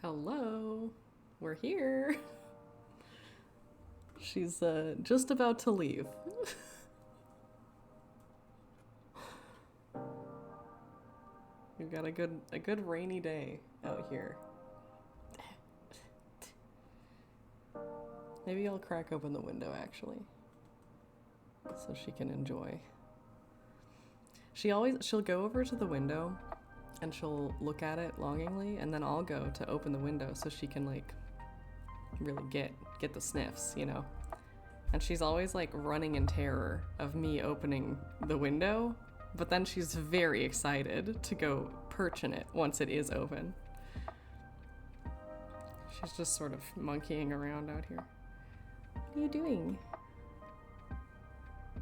Hello, we're here. She's just about to leave. We've got a good rainy day out here. Maybe I'll crack open the window actually, so she can enjoy. She'll go over to the window and she'll look at it longingly, and then I'll go to open the window so she can like really get the sniffs, you know. And she's always like running in terror of me opening the window, but then she's very excited to go perch in it once it is open. She's just sort of monkeying around out here. What are you doing?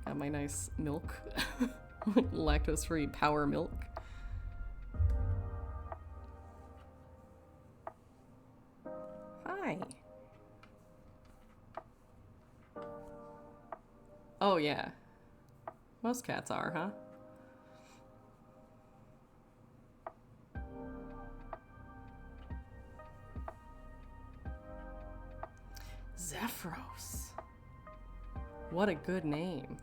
Got my nice milk. Lactose-free power milk. Hi. Oh yeah. Most cats are, huh? Zephyros. What a good name.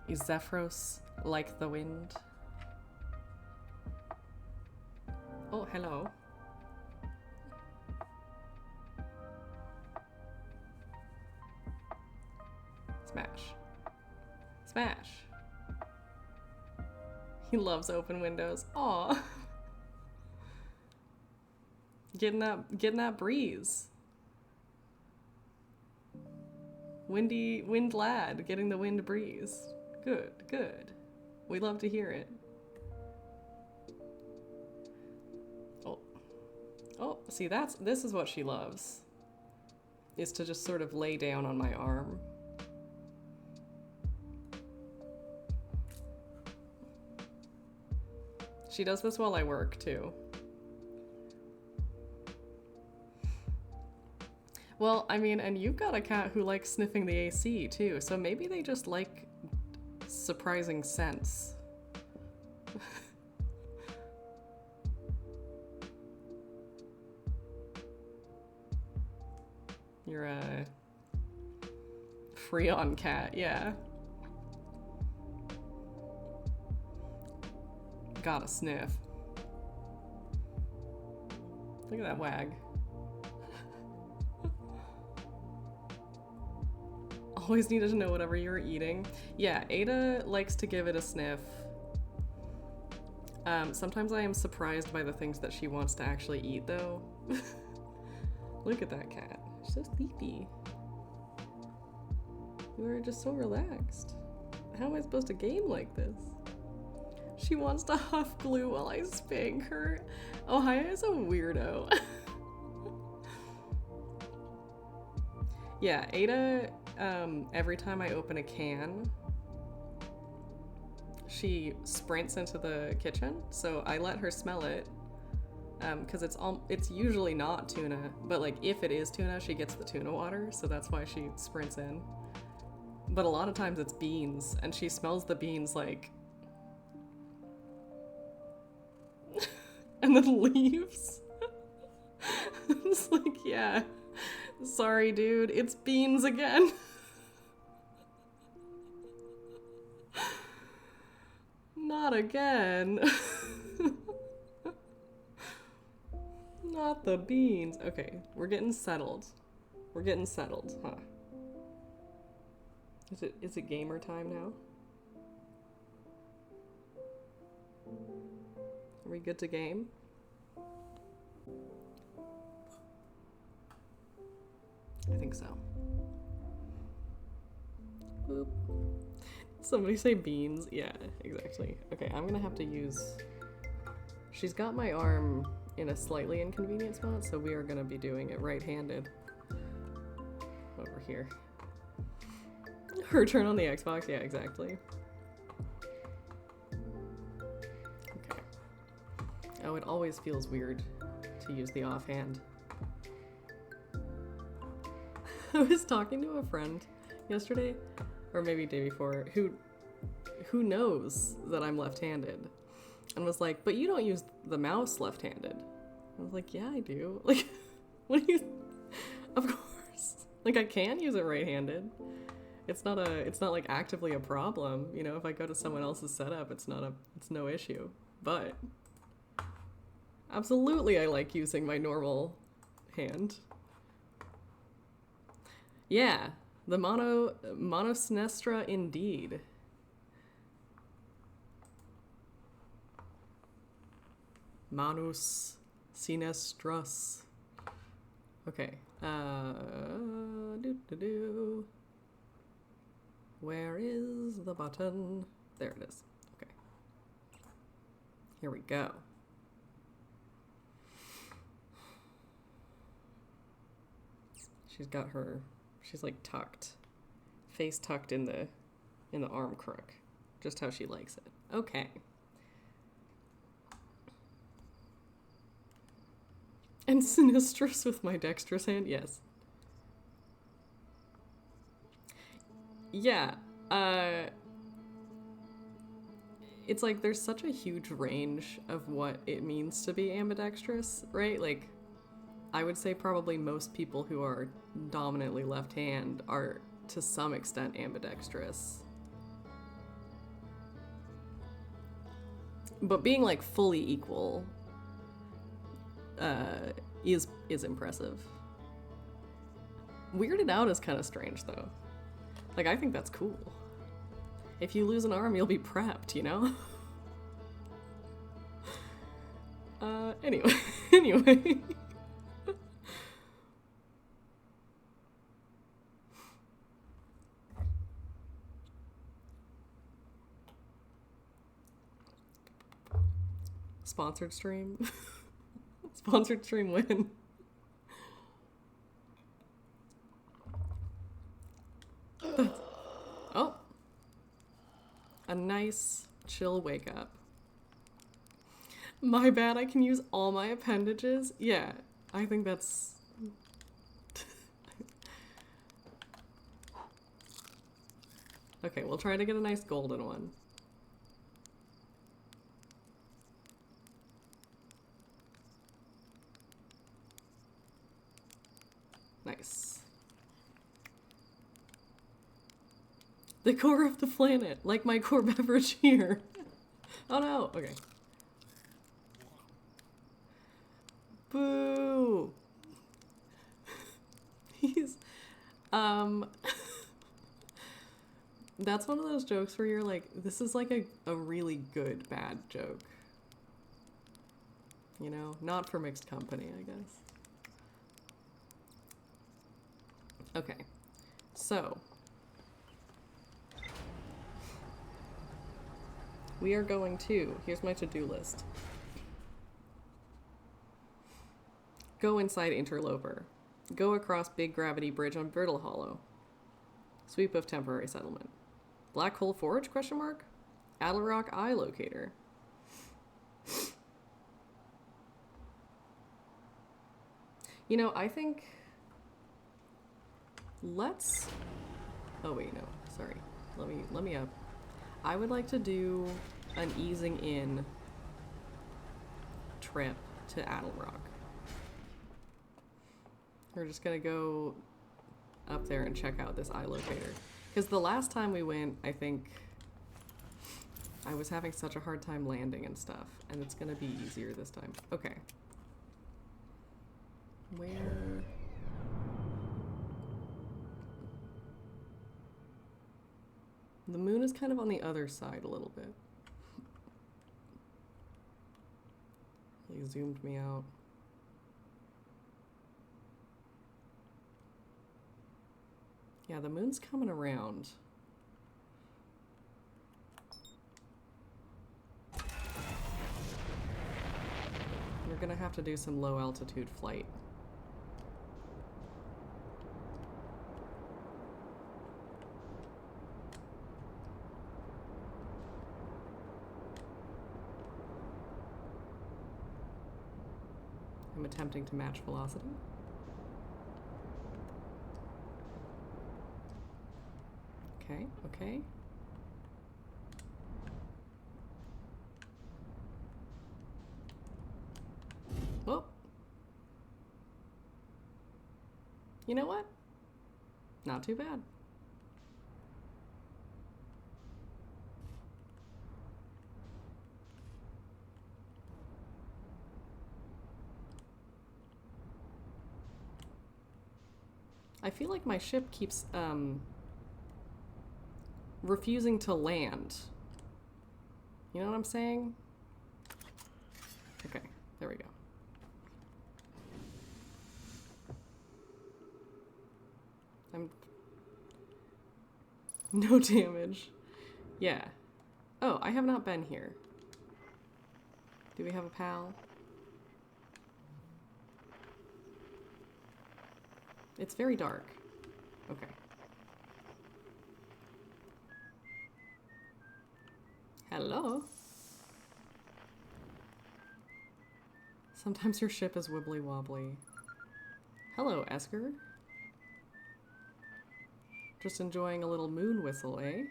Is Zephyros like the wind? Oh, hello. Smash. Smash. He loves open windows. Aw. Getting that breeze. Wind lad, getting the wind breeze. Good, good. We love to hear it. Oh, see, this is what she loves. Is to just sort of lay down on my arm. She does this while I work, too. Well, I mean, and you've got a cat who likes sniffing the AC, too, so maybe they just like surprising scents. You're a Freon cat, yeah. Gotta sniff. Look at that wag. Always needed to know whatever you were eating. Yeah, Ada likes to give it a sniff. Sometimes I am surprised by the things that she wants to actually eat, though. Look at that cat. She's so sleepy. You are just so relaxed. How am I supposed to game like this? She wants to huff glue while I spank her. Ohio is a weirdo. Yeah, Ada, every time I open a can, she sprints into the kitchen, so I let her smell it, because it's usually not tuna, but like if it is tuna, she gets the tuna water, so that's why she sprints in. But a lot of times it's beans, and she smells the beans like and then leaves. It's like, yeah, sorry dude, it's beans again. Not again. Not the beans. Okay, we're getting settled. We're getting settled, huh? Is it gamer time now? Are we good to game? I think so. Boop. Somebody say beans. Yeah, exactly. Okay, I'm gonna have to use... She's got my arm in a slightly inconvenient spot, so we are gonna be doing it right-handed. Over here. Her turn on the Xbox? Yeah, exactly. Okay. Oh, it always feels weird to use the offhand. I was talking to a friend yesterday, or maybe day before, who knows that I'm left-handed, and was like, but you don't use the mouse left-handed. I was like, yeah, I do. Like, what do you... Of course. Like, I can use it right-handed. It's not like actively a problem. You know, if I go to someone else's setup, it's no issue. But absolutely I like using my normal hand. Yeah, the Mano Sinistra indeed. Manus Sinestras. Okay. Where is the button? There it is. Okay. Here we go. She's like tucked. Face tucked in the arm crook. Just how she likes it. Okay. And Sinistrous with my dexterous hand? Yes. Yeah. It's like there's such a huge range of what it means to be ambidextrous, right? Like, I would say probably most people who are dominantly left hand are to some extent ambidextrous. But being like fully equal is impressive. Weirded out is kind of strange though. Like, I think that's cool. If you lose an arm, you'll be prepped, you know? Anyway. Sponsored stream. Sponsored stream win. Oh. A nice chill wake up. My bad, I can use all my appendages? Yeah, I think that's... Okay, we'll try to get a nice golden one. Nice. The core of the planet, like my core beverage here. Oh no, okay. Boo! He's, that's one of those jokes where you're like, this is like a really good bad joke. You know, not for mixed company, I guess. Okay, so we are going to, here's my to-do list. Go inside Interloper. Go across Big Gravity Bridge on Brittle Hollow. Sweep of Temporary Settlement. Black Hole Forge, question mark? Adelrock Eye Locator. You know, I think... Let's... Oh wait, no, sorry. Let me up. I would like to do an easing in trip to Adelrock. We're just gonna go up there and check out this eye locator. Because the last time we went, I think I was having such a hard time landing and stuff, and it's gonna be easier this time. Okay. Where... The moon is kind of on the other side a little bit. Really zoomed me out. Yeah, the moon's coming around. We're gonna have to do some low altitude flight. I'm attempting to match velocity. Okay, okay. Well, You know what? Not too bad. I feel like my ship keeps refusing to land. You know what I'm saying? Okay, there we go. No damage. Yeah. Oh, I have not been here. Do we have a pal? It's very dark. Okay. Hello? Sometimes your ship is wibbly wobbly. Hello, Esker. Just enjoying a little moon whistle, eh?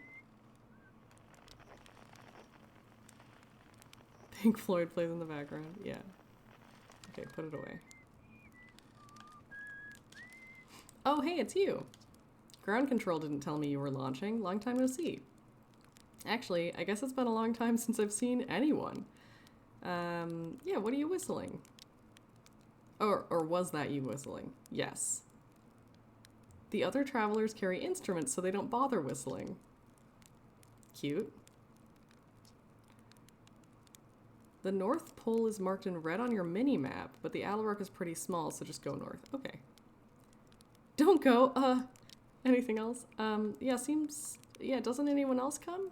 Pink Floyd plays in the background. Yeah. Okay, put it away. Oh, hey, it's you. Ground Control didn't tell me you were launching. Long time no see. Actually, I guess it's been a long time since I've seen anyone. Yeah, what are you whistling? Or was that you whistling? Yes. The other travelers carry instruments so they don't bother whistling. Cute. The North Pole is marked in red on your mini-map, but the Alarook is pretty small, so just go north. Okay. Don't go, anything else? Yeah, doesn't anyone else come?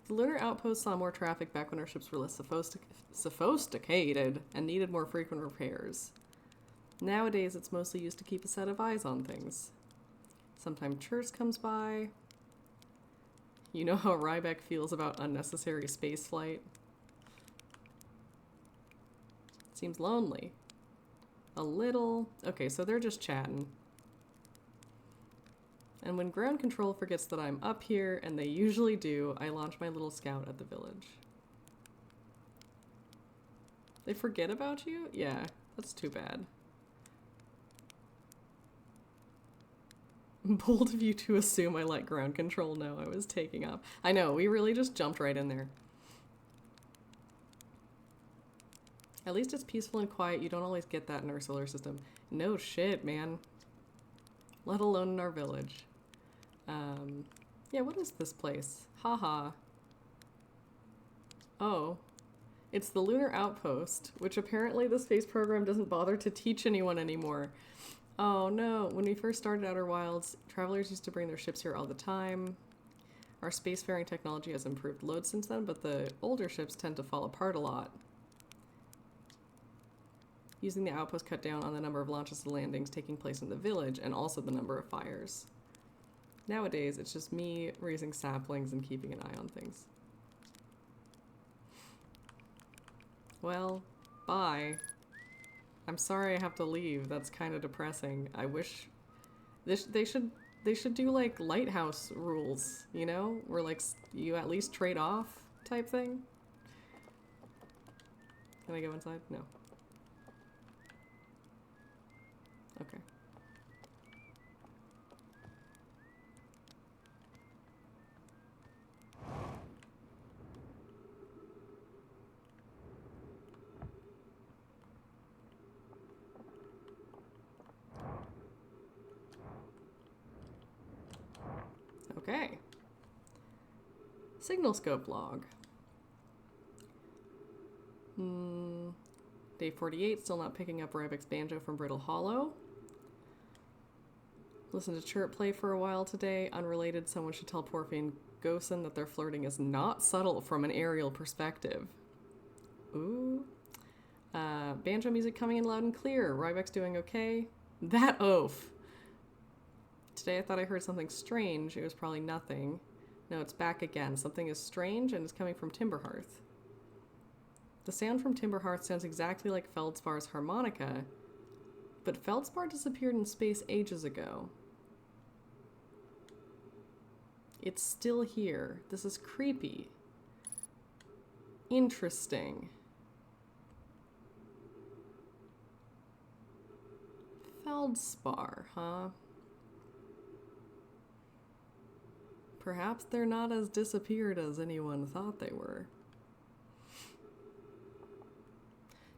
The lunar outpost saw more traffic back when our ships were less sophisticated and needed more frequent repairs. Nowadays, it's mostly used to keep a set of eyes on things. Sometimes Church comes by. You know how Ryback feels about unnecessary spaceflight? Seems lonely. A little. Okay, so they're just chatting. And when Ground Control forgets that I'm up here, and they usually do, I launch my little scout at the village. They forget about you? Yeah, that's too bad. Bold of you to assume I let Ground Control know I was taking off. I know, we really just jumped right in there. At least it's peaceful and quiet. You don't always get that in our solar system. No shit, man. Let alone in our village. Yeah, what is this place? Haha. Oh. It's the Lunar Outpost, which apparently the space program doesn't bother to teach anyone anymore. Oh no, when we first started Outer Wilds, travelers used to bring their ships here all the time. Our spacefaring technology has improved loads since then, but the older ships tend to fall apart a lot. Using the outpost cut down on the number of launches and landings taking place in the village, and also the number of fires. Nowadays, it's just me raising saplings and keeping an eye on things. Well, bye. I'm sorry I have to leave. That's kind of depressing. I wish they should do like lighthouse rules, you know, where like you at least trade off type thing. Can I go inside? No. Okay. Okay. Signal scope log. Day 48, still not picking up Rybek's banjo from Brittle Hollow. Listen to Chirp play for a while today. Unrelated, someone should tell Porphy and Gosen that their flirting is not subtle from an aerial perspective. Ooh. Banjo music coming in loud and clear. Rybek's doing okay. That oaf. Today I thought I heard something strange. It was probably nothing. No, it's back again. Something is strange and it's coming from Timberhearth. The sound from Timberhearth sounds exactly like Feldspar's harmonica, but Feldspar disappeared in space ages ago. It's still here. This is creepy. Interesting. Feldspar, huh? Perhaps they're not as disappeared as anyone thought they were.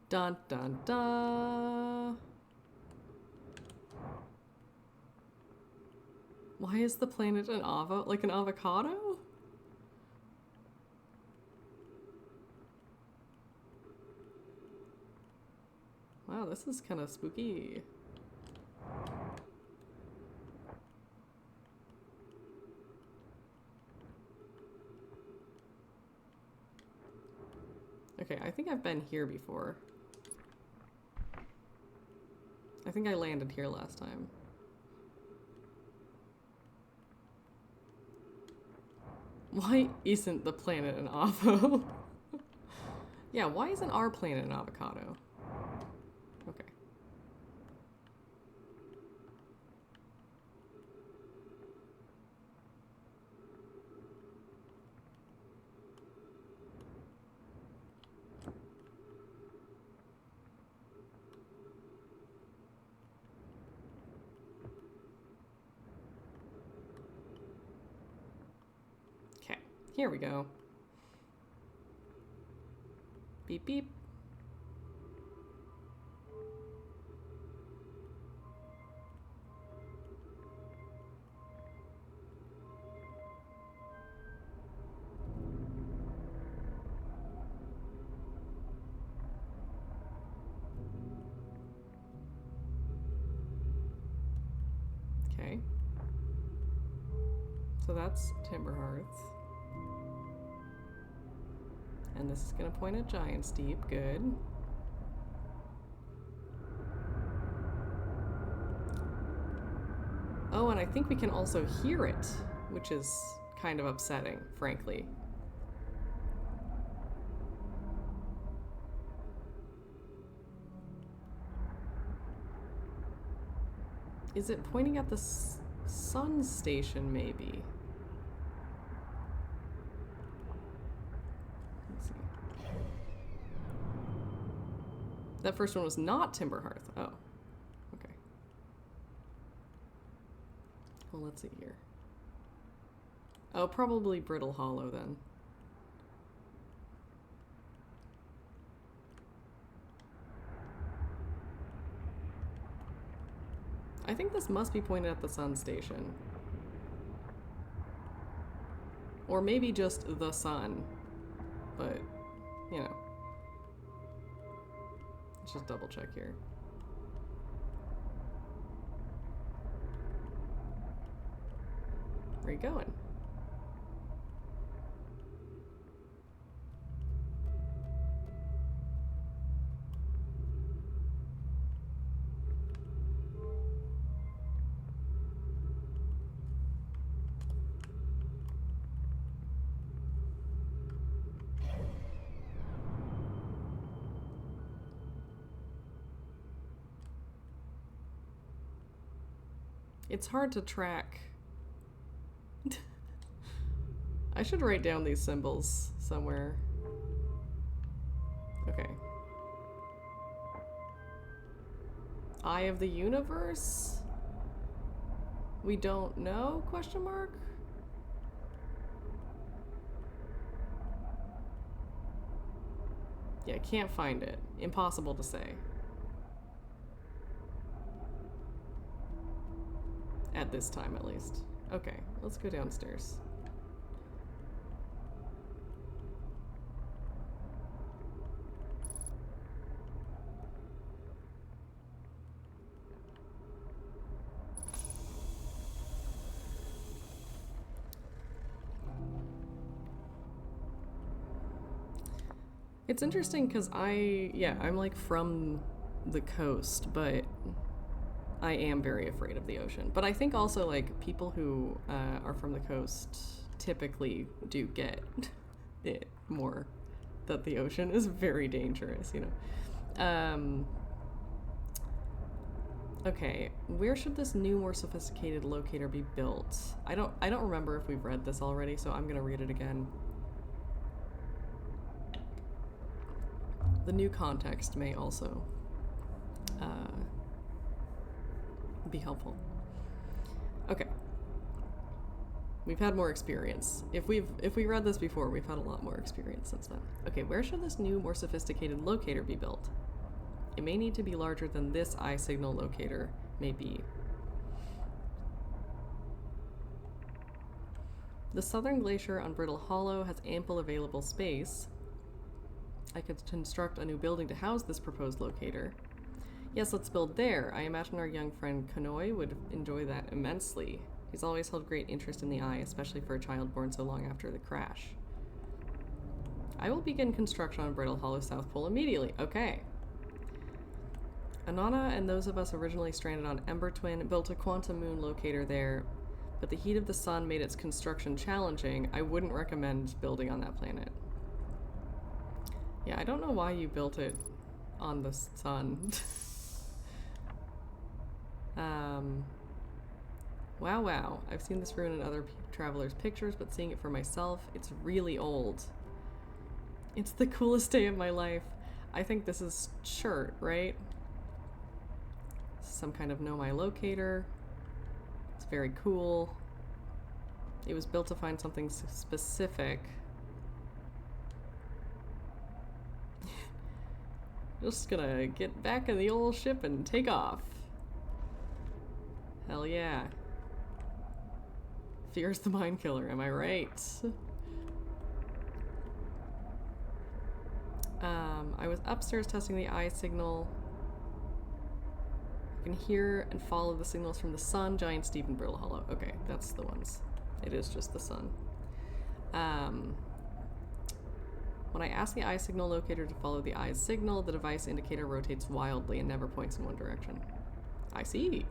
Dun dun dun. Why is the planet an avocado? Wow, this is kind of spooky. Okay, I think I've been here before. I think I landed here last time. Why isn't the planet an avo? Yeah, why isn't our planet an avocado? Okay. Okay, here we go. Beep beep. Okay. So that's Timberhearth. And this is gonna point at Giant's Deep, good. Oh, and I think we can also hear it, which is kind of upsetting, frankly. Is it pointing at the sun station, maybe? Let's see. That first one was not Timberhearth. Oh, okay. Well, let's see here. Oh, probably Brittle Hollow then. I think this must be pointed at the sun station. Or maybe just the sun. But, you know. Let's just double check here. Where are you going? It's hard to track. I should write down these symbols somewhere. Okay. Eye of the Universe? We don't know? Question mark? Yeah, can't find it. Impossible to say. At this time, at least. Okay, let's go downstairs. It's interesting because I'm like from the coast, but I am very afraid of the ocean. But I think also like people who are from the coast typically do get it more, that the ocean is very dangerous, you know. Okay, where should this new, more sophisticated locator be built? I don't remember if we've read this already, so I'm gonna read it again. The new context may also Be helpful. Okay. We've had more experience. If we read this before, we've had a lot more experience since then. Okay, where should this new, more sophisticated locator be built? It may need to be larger than this eye signal locator may be. The southern glacier on Brittle Hollow has ample available space. I could construct a new building to house this proposed locator. Yes, let's build there. I imagine our young friend Konoe would enjoy that immensely. He's always held great interest in the eye, especially for a child born so long after the crash. I will begin construction on Brittle Hollow South Pole immediately. Okay. Anana and those of us originally stranded on Ember Twin built a quantum moon locator there, but the heat of the sun made its construction challenging. I wouldn't recommend building on that planet. Yeah, I don't know why you built it on the sun. Wow. I've seen this ruin in other travelers' pictures, but seeing it for myself, it's really old. It's the coolest day of my life. I think this is Shirt, right? Some kind of know my locator. It's very cool. It was built to find something specific. Just gonna get back in the old ship and take off. Hell yeah. Fear's the mind killer, am I right? I was upstairs testing the eye signal. I can hear and follow the signals from the sun, Giant Steep, and Brittle Hollow. Okay, that's the ones. It is just the sun. When I ask the eye signal locator to follow the eye's signal, the device indicator rotates wildly and never points in one direction. I see.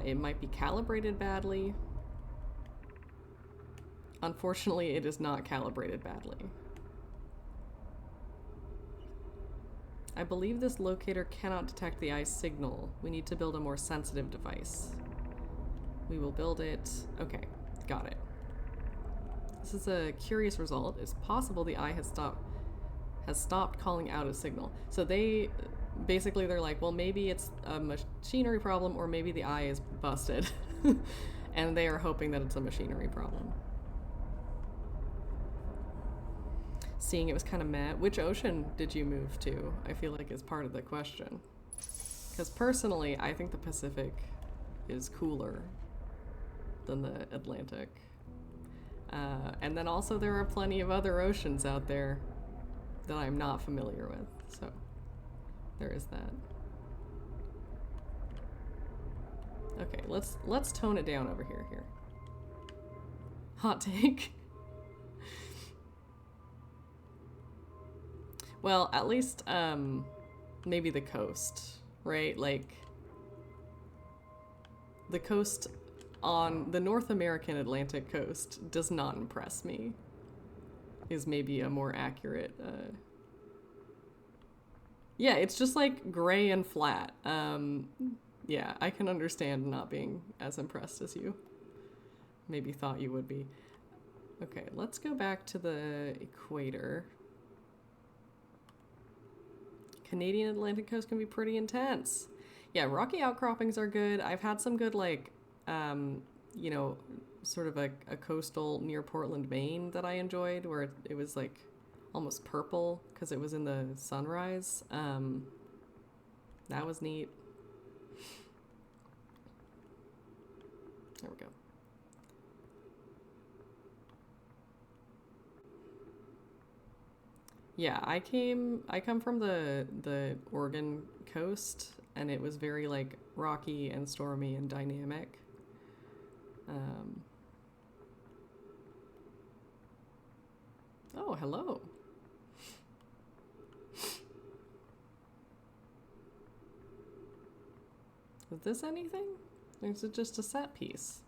It might be calibrated badly. Unfortunately, it is not calibrated badly. I believe this locator cannot detect the eye's signal. We need to build a more sensitive device. We will build it. Okay, got it. This is a curious result. It's possible the eye has stopped calling out a signal. So they're like, well, maybe it's a machinery problem, or maybe the eye is busted. And they are hoping that it's a machinery problem. Seeing it was kind of meh. Which ocean did you move to? I feel like is part of the question. Because personally, I think the Pacific is cooler than the Atlantic. And then also there are plenty of other oceans out there that I'm not familiar with. So there is that. Okay, let's tone it down over here. Hot take. Well, at least maybe the coast, right? Like the coast on the North American Atlantic coast does not impress me. Is maybe a more accurate yeah, it's just like gray and flat. Yeah, I can understand not being as impressed as you maybe thought you would be. Okay, let's go back to the equator. Canadian Atlantic coast can be pretty intense. Yeah, rocky outcroppings are good. I've had some good, like, you know, sort of a coastal near Portland, Maine that I enjoyed, where it was like almost purple because it was in the sunrise. That was neat. There we go. Yeah, I come from the Oregon coast, and it was very like rocky and stormy and dynamic. Oh, hello. Is this anything? Or is it just a set piece?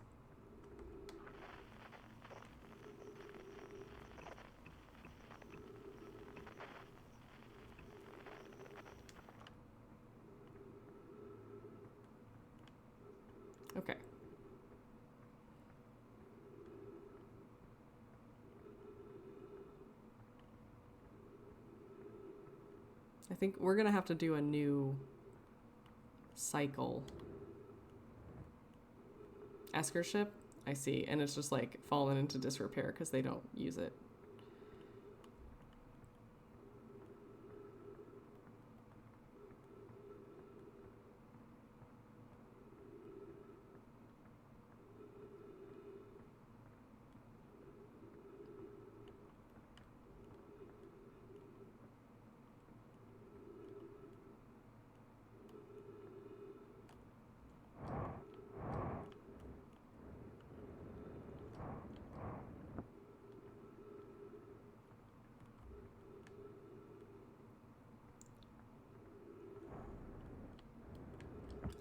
Okay. I think we're gonna have to do a new cycle. Esker ship? I see. And it's just like fallen into disrepair because they don't use it.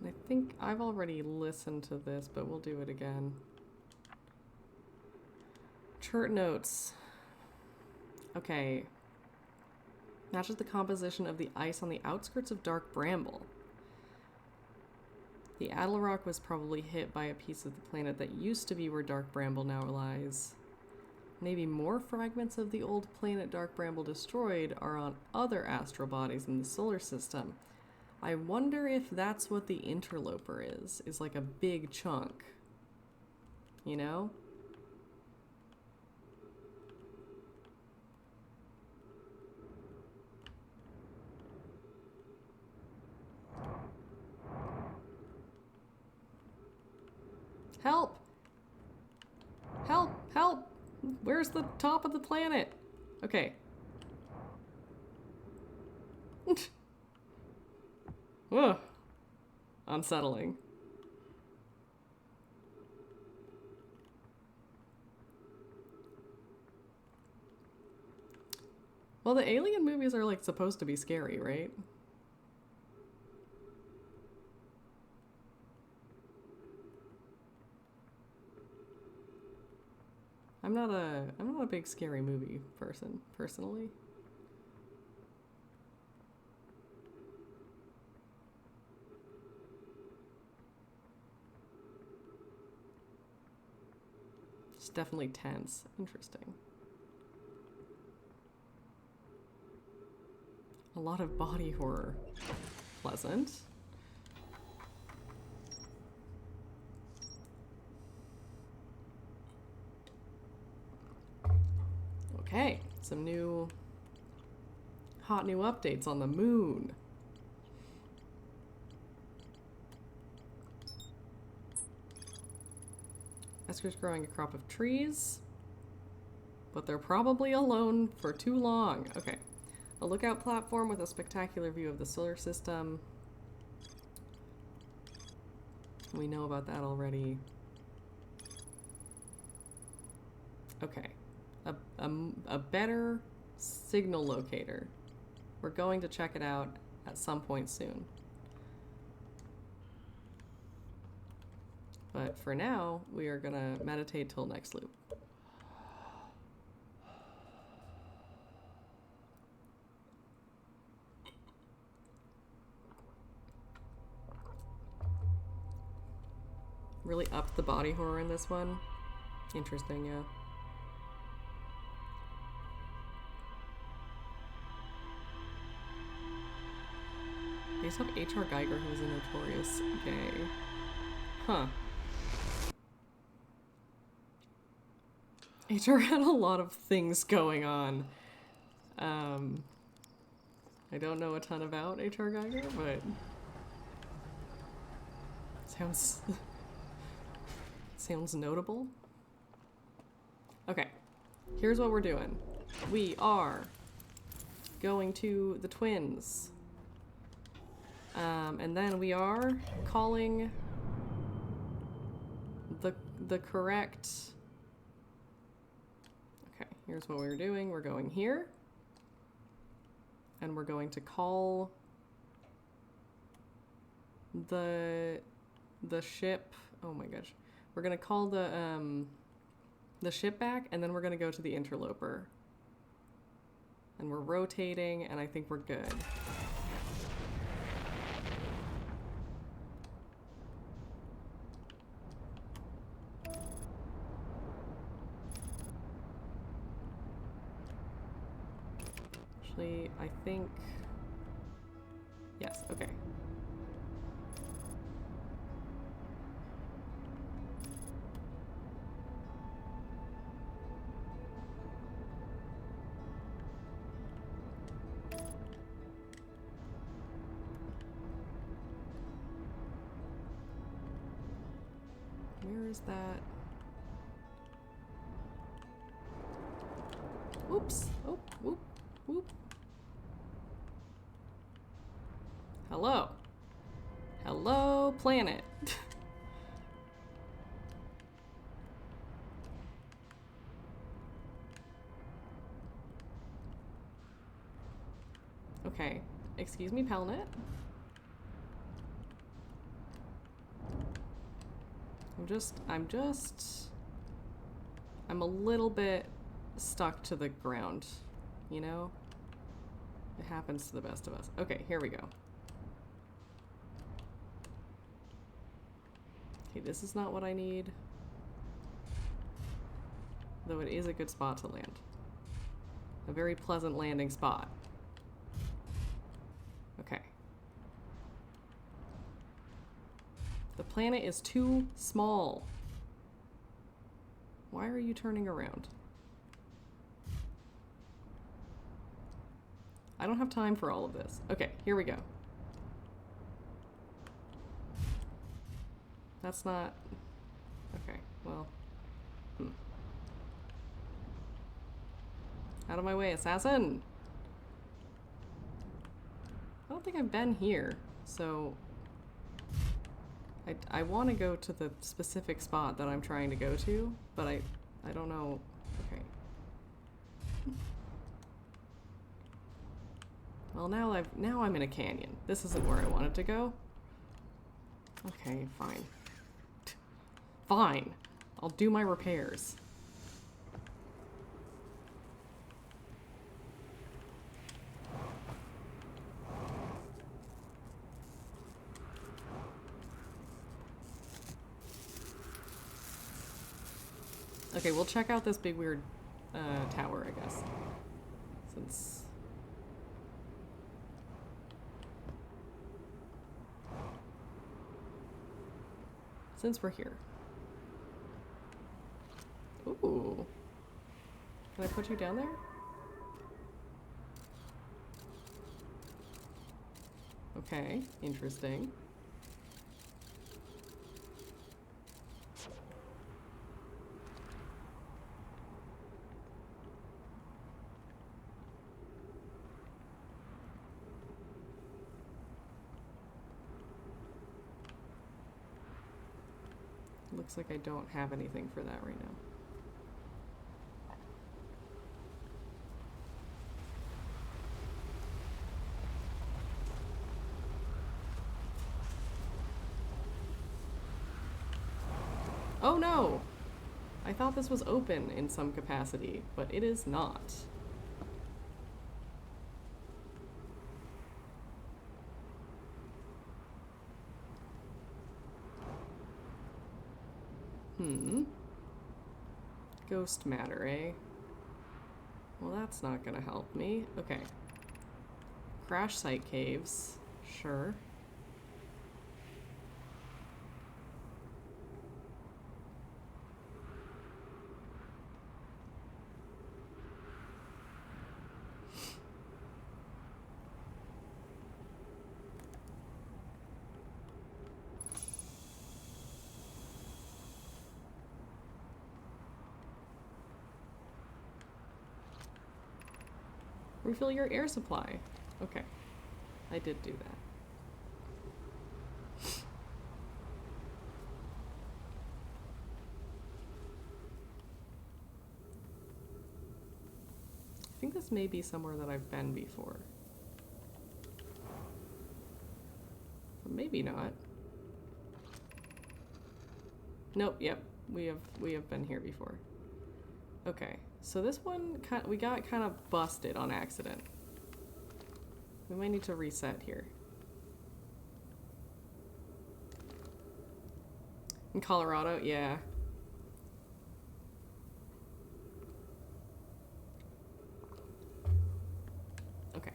I think I've already listened to this, but we'll do it again. Chart notes. Okay. Matches the composition of the ice on the outskirts of Dark Bramble. The Attlerock was probably hit by a piece of the planet that used to be where Dark Bramble now lies. Maybe more fragments of the old planet Dark Bramble destroyed are on other astral bodies in the solar system. I wonder if that's what the interloper is like a big chunk. You know? Help! Help! Help! Where's the top of the planet? Okay. Ugh. Unsettling. Well, the Alien movies are like supposed to be scary, right? I'm not a big scary movie person, personally. It's definitely tense. Interesting. A lot of body horror. Pleasant. Okay, some hot new updates on the moon. Esker's growing a crop of trees, but they're probably alone for too long. Okay. A lookout platform with a spectacular view of the solar system. We know about that already. Okay. A better signal locator. We're going to check it out at some point soon. But for now, we are gonna meditate till next loop. Really upped the body horror in this one. Interesting, yeah. Based off H.R. Geiger, who was a notorious gay. Huh. H.R. had a lot of things going on. I don't know a ton about H.R. Geiger, but sounds notable. Okay, here's what we're doing. We are going to the twins. And then we are calling the correct... Okay, here's what we're doing. We're going here. And we're going to call the ship... Oh my gosh. We're going to call the ship back, and then we're going to go to the interloper. And we're rotating, and I think we're good. Actually, I think... Yes, okay. Where is that? Oops. Oh, whoop, whoop. Hello. Hello, planet. Okay. Excuse me, Pelnet. I'm a little bit stuck to the ground, you know? It happens to the best of us. Okay, here we go. Okay, this is not what I need. Though it is a good spot to land. A very pleasant landing spot. Okay. The planet is too small. Why are you turning around? I don't have time for all of this. Okay, here we go. That's not... Okay, well... Out of my way, assassin! I don't think I've been here, so... I want to go to the specific spot that I'm trying to go to, but I don't know... Okay. Well, now I'm in a canyon. This isn't where I wanted to go. Okay, fine. Fine. I'll do my repairs. Okay, we'll check out this big weird tower, I guess. Since we're here. Ooh. Can I put you down there? Okay, interesting. Looks like I don't have anything for that right now. Oh no! I thought this was open in some capacity, but it is not. Ghost matter, eh? Well, that's not gonna help me. Okay. Crash site caves. Sure. Refill your air supply. Okay. I did do that. I think this may be somewhere that I've been before. But maybe not. Nope, yep. We have been here before. Okay. So this one, we got kind of busted on accident. We might need to reset here. In Colorado, yeah. Okay.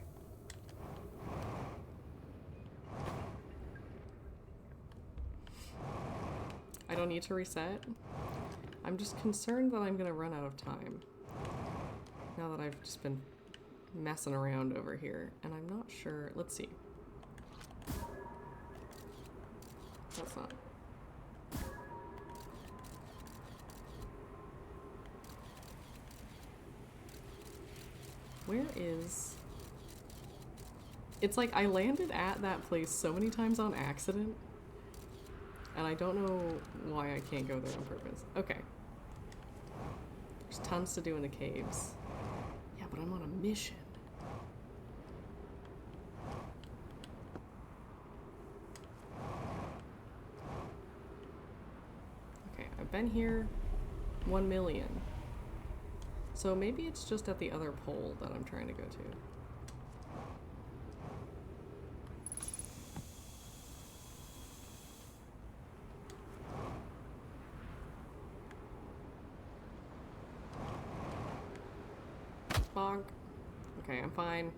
I don't need to reset. I'm just concerned that I'm gonna run out of time. Now that I've just been messing around over here, and I'm not sure. Let's see. That's not. Where is... It's like I landed at that place so many times on accident, and I don't know why I can't go there on purpose. Okay. There's tons to do in the caves. Yeah, but I'm on a mission. Okay, I've been here 1 million. So maybe it's just at the other pole that I'm trying to go to. Bonk. Okay, I'm fine.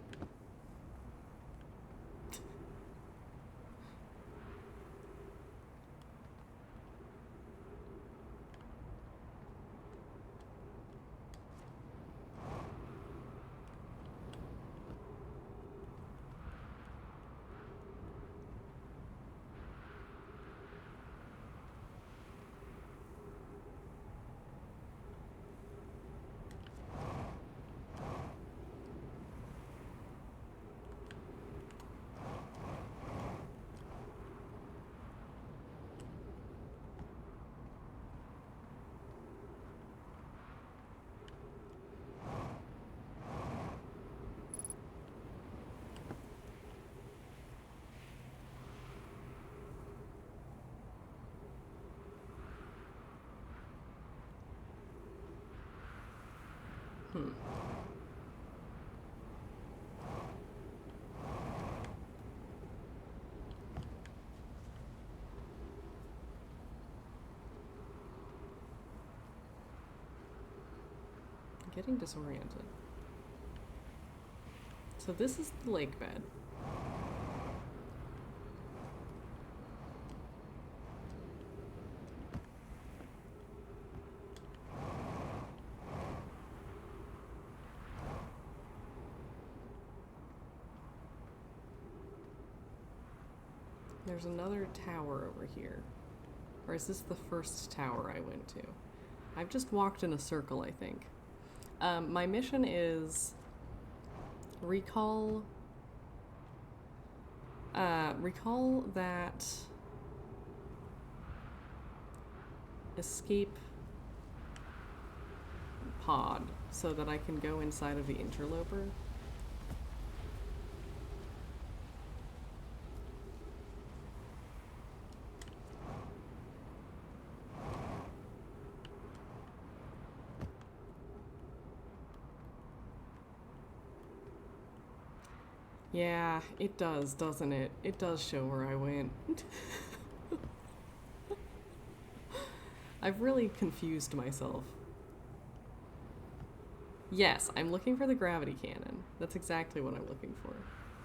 Getting disoriented. So this is the lake bed. There's another tower over here. Or is this the first tower I went to? I've just walked in a circle, I think. My mission is recall that escape pod so that I can go inside of the interloper. Yeah, it does, doesn't it? It does show where I went. I've really confused myself. Yes, I'm looking for the gravity cannon. That's exactly what I'm looking for.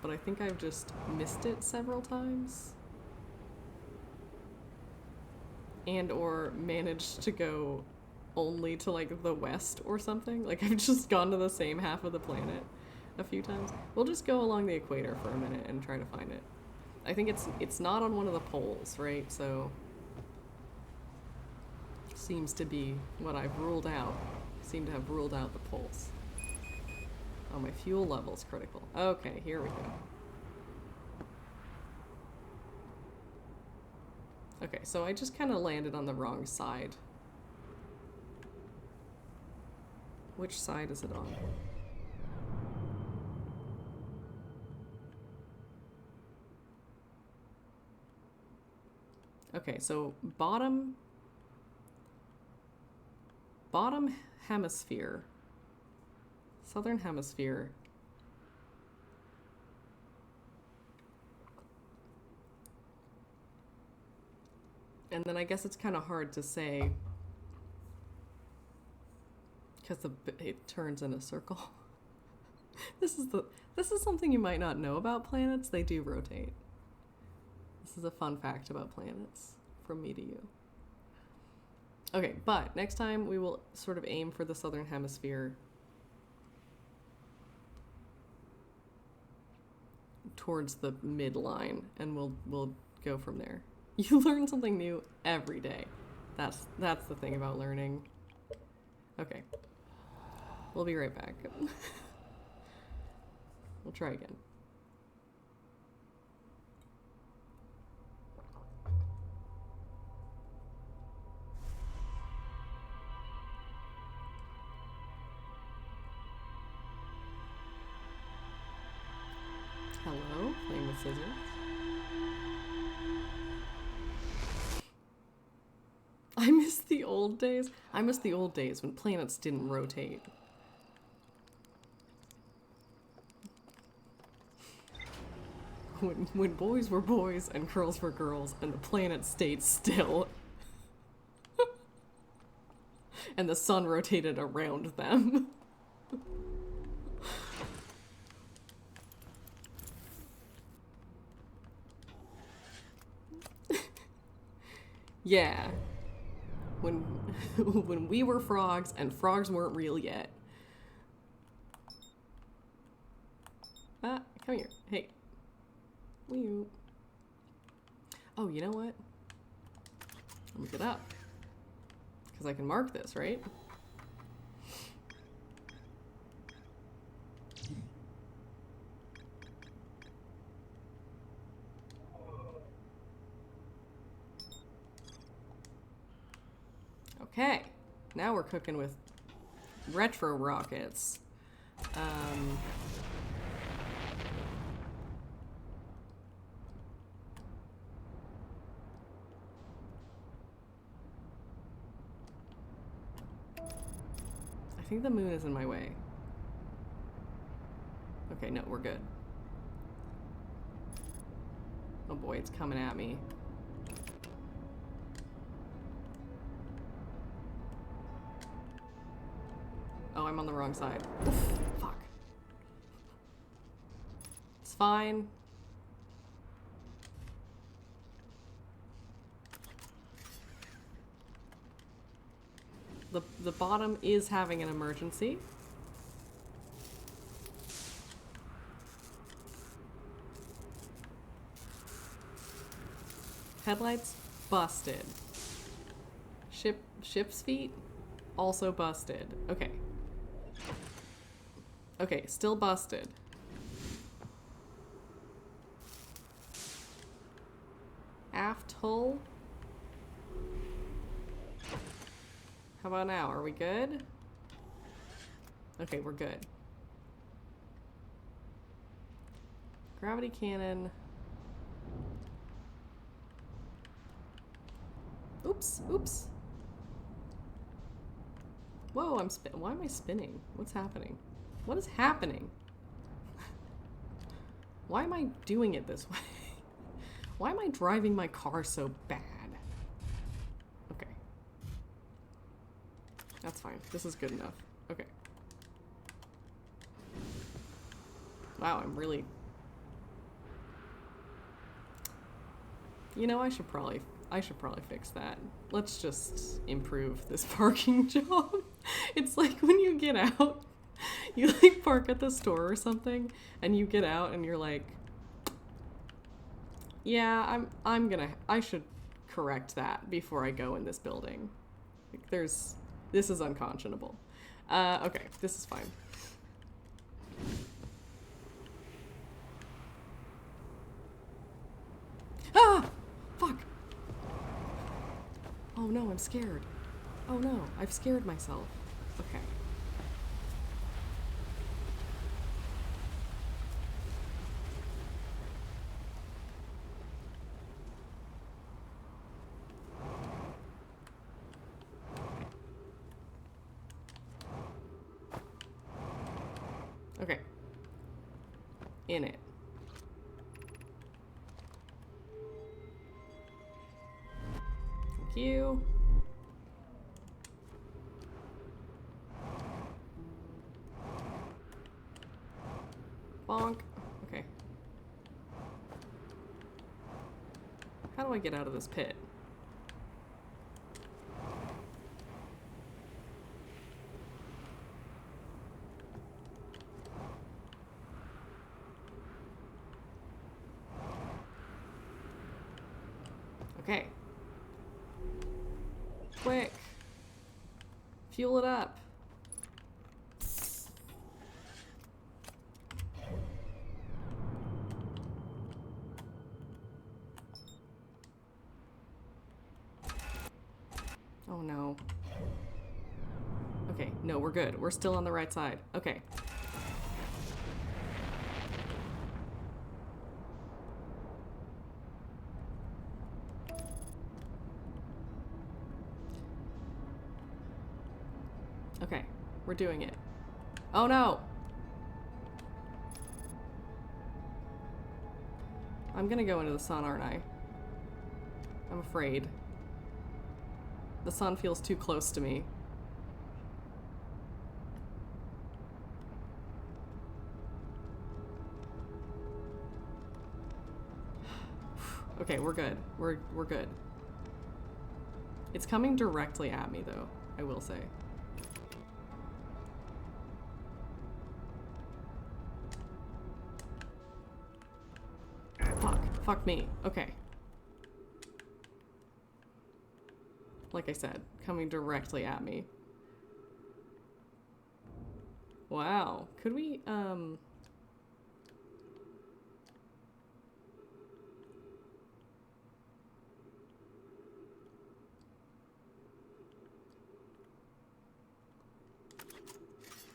But I think I've just missed it several times. And or managed to go only to like the west or something. Like I've just gone to the same half of the planet a few times. We'll just go along the equator for a minute and try to find it. I think it's not on one of the poles, right? So seems to be what I've ruled out. Seem to have ruled out the poles. Oh, my fuel level's critical. Okay, here we go. Okay, so I just kind of landed on the wrong side. Which side is it on? Okay, so bottom hemisphere, southern hemisphere. And then I guess it's kind of hard to say because it turns in a circle. This is something you might not know about planets. They do rotate. This is a fun fact about planets from me to you. Okay, but next time we will sort of aim for the southern hemisphere towards the midline, and we'll go from there. You learn something new every day. That's the thing about learning. Okay. We'll be right back. We'll try again. Hello, playing with scissors. I miss the old days. I miss the old days when planets didn't rotate. When boys were boys and girls were girls and the planet stayed still. And the sun rotated around them. Yeah. When we were frogs and frogs weren't real yet. Ah, come here. Hey. Wee. Oh, you know what? Let me get up. Because I can mark this, right? Okay, now we're cooking with retro rockets. I think the moon is in my way. Okay, no, we're good. Oh boy, it's coming at me. Oh, I'm on the wrong side. Oof, fuck. It's fine. The bottom is having an emergency. Headlights busted. Ship's feet also busted. Okay. Okay, still busted. Aft hull. How about now? Are we good? Okay, we're good. Gravity cannon. Oops, oops. Whoa, why am I spinning? What's happening? What is happening? Why am I doing it this way? Why am I driving my car so bad? Okay. That's fine. This is good enough. Okay. Wow, I'm really... You know, I should probably fix that. Let's just improve this parking job. It's like when you get out, you like park at the store or something, and you get out and you're like, yeah, I should correct that before I go in this building. Like, this is unconscionable. Okay, this is fine. Ah! Fuck! Oh no, I'm scared. Oh no, I've scared myself. Okay. Okay. In it. Thank you. Bonk. Okay. How do I get out of this pit? Okay. Quick. Fuel it up. Oh no. Okay, no, we're good. We're still on the right side. Okay. Okay, we're doing it. Oh no! I'm gonna go into the sun, aren't I? I'm afraid. The sun feels too close to me. Okay, we're good. We're good. It's coming directly at me, though, I will say. Fuck me. Okay. Like I said, coming directly at me. Wow. Could we,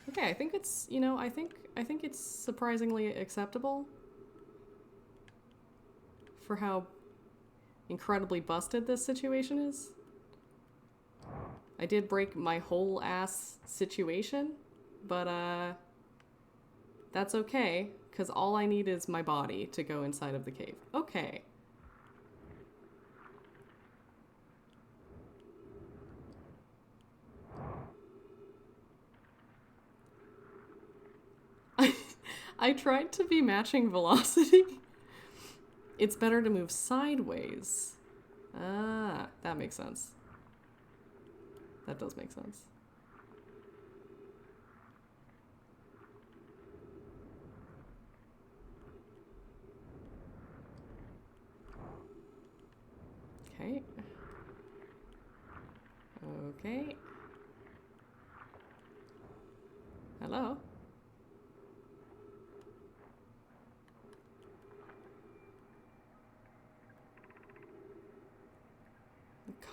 Okay, I think it's, you know, I think it's surprisingly acceptable for how incredibly busted this situation is. I did break my whole ass situation, but that's okay, because all I need is my body to go inside of the cave. Okay. I tried to be matching velocity. It's better to move sideways. Ah, that makes sense. That does make sense. Okay. Okay. Hello?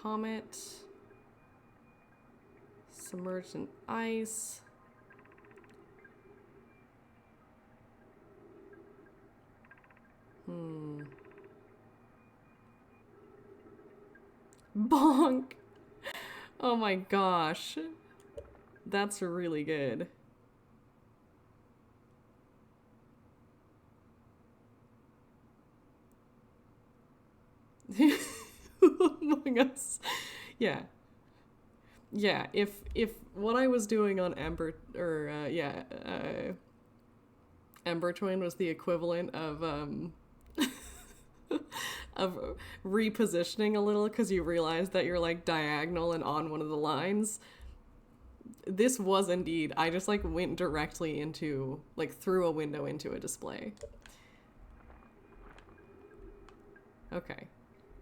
Comet. Submerged in ice. Bonk! Oh my gosh. That's really good. Among Us. Yeah. Yeah, if what I was doing on Ember, or, Ember Twin was the equivalent of, of repositioning a little because you realize that you're, like, diagonal and on one of the lines, this was indeed, I just, like, went directly into, like, through a window into a display. Okay.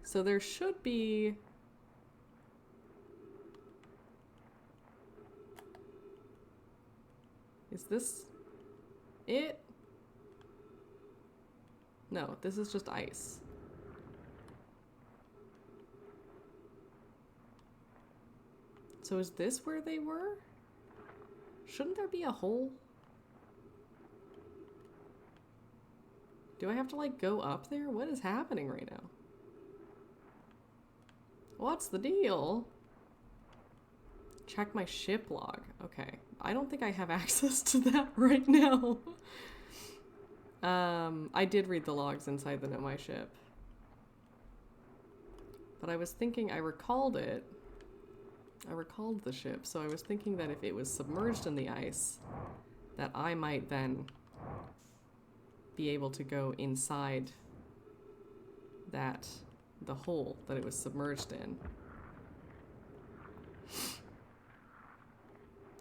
So there should be... Is this it? No, this is just ice. So is this where they were? Shouldn't there be a hole? Do I have to, like, go up there? What is happening right now? What's the deal? Check my ship log. Okay. I don't think I have access to that right now. I did read the logs inside the Nomai ship. But I was thinking, I recalled it. I recalled the ship, so I was thinking that if it was submerged in the ice, that I might then be able to go inside the hole that it was submerged in.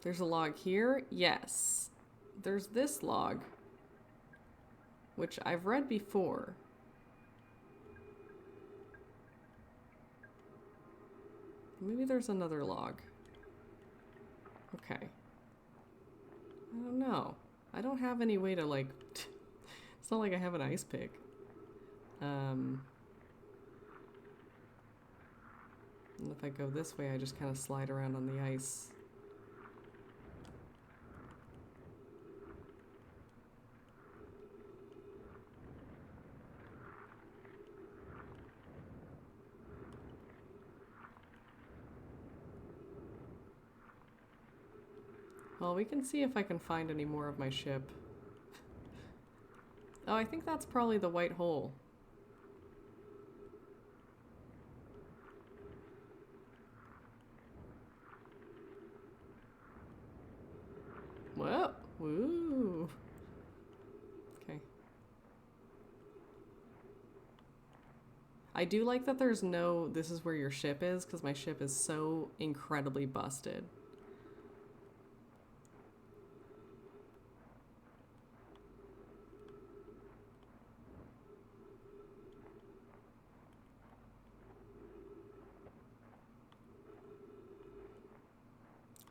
There's a log here? Yes. There's this log, which I've read before. Maybe there's another log. Okay. I don't know. I don't have any way to, like... It's not like I have an ice pick. And if I go this way, I just kind of slide around on the ice. Well, we can see if I can find any more of my ship. Oh, I think that's probably the white hole. Whoa! Woo! Okay. I do like that there's no this is where your ship is, because my ship is so incredibly busted.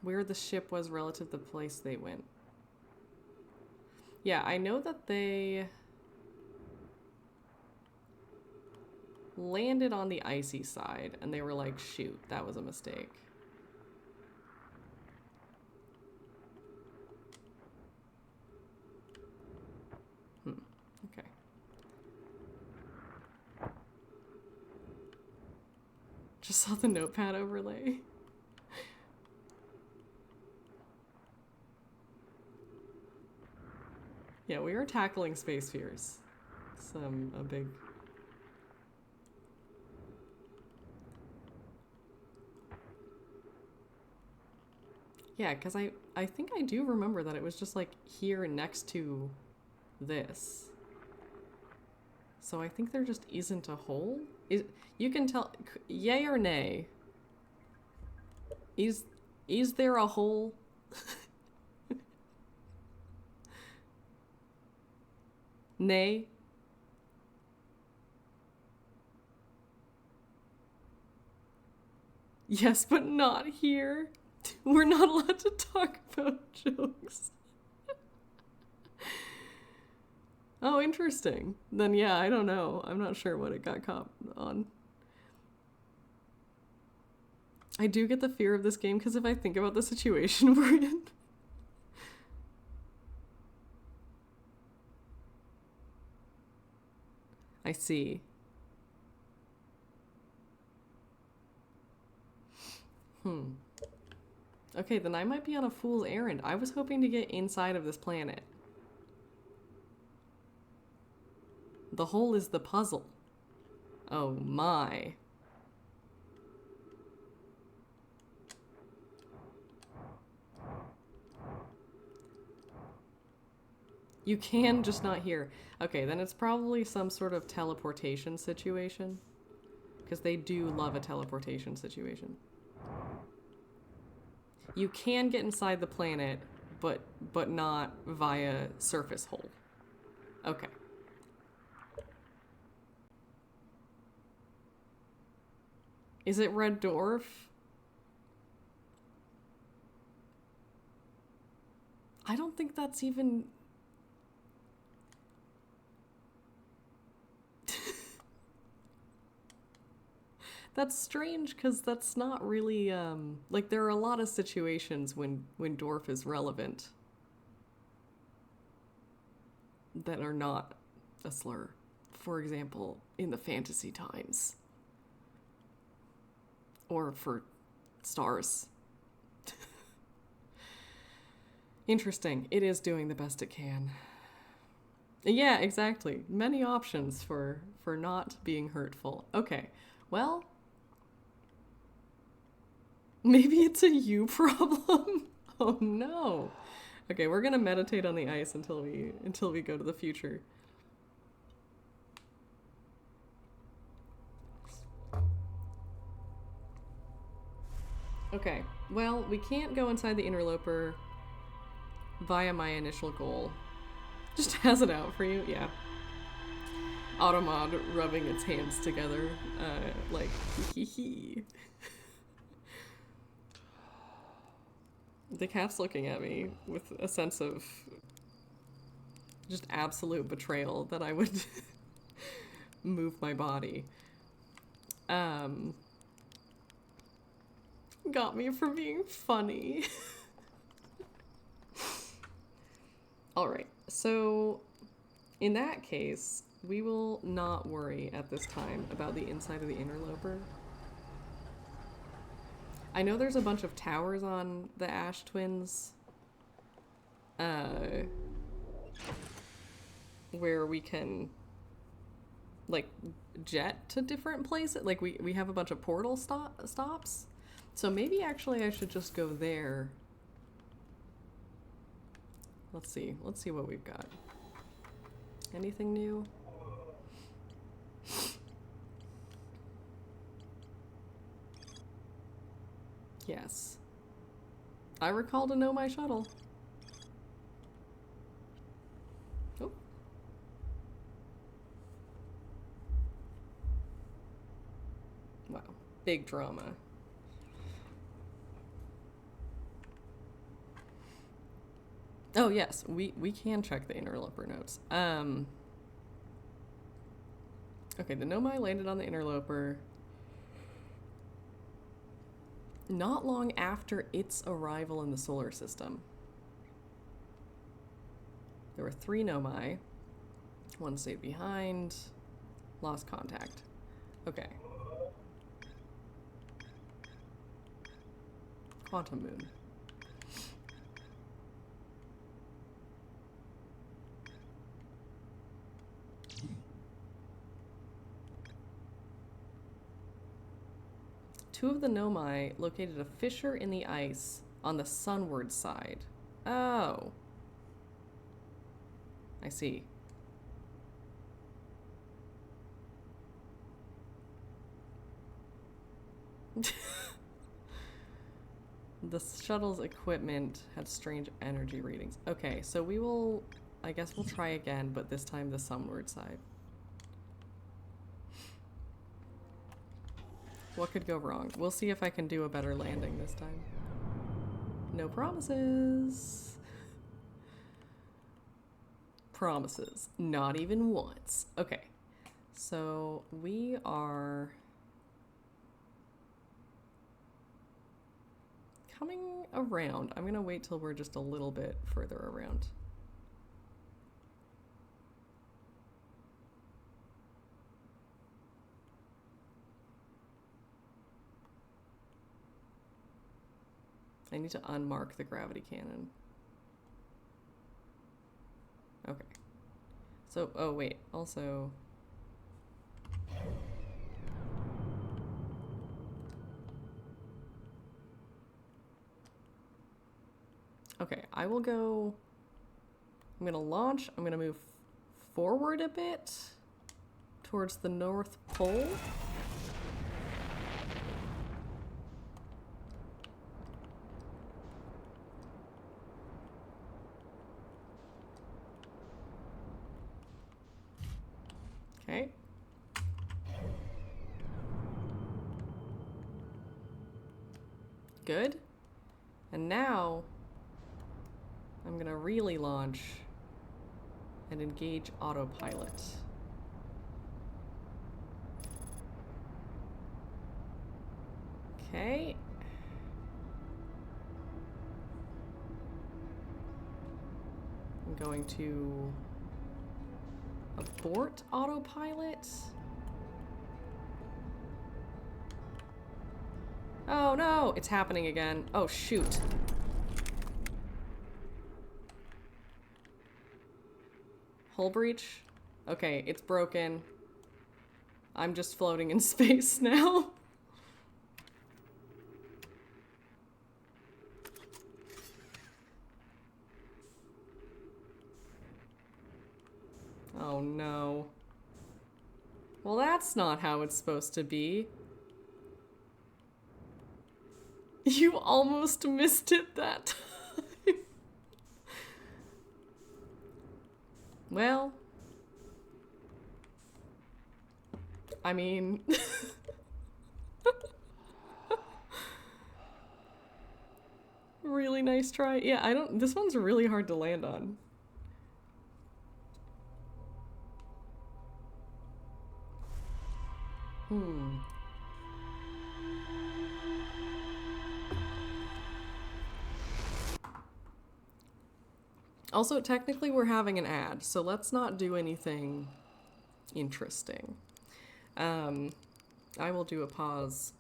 Where the ship was relative to the place they went. Yeah, I know that they landed on the icy side, and they were like, shoot, that was a mistake. Okay. Just saw the notepad overlay. Yeah, we are tackling space fears. A big... Yeah, because I think I do remember that it was just like here next to this. So I think there just isn't a hole. You can tell, yay or nay? Is there a hole? Nay? Yes, but not here. We're not allowed to talk about jokes. Oh, interesting. Then yeah, I don't know. I'm not sure what it got caught on. I do get the fear of this game because if I think about the situation we're in. I see. Okay, then I might be on a fool's errand. I was hoping to get inside of this planet. The hole is the puzzle. Oh my. You can, just not here. Okay, then it's probably some sort of teleportation situation. Because they do love a teleportation situation. You can get inside the planet, but not via surface hole. Okay. Is it Red Dwarf? I don't think that's even... That's strange, because that's not really, like, there are a lot of situations when dwarf is relevant that are not a slur. For example, in the fantasy times. Or for stars. Interesting. It is doing the best it can. Yeah, exactly. Many options for not being hurtful. Okay, well... Maybe it's a you problem? Oh no. Okay, we're gonna meditate on the ice until we go to the future. Okay, well, we can't go inside the interloper via my initial goal. Just has it out for you, yeah. Automod rubbing its hands together, like, hee hee. The cat's looking at me with a sense of just absolute betrayal that I would move my body. got me for being funny. Alright, so in that case, we will not worry at this time about the inside of the interloper. I know there's a bunch of towers on the Ash Twins, where we can, like, jet to different places. Like, we have a bunch of portal stops. So maybe actually I should just go there. Let's see what we've got. Anything new? Yes. I recall to know my shuttle. Oh. Wow. Big drama. Oh yes, we can check the interloper notes. Okay, the Nomai landed on the interloper not long after its arrival in the solar system. There were 3 Nomai. 1 stayed behind. Lost contact. Okay. Quantum Moon. Two of the Nomai located a fissure in the ice on the sunward side. Oh. I see. The shuttle's equipment had strange energy readings. Okay, so we will, I guess we'll try again, but this time the sunward side. What could go wrong? We'll see if I can do a better landing this time. No promises. Promises. Not even once. Okay. So we are coming around. I'm gonna wait till we're just a little bit further around. I need to unmark the gravity cannon. Okay. So, oh wait, also... Okay, I will go... I'm gonna launch, I'm gonna move forward a bit towards the North Pole. Okay. Good. And now I'm gonna really launch and engage autopilot. Okay. I'm going to abort autopilot. Oh no, it's happening again. Oh shoot. Hull breach? Okay, it's broken. I'm just floating in space now. Oh no. Well, that's not how it's supposed to be. You almost missed it that time. Well, I mean... Really nice try. Yeah, this one's really hard to land on. Also, technically we're having an ad, so let's not do anything interesting. I will do a pause.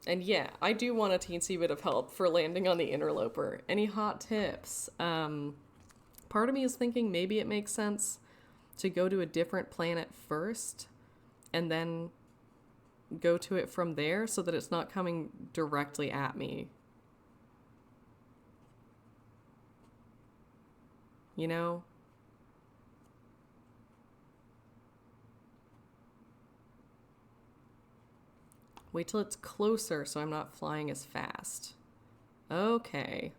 And yeah, I do want a teensy bit of help for landing on the interloper. Any hot tips? Part of me is thinking maybe it makes sense to go to a different planet first and then go to it from there so that it's not coming directly at me. You know? Wait till it's closer so I'm not flying as fast. Okay.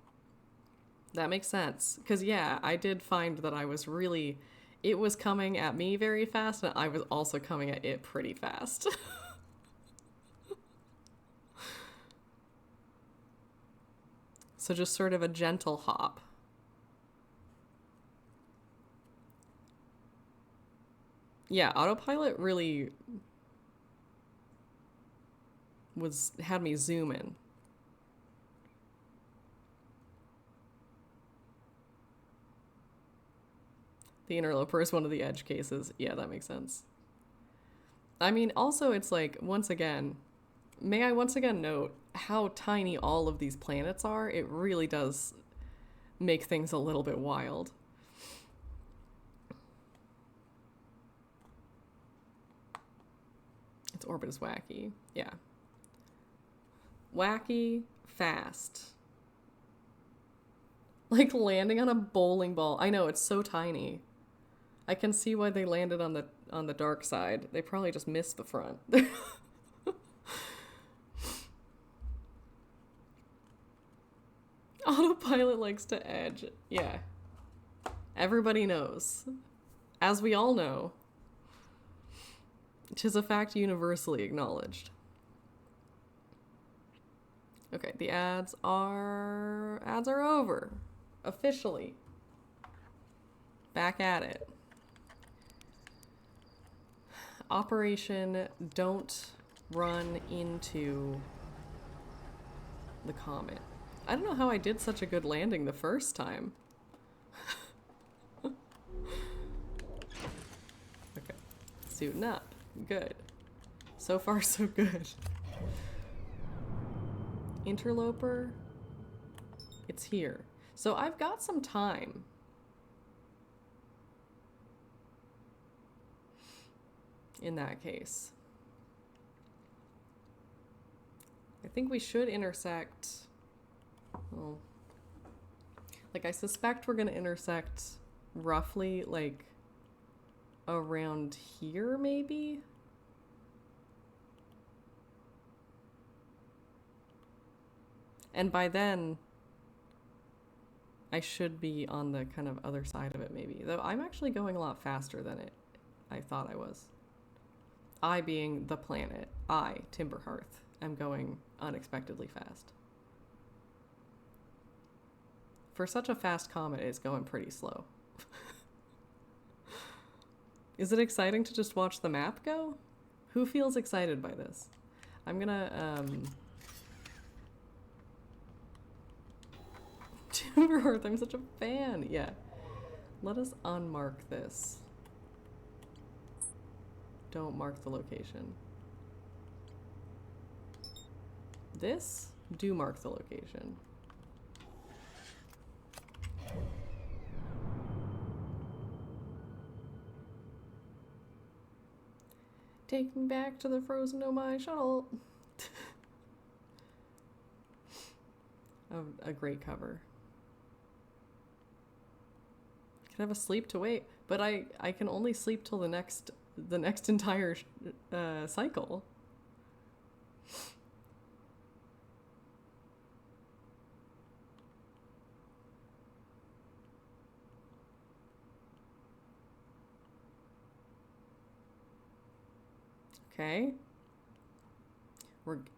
That makes sense. Because, yeah, I did find that it was coming at me very fast, and I was also coming at it pretty fast. So just sort of a gentle hop. Yeah, autopilot really had me zoom in. The interloper is one of the edge cases. Yeah, that makes sense. I mean, also it's like, once again, may I once again note how tiny all of these planets are? It really does make things a little bit wild. Its orbit is wacky. Yeah. Wacky, fast. Like landing on a bowling ball. I know, it's so tiny. I can see why they landed on the dark side. They probably just missed the front. Autopilot likes to edge. Yeah. Everybody knows. As we all know. 'Tis a fact universally acknowledged. Okay, the ads are over. Officially. Back at it. Operation Don't Run Into the Comet. I don't know how I did such a good landing the first time. Okay. Suiting up. Good. So far, so good. Interloper. It's here. So I've got some time. In that case. I think we should intersect. Well, like, I suspect we're going to intersect roughly, like, around here, maybe? And by then, I should be on the kind of other side of it, maybe. Though I'm actually going a lot faster than I thought I was. I being the planet. I, Timberhearth, am going unexpectedly fast. For such a fast comet, it's going pretty slow. Is it exciting to just watch the map go? Who feels excited by this? I'm gonna, Timberhearth, I'm such a fan. Yeah. Let us unmark this. Don't mark the location. This? Do mark the location. Take me back to the frozen Omai shuttle. A great cover. Could have a sleep to wait, but I can only sleep till the next entire cycle. Okay.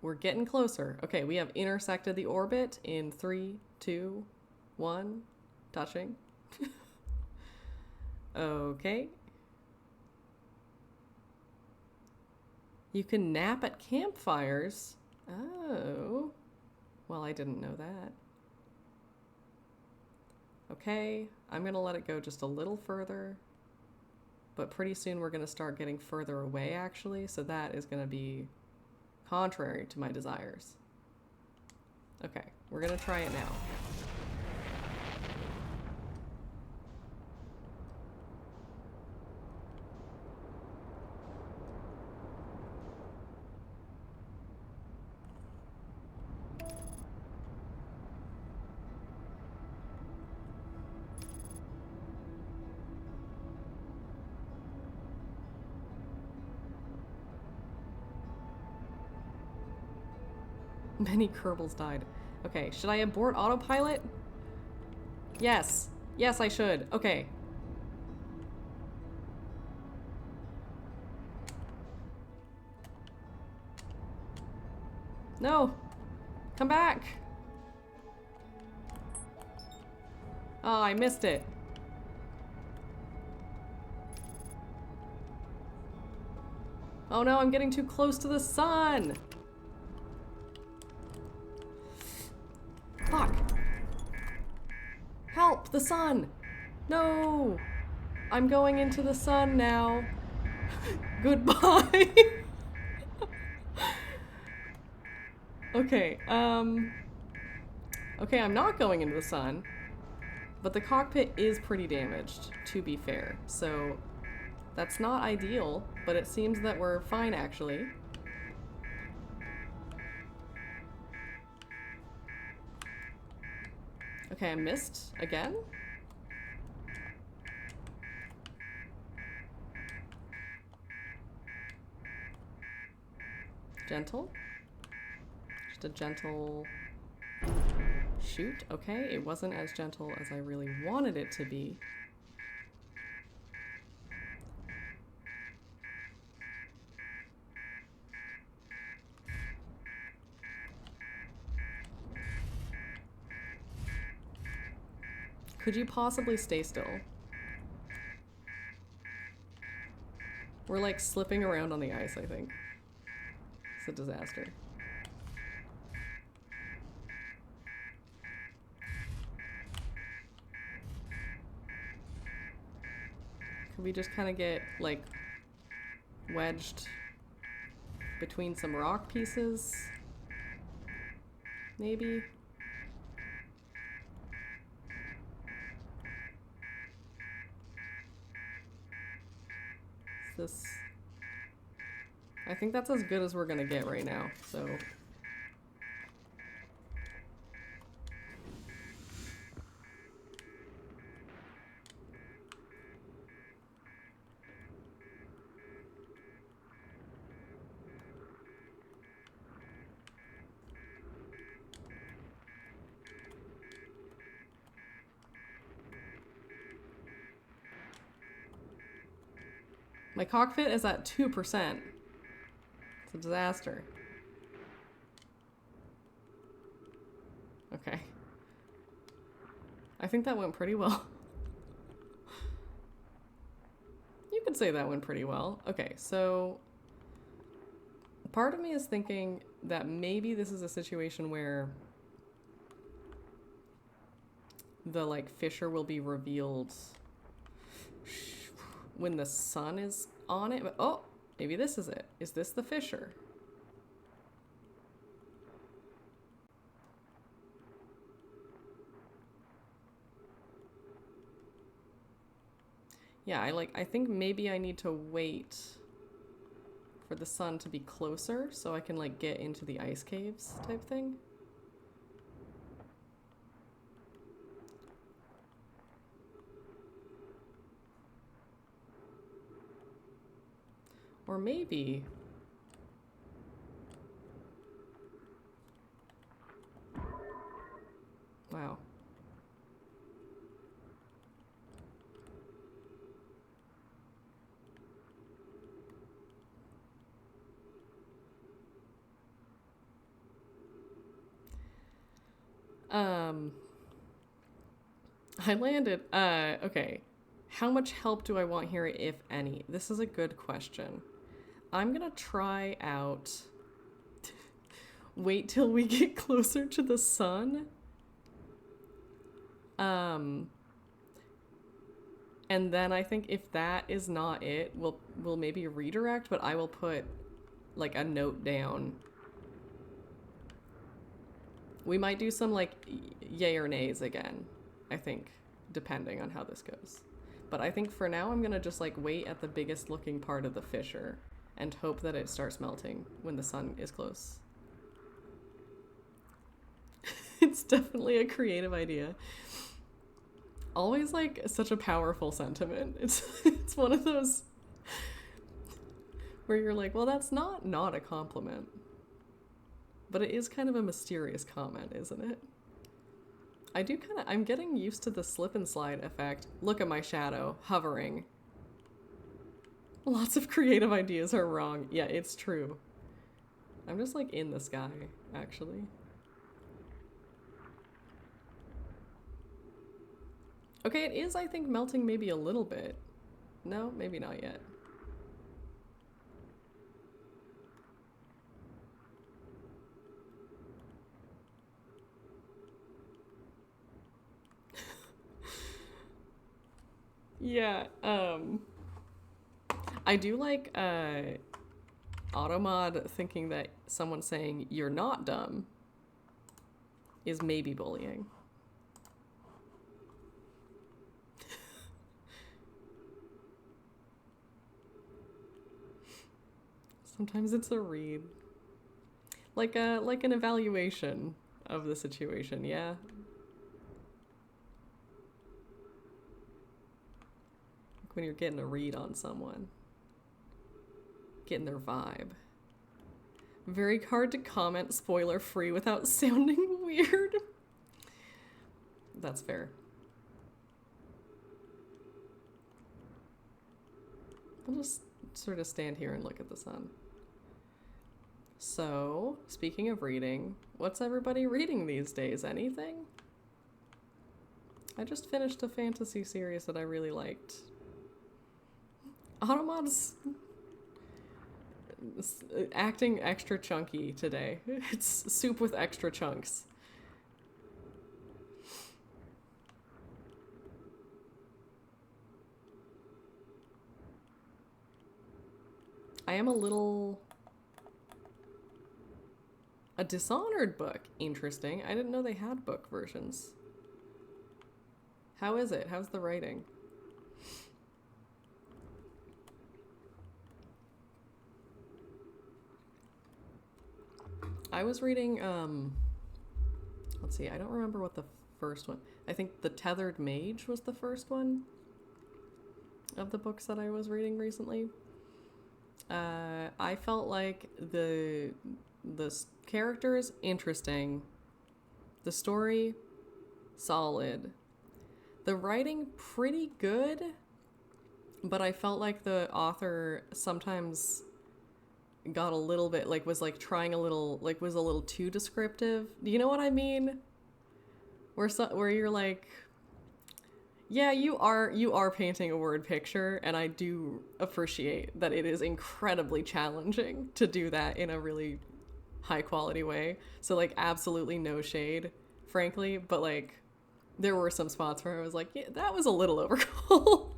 We're getting closer. Okay, we have intersected the orbit in 3, 2, 1, touching. Okay. You can nap at campfires. Oh. Well, I didn't know that. Okay, I'm gonna let it go just a little further. But pretty soon we're gonna start getting further away, actually, so that is gonna be contrary to my desires. Okay, we're gonna try it now. Many Kerbals died. Okay, should I abort autopilot? Yes. Yes, I should. Okay. No! Come back! Oh, I missed it. Oh no, I'm getting too close to the sun! Fuck! Help! The sun! No! I'm going into the sun now. Goodbye! Okay, okay, I'm not going into the sun, but the cockpit is pretty damaged, to be fair. So, that's not ideal, but it seems that we're fine, actually. Okay, I missed again. Gentle. Just a gentle shoot. Okay, it wasn't as gentle as I really wanted it to be. Could you possibly stay still? We're like slipping around on the ice, I think. It's a disaster. Could we just kind of get like wedged between some rock pieces? Maybe? This, I think that's as good as we're gonna get right now, so. My cockpit is at 2%. It's a disaster. Okay. I think that went pretty well. You could say that went pretty well. Okay, so part of me is thinking that maybe this is a situation where the like fissure will be revealed when the sun is on it. But oh, maybe this is it. Is this the fissure? Yeah, I think maybe I need to wait for the sun to be closer so I can like get into the ice caves type thing. Or maybe... Wow. I landed. Okay. How much help do I want here, if any? This is a good question. I'm gonna try out... Wait till we get closer to the sun. And then I think if that is not it, we'll maybe redirect, but I will put like a note down. We might do some like yay or nays again, I think, depending on how this goes. But I think for now I'm gonna just like wait at the biggest looking part of the fissure and hope that it starts melting when the sun is close. It's definitely a creative idea. Always like such a powerful sentiment. It's one of those where you're like, well, that's not a compliment. But it is kind of a mysterious comment, isn't it? I'm getting used to the slip and slide effect. Look at my shadow hovering. Lots of creative ideas are wrong. Yeah, it's true. I'm just like in the sky, actually. Okay, it is, I think, melting maybe a little bit. No, maybe not yet. Yeah, I do like Automod thinking that someone saying you're not dumb is maybe bullying. Sometimes it's a read. Like an evaluation of the situation, yeah. Like when you're getting a read on someone. Getting their vibe. Very hard to comment spoiler free without sounding weird. That's fair. I'll just sort of stand here and look at the sun. So, speaking of reading, what's everybody reading these days? Anything? I just finished a fantasy series that I really liked. Automod's acting extra chunky today. It's soup with extra chunks. I am a Dishonored book. Interesting. I didn't know they had book versions. How is it? How's the writing? I was reading, let's see, I don't remember what the first one, I think The Tethered Mage was the first one of the books that I was reading recently. I felt like the characters, interesting. The story, solid. The writing, pretty good. But I felt like the author sometimes got a little bit, like, was, like, trying a little, like, was a little too descriptive. Do you know what I mean? Where you're like, yeah, you are painting a word picture, and I do appreciate that it is incredibly challenging to do that in a really high quality way. So, like, absolutely no shade, frankly, but, like, there were some spots where I was like, yeah, that was a little overkill.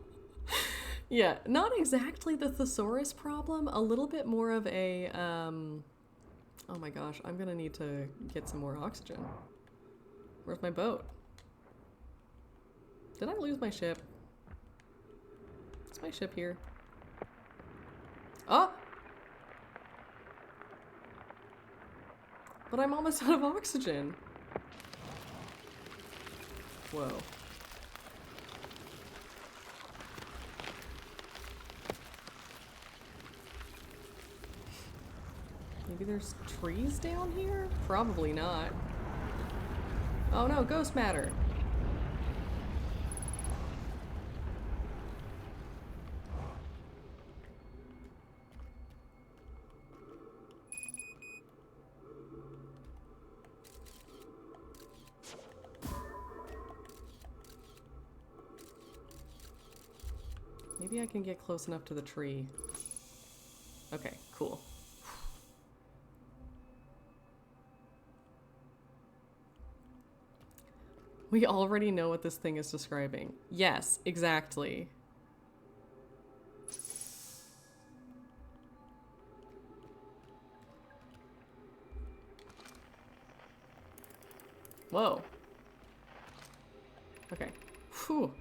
Yeah, not exactly the thesaurus problem, a little bit more of a, oh my gosh, I'm gonna need to get some more oxygen. Where's my boat? Did I lose my ship? Is my ship here? Oh! But I'm almost out of oxygen. Whoa. Maybe there's trees down here? Probably not. Oh no, ghost matter. Maybe I can get close enough to the tree. Okay, cool. We already know what this thing is describing. Yes, exactly. Whoa. Okay. Whew.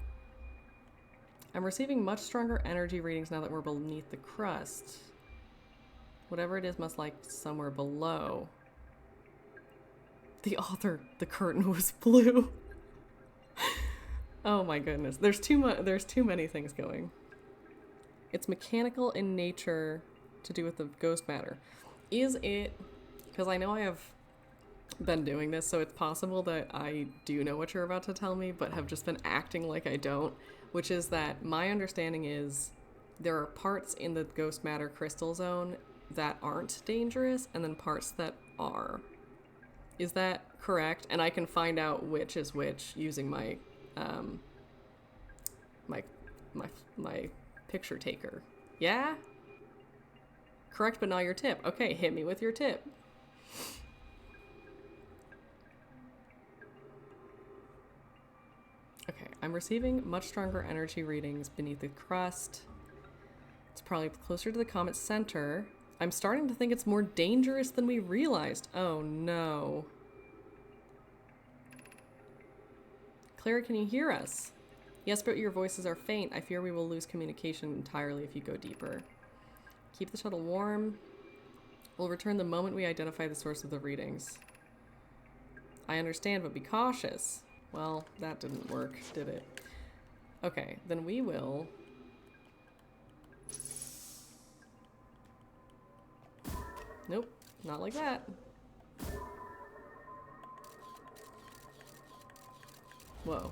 I'm receiving much stronger energy readings now that we're beneath the crust. Whatever it is must lie somewhere below. The curtain was blue. Oh my goodness. There's too many things going. It's mechanical in nature to do with the ghost matter. Is it, because I know I have been doing this, so it's possible that I do know what you're about to tell me, but have just been acting like I don't, which is that my understanding is there are parts in the ghost matter crystal zone that aren't dangerous, and then parts that are. Is that correct? And I can find out which is which using my my picture taker. Yeah? Correct, but not your tip. Okay, hit me with your tip. Okay, I'm receiving much stronger energy readings beneath the crust. It's probably closer to the comet's center. I'm starting to think it's more dangerous than we realized. Oh no. Clara, can you hear us? Yes, but your voices are faint. I fear we will lose communication entirely if you go deeper. Keep the shuttle warm. We'll return the moment we identify the source of the readings. I understand, but be cautious. Well, that didn't work, did it? Okay, then we will... Nope, not like that. Whoa.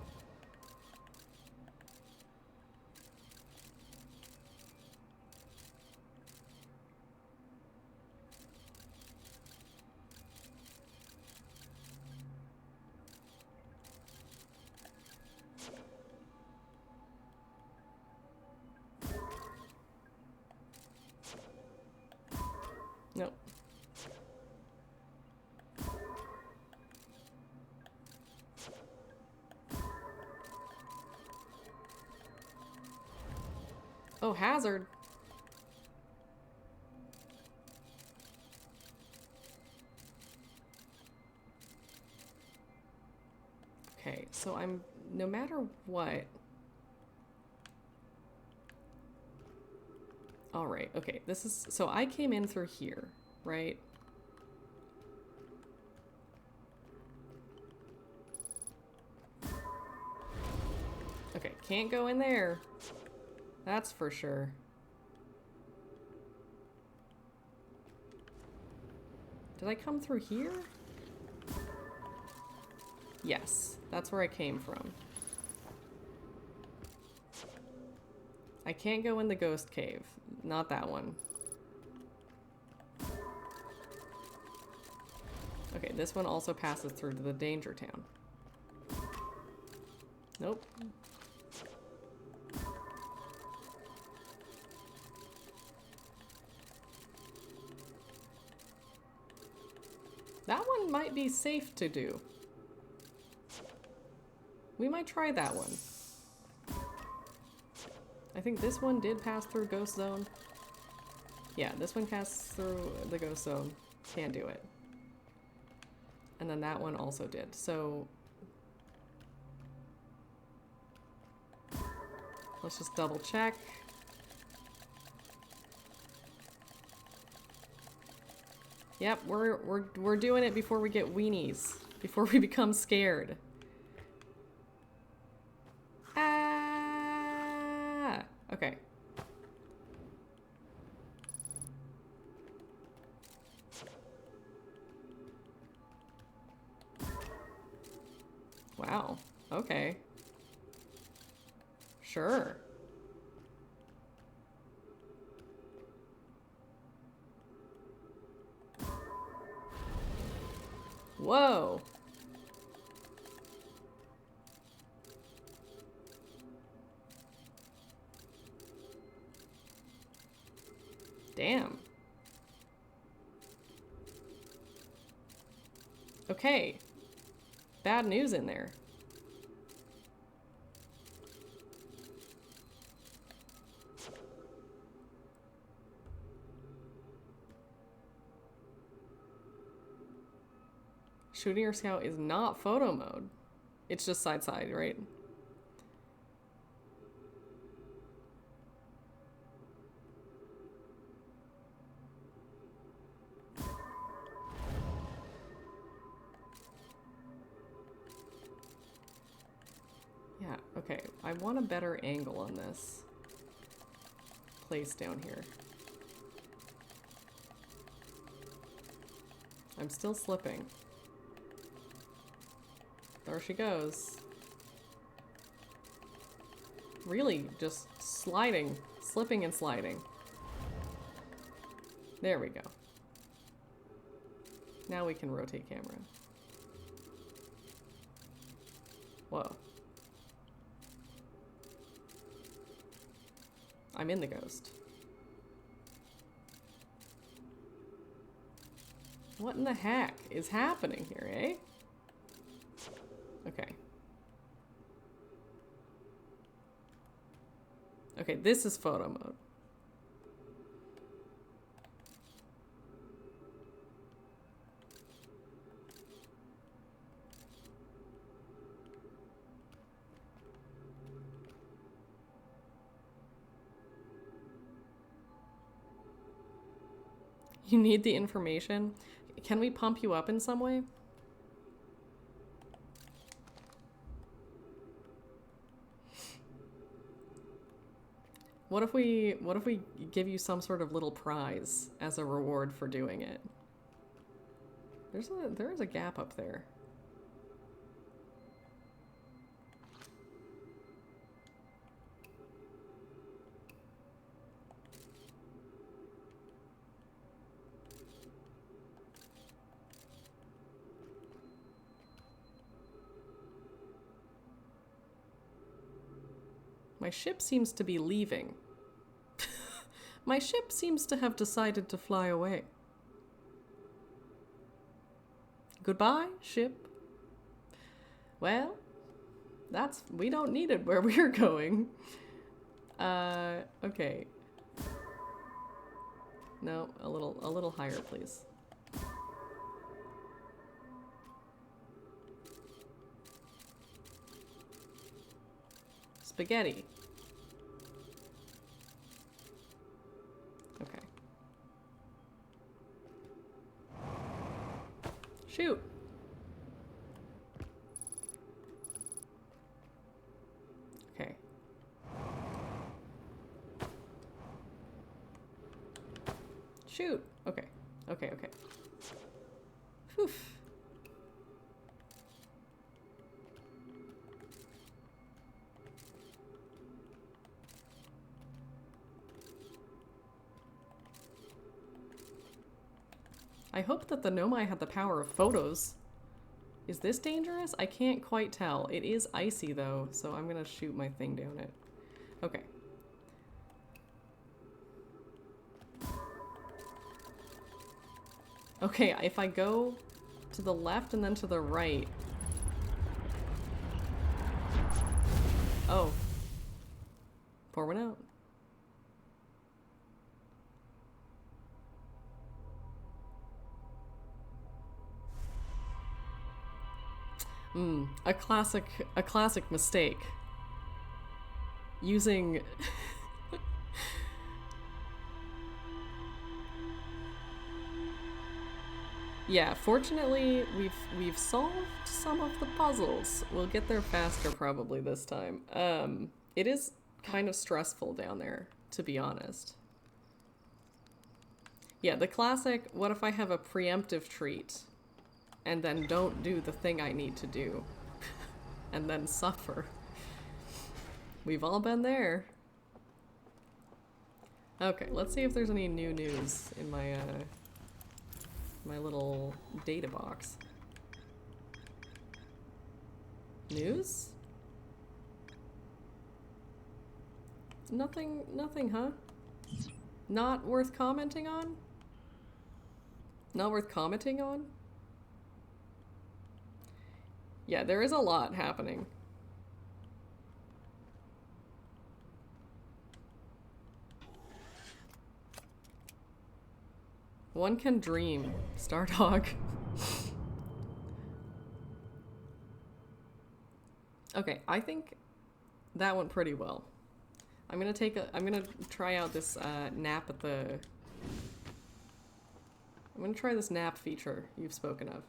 Nope. Oh, hazard. Okay, so I'm, no matter what. All right, okay, this is, so I came in through here, right? Okay, can't go in there. That's for sure. Did I come through here? Yes, that's where I came from. I can't go in the ghost cave. Not that one. Okay, this one also passes through to the danger town. Nope. That one might be safe to do. We might try that one. I think this one did pass through Ghost Zone. Yeah, this one passed through the Ghost Zone. Can't do it. And then that one also did. So let's just double check. Yep, we're doing it before we get weenies. Before we become scared. Ah! Okay. Wow. Okay. Sure. Whoa. Damn. Okay. Bad news in there. Shooting or scout is not photo mode. It's just side, right? Yeah, okay. I want a better angle on this place down here. I'm still slipping. There she goes. Really, just sliding. Slipping and sliding. There we go. Now we can rotate camera. Whoa. I'm in the ghost. What in the heck is happening here, eh? Okay. Okay, this is photo mode. You need the information? Can we pump you up in some way? What if we give you some sort of little prize as a reward for doing it? There is a gap up there. My ship seems to be leaving. My ship seems to have decided to fly away. Goodbye, ship. Well, we don't need it where we're going. Okay. No, a little higher, please. Spaghetti. Okay. Shoot. Okay. Shoot. Okay. Okay, okay. Phew. I hope that the Nomai had the power of photos. Is this dangerous? I can't quite tell. It is icy though, so I'm gonna shoot my thing down it. Okay. Okay, if I go to the left and then to the right. Oh. Pour one out. A classic mistake. Using Yeah, fortunately we've solved some of the puzzles. We'll get there faster probably this time. It is kind of stressful down there, to be honest. Yeah, the classic, what if I have a preemptive treat and then don't do the thing I need to do and then suffer. We've all been there. Okay, let's see if there's any new news in my my little data box. News? Nothing, huh? Not worth commenting on? Not worth commenting on? Yeah, there is a lot happening. One can dream, Stardog. Okay, I think that went pretty well. I'm gonna try out this nap at the. I'm gonna try this nap feature you've spoken of.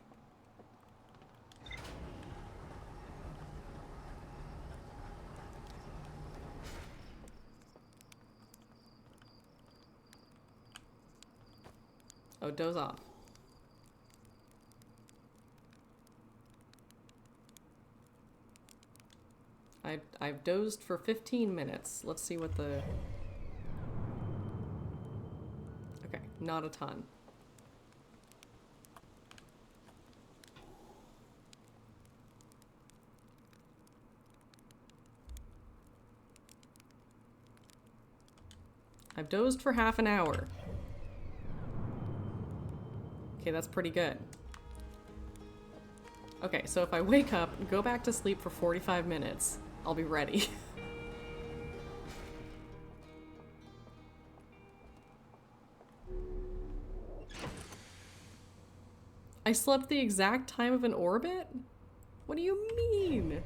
Oh, doze off. I've dozed for 15 minutes. Let's see what the... Okay, not a ton. I've dozed for half an hour. Okay, that's pretty good. Okay, so if I wake up, go back to sleep for 45 minutes, I'll be ready. I slept the exact time of an orbit? What do you mean?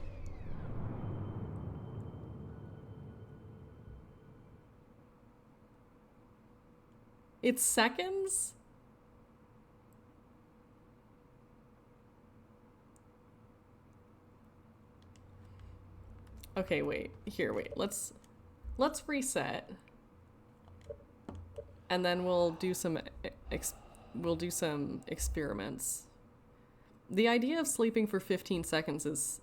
It's seconds? Okay, wait. Here, wait. Let's reset. And then we'll do some experiments. The idea of sleeping for 15 seconds is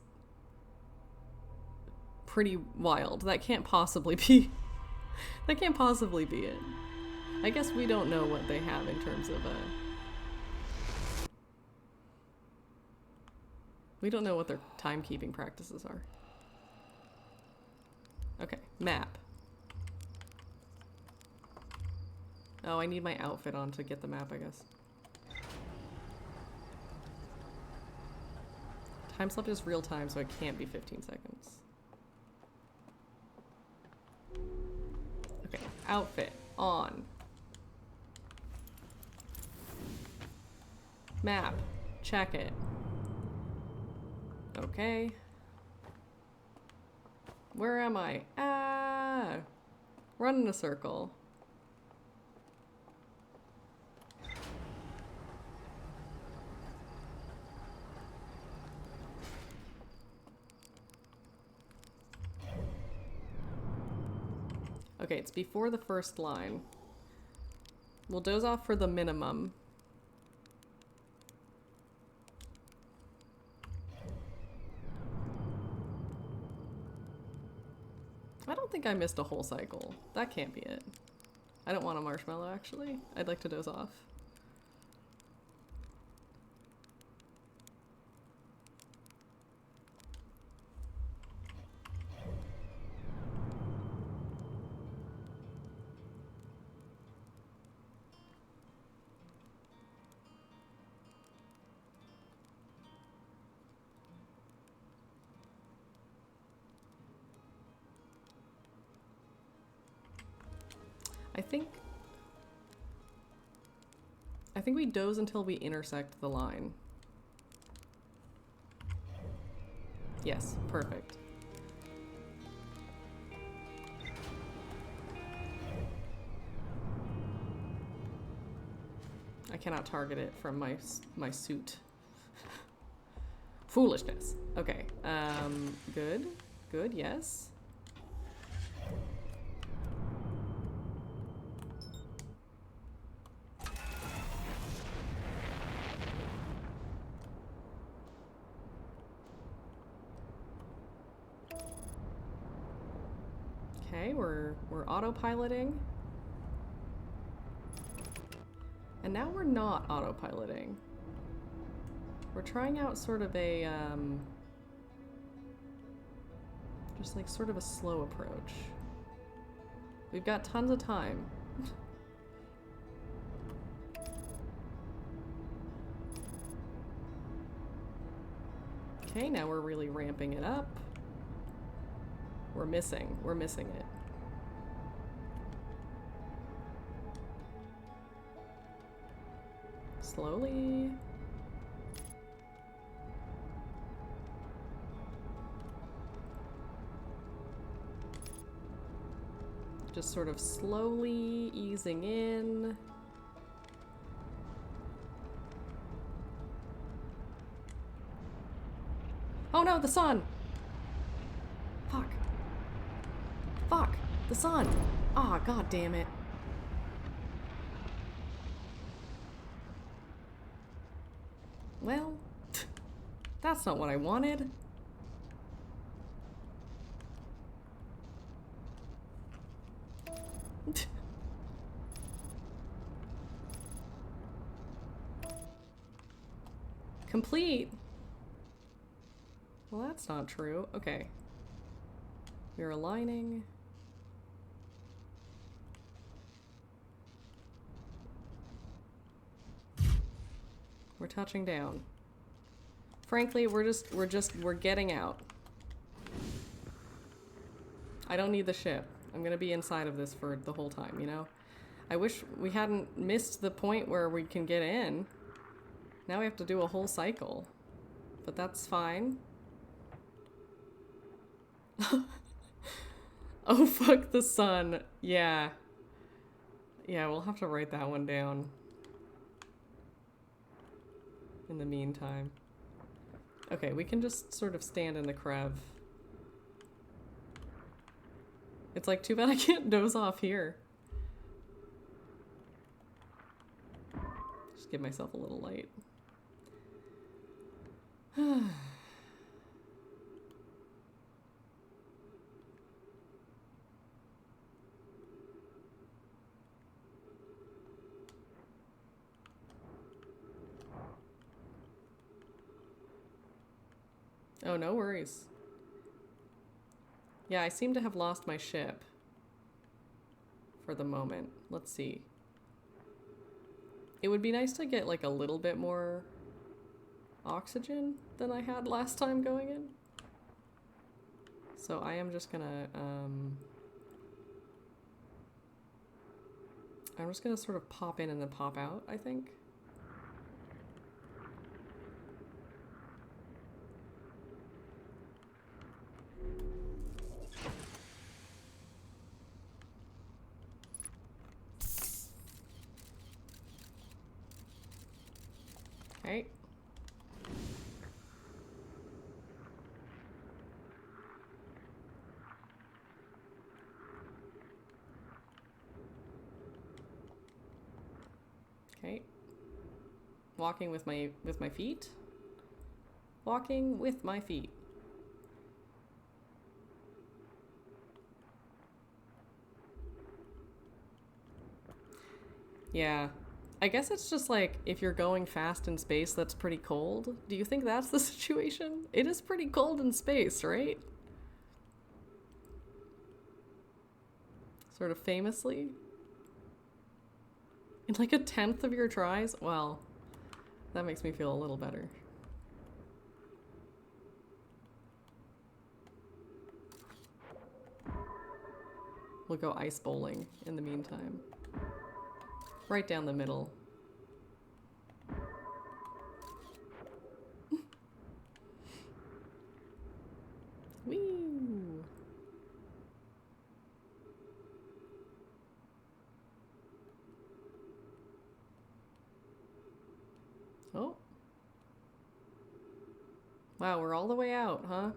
pretty wild. That can't possibly be it. I guess we don't know what they have in terms of we don't know what their timekeeping practices are. Okay, map. Oh, I need my outfit on to get the map, I guess. Time slept is real time, so it can't be 15 seconds. Okay, outfit on. Map, check it. Okay. Where am I? Ah! Run in a circle. Okay, it's before the first line. We'll doze off for the minimum. I don't think I missed a whole cycle. That can't be it. I don't want a marshmallow, actually. I'd like to doze off. I think we doze until we intersect the line. Yes, perfect. I cannot target it from my suit. Foolishness. Okay. Good. Good, yes. Okay, we're autopiloting. And now we're not autopiloting. We're trying out sort of a, just like sort of a slow approach. We've got tons of time. Okay, now we're really ramping it up. We're missing it. Slowly. Just sort of slowly easing in. Oh no, the sun! Fuck. Fuck! The sun! Ah, god damn it. Well, that's not what I wanted. Complete? Well, that's not true. Okay. We're aligning. We're touching down. Frankly, we're getting out. I don't need the ship. I'm gonna be inside of this for the whole time, you know? I wish we hadn't missed the point where we can get in. Now we have to do a whole cycle. But that's fine. Oh, fuck the sun. Yeah. Yeah, we'll have to write that one down. In the meantime. Okay, we can just sort of stand in the crev. It's like, too bad I can't doze off here. Just give myself a little light. Oh, no worries. Yeah, I seem to have lost my ship. For the moment. Let's see. It would be nice to get like a little bit more oxygen than I had last time going in. So I am just gonna, I'm just gonna sort of pop in and then pop out, I think. Okay. Okay. Walking with my feet. Walking with my feet. Yeah. I guess it's just like, if you're going fast in space, that's pretty cold. Do you think that's the situation? It is pretty cold in space, right? Sort of famously. In like 1/10 of your tries? Well, that makes me feel a little better. We'll go ice bowling in the meantime. Right down the middle. Woo! Oh. Wow, we're all the way out, huh?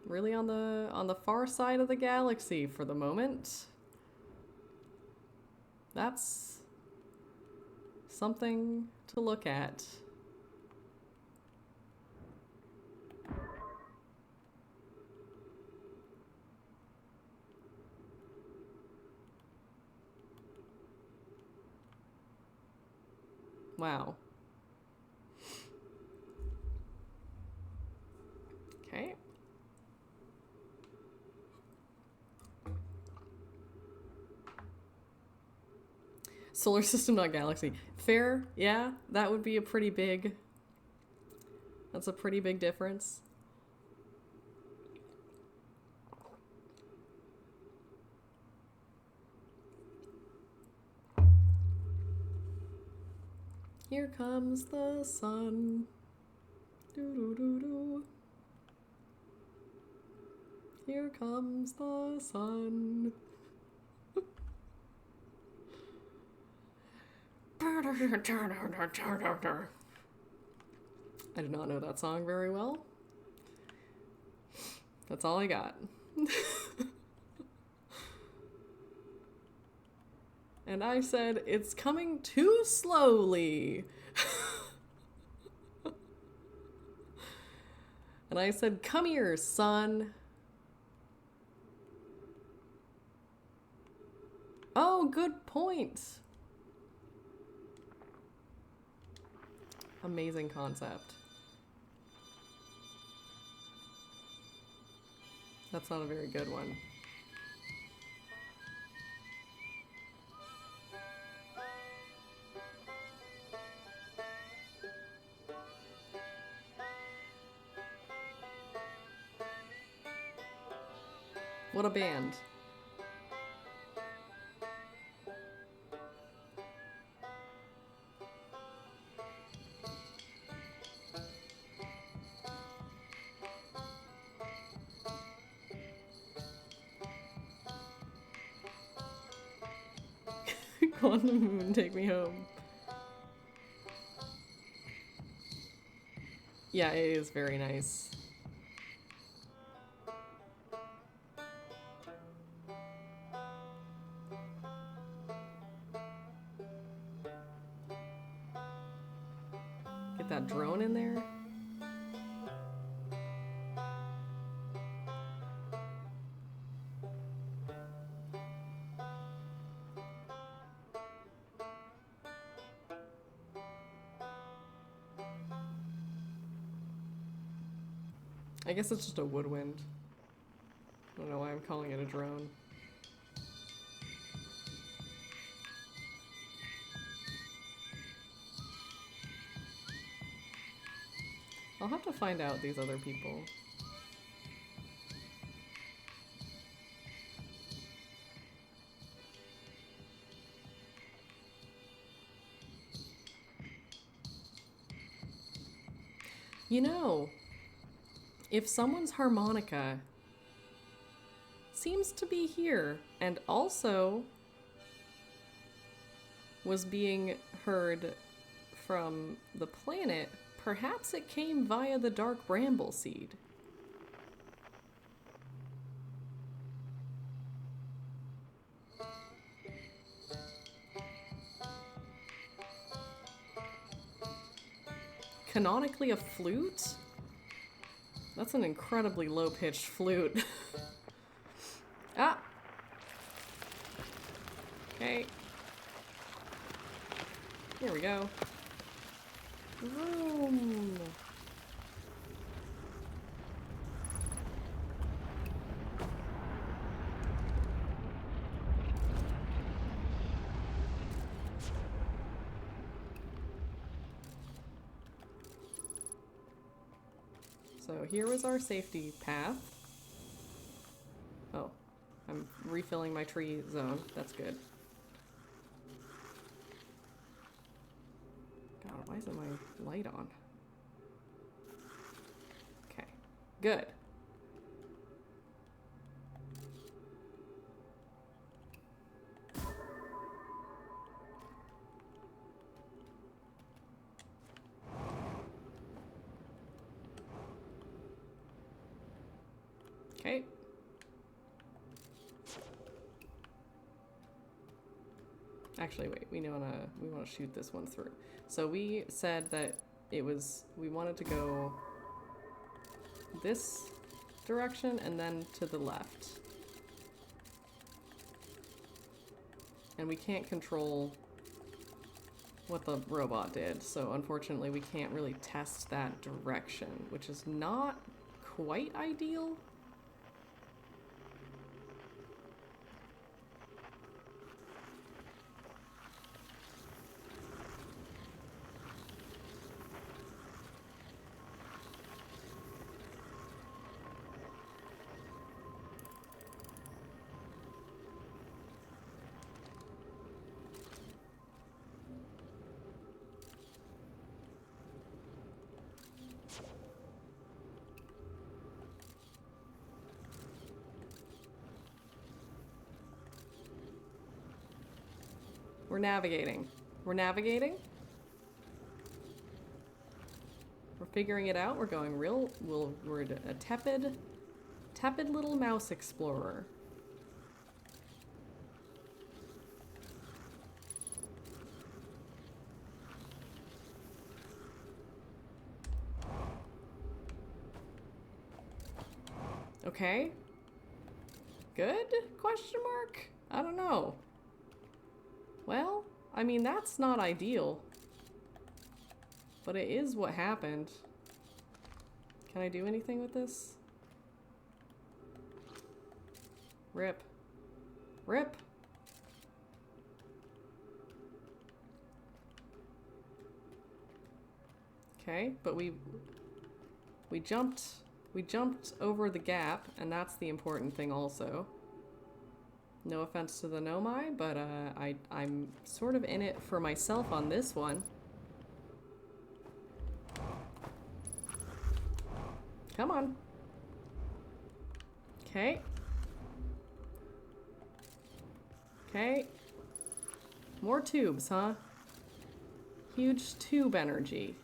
Really on the far side of the galaxy for the moment. That's something to look at. Wow. Okay. Solar system, not galaxy. Fair, yeah, that would be a pretty big... That's a pretty big difference. Here comes the sun. Doo-doo-doo-doo. Here comes the sun. I did not know that song very well. That's all I got. And I said, it's coming too slowly. And I said, come here, son. Oh, good point. Amazing concept. That's not a very good one. What a band. Go on the moon, take me home. Yeah, it is very nice. Get that drone in there. I guess it's just a woodwind. I don't know why I'm calling it a drone. I'll have to find out these other people. You know, if someone's harmonica seems to be here and also was being heard from the planet, perhaps it came via the dark bramble seed. Canonically a flute? That's an incredibly low-pitched flute. Ah! Okay. Here we go. Vroom. So here was our safety path. Oh, I'm refilling my tree zone. That's good. God, why isn't my light on? Okay, good. Okay. Actually, wait, we wanna shoot this one through. So we said that we wanted to go this direction and then to the left. And we can't control what the robot did, so unfortunately we can't really test that direction, which is not quite ideal. We're navigating. We're navigating. We're figuring it out. We're going real. We're a tepid little mouse explorer. Okay. Good? Question mark? I don't know. Well, I mean, that's not ideal. But it is what happened. Can I do anything with this? Rip. Rip! Okay, but we jumped over the gap, and that's the important thing also. No offense to the Nomai, but I'm sort of in it for myself on this one. Come on. Okay. Okay. More tubes, huh? Huge tube energy.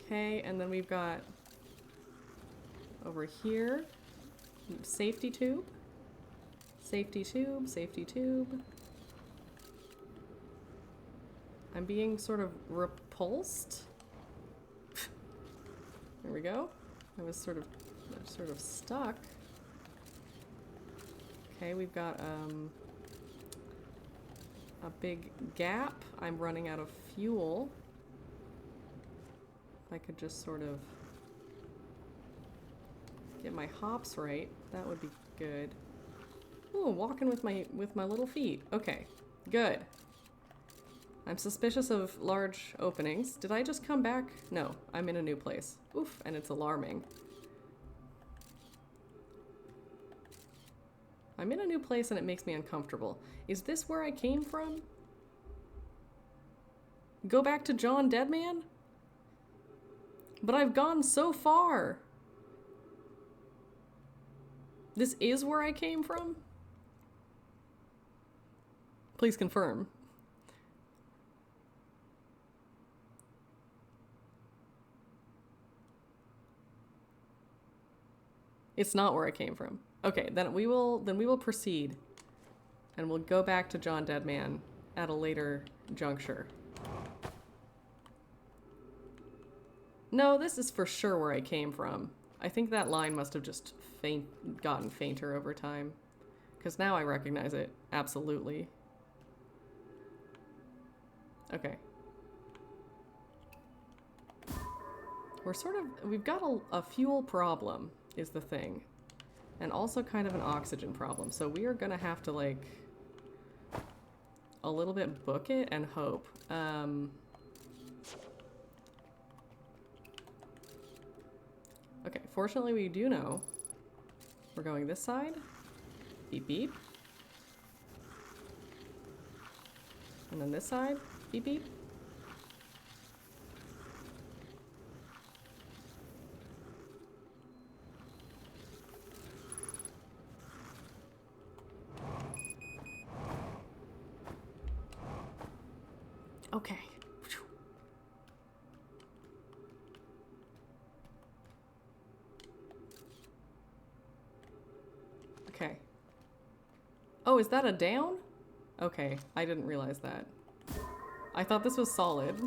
Okay, and then we've got over here, safety tube. Safety tube, safety tube. I'm being sort of repulsed. There we go. I was sort of stuck. Okay, we've got a big gap. I'm running out of fuel. If I could just sort of get my hops right, that would be good. Ooh, walking with my little feet. Okay, good. I'm suspicious of large openings. Did I just come back? No, I'm in a new place. Oof, and it's alarming. I'm in a new place and it makes me uncomfortable. Is this where I came from? Go back to John Deadman? But I've gone so far. This is where I came from? Please confirm. It's not where I came from. Okay, then we will proceed. And we'll go back to John Deadman at a later juncture. No, this is for sure where I came from. I think that line must have just gotten fainter over time. Because now I recognize it. Absolutely. Okay. We've got a fuel problem, is the thing. And also kind of an oxygen problem. So we are gonna have to, like, a little bit book it and hope. Okay, fortunately we do know. We're going this side. Beep beep. And then this side. Beep beep. Okay. Okay. Oh, is that a down? Okay, I didn't realize that. I thought this was solid.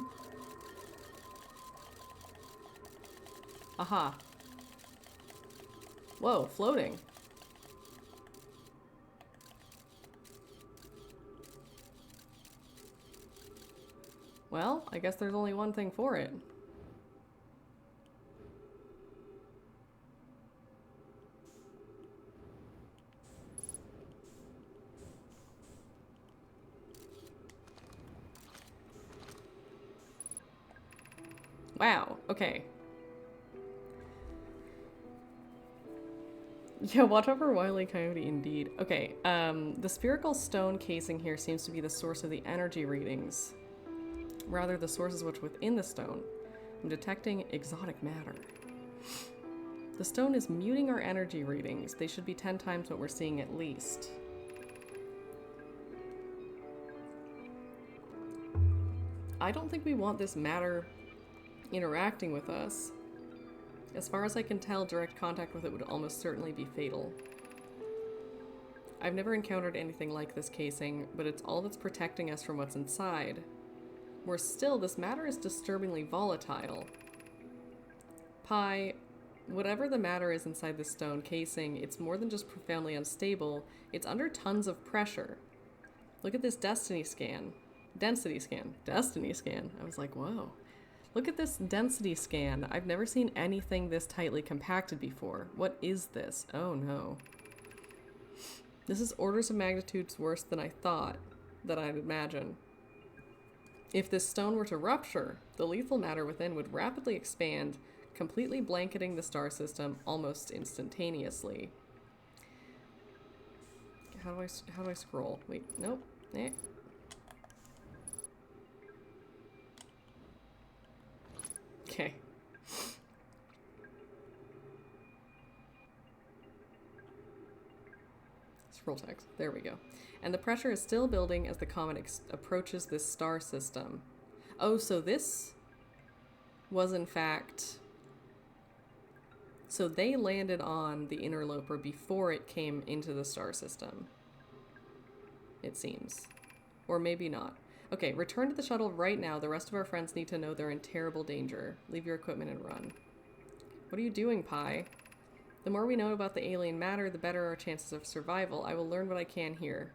Aha. Whoa, floating. Well, I guess there's only one thing for it. Wow, okay. Yeah, watch out for Wile E. Coyote indeed. Okay, the spherical stone casing here seems to be the source of the energy readings. Rather, the source is what's within the stone. I'm detecting exotic matter. The stone is muting our energy readings. They should be 10 times what we're seeing at least. I don't think we want this matter interacting with us. As far as I can tell, direct contact with it would almost certainly be fatal. I've never encountered anything like this casing, but it's all that's protecting us from what's inside. Worse still, this matter is disturbingly volatile. Pi, whatever the matter is inside this stone casing, it's more than just profoundly unstable, it's under tons of pressure. Look at this density scan. I was like, whoa. Look at this density scan. I've never seen anything this tightly compacted before. What is this? Oh no. This is orders of magnitudes worse than I thought that I'd imagine. If this stone were to rupture, the lethal matter within would rapidly expand, completely blanketing the star system almost instantaneously. How do I scroll? Wait, nope. Eh. Okay. Scroll text. There we go. And the pressure is still building as the comet approaches this star system. Oh, so this was in fact... So they landed on the interloper before it came into the star system. It seems. Or maybe not. Okay, return to the shuttle right now. The rest of our friends need to know they're in terrible danger. Leave your equipment and run. What are you doing, Pi? The more we know about the alien matter, the better our chances of survival. I will learn what I can here.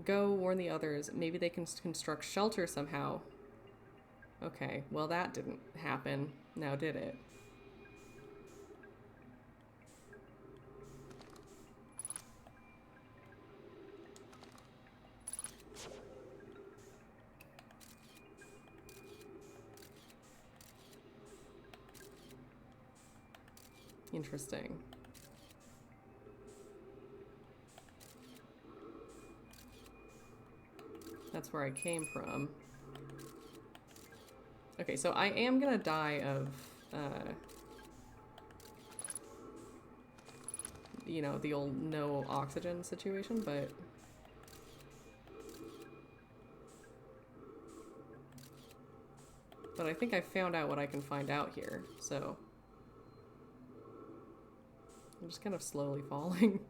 Go, warn the others. Maybe they can construct shelter somehow. Okay, well that didn't happen. Now did it? Interesting. That's where I came from. Okay, so I am gonna die of, you know, the old no oxygen situation, but... But I think I found out what I can find out here, so... I'm just kind of slowly falling.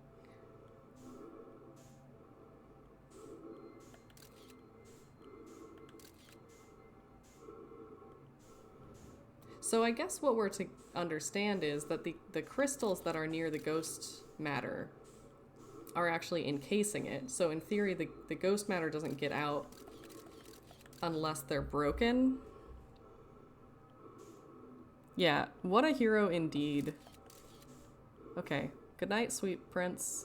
So I guess what we're to understand is that the crystals that are near the ghost matter are actually encasing it. So in theory, the ghost matter doesn't get out unless they're broken. Yeah, what a hero indeed. Okay, good night, sweet prince.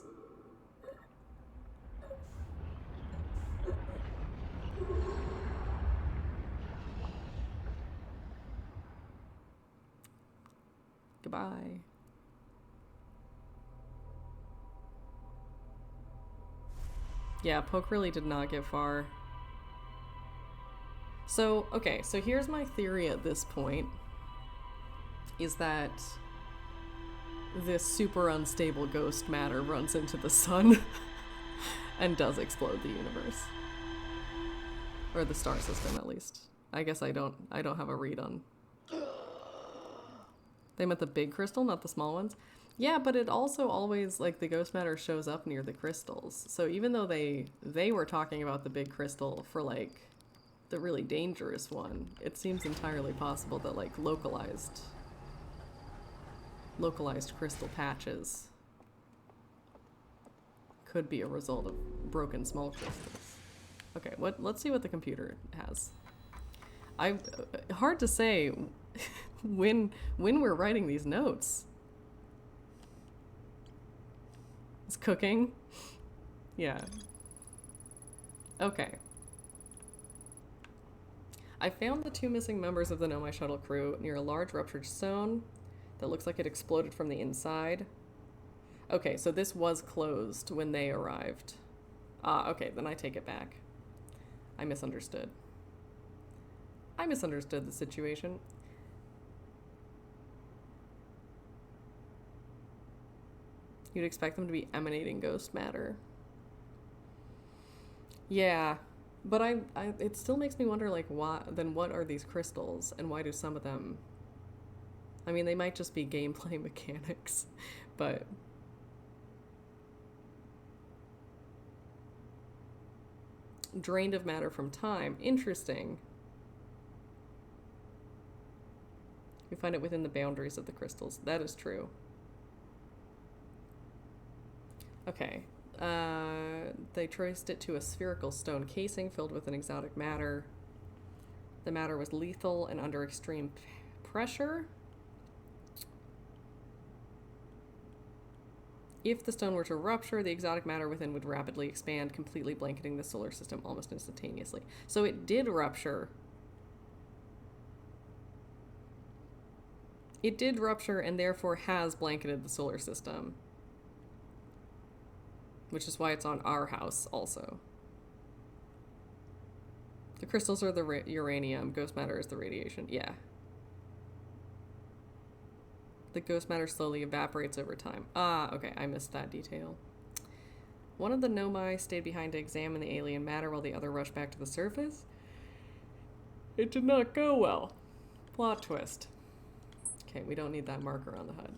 Goodbye. Yeah, Poke really did not get far. So, okay, so here's my theory at this point, is that this super unstable ghost matter runs into the sun and does explode the universe. Or the star system, at least. I guess I don't have a read on... They meant the big crystal, not the small ones? Yeah, but it also always, like, the ghost matter shows up near the crystals. So even though they were talking about the big crystal for, like, the really dangerous one, it seems entirely possible that, like, localized crystal patches could be a result of broken small crystals. Okay, let's see what the computer has. Hard to say when we're writing these notes. It's cooking. Yeah. Okay. I found the 2 missing members of the Nomai shuttle crew near a large ruptured stone that looks like it exploded from the inside. Okay, so this was closed when they arrived. Ah, okay, then I take it back. I misunderstood. I misunderstood the situation. You'd expect them to be emanating ghost matter. Yeah, But it still makes me wonder, like, why, then what are these crystals, and why do some of them, I mean, they might just be gameplay mechanics, but drained of matter from time, interesting. We find it within the boundaries of the crystals. That is true. Okay. They traced it to a spherical stone casing filled with an exotic matter. The matter was lethal and under extreme pressure. If the stone were to rupture, the exotic matter within would rapidly expand, completely blanketing the solar system almost instantaneously. So it did rupture. It did rupture and therefore has blanketed the solar system. Which is why it's on our house also. The crystals are the uranium. Ghost matter is the radiation. Yeah. The ghost matter slowly evaporates over time. Ah, okay, I missed that detail. One of the Nomai stayed behind to examine the alien matter while the other rushed back to the surface. It did not go well. Plot twist. Okay, we don't need that marker on the HUD.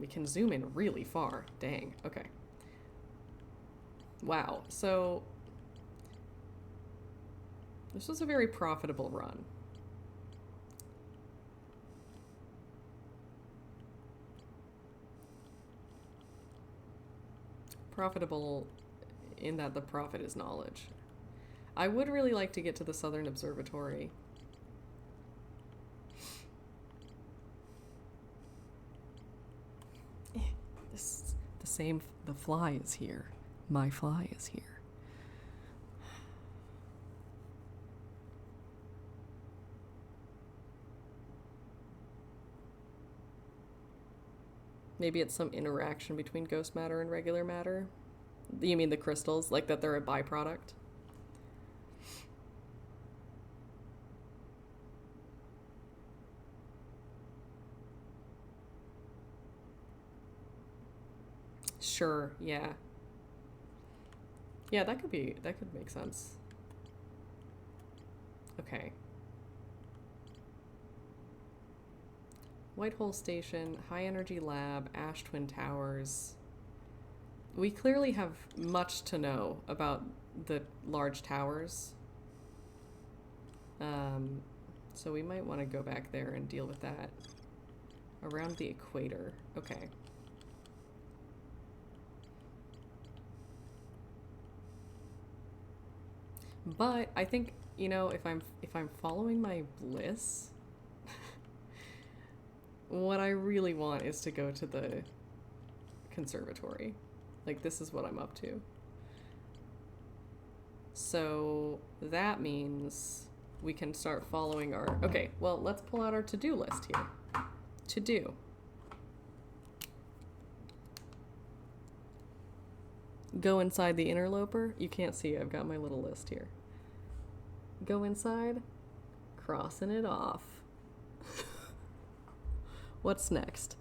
We can zoom in really far. Dang, okay. Wow, so this was a very profitable run. Profitable in that the profit is knowledge. I would really like to get to the Southern Observatory. The fly is here. My fly is here. Maybe it's some interaction between ghost matter and regular matter. You mean the crystals? Like that they're a byproduct? Sure, yeah. Yeah, that could make sense. Okay. Whitehole Station, High Energy Lab, Ash Twin Towers. We clearly have much to know about the large towers. So we might want to go back there and deal with that. Around the equator. Okay. But I think, you know, if I'm following my bliss, what I really want is to go to the conservatory. Like, this is what I'm up to. So that means we can start following our... Okay, well, let's pull out our to-do list here. To do. Go inside the interloper. You can't see, I've got my little list here. Go inside. Crossing it off. What's next?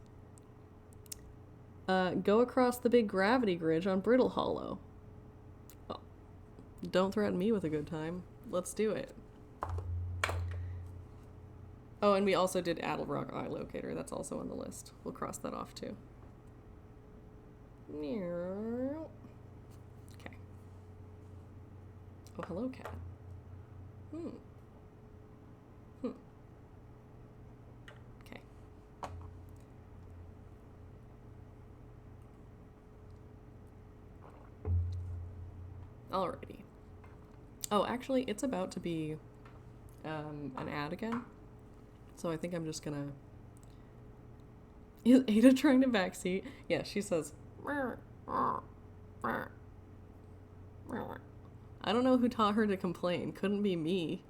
Go across the big gravity bridge on Brittle Hollow. Oh, don't threaten me with a good time. Let's do it. Oh, and we also did Addle Rock Eye Locator. That's also on the list. We'll cross that off too. Okay. Oh, hello, cat. Okay. Alrighty. Oh, actually, it's about to be an ad again. So I think I'm just gonna... Is Ada trying to backseat? Yeah, she says... I don't know who taught her to complain. Couldn't be me.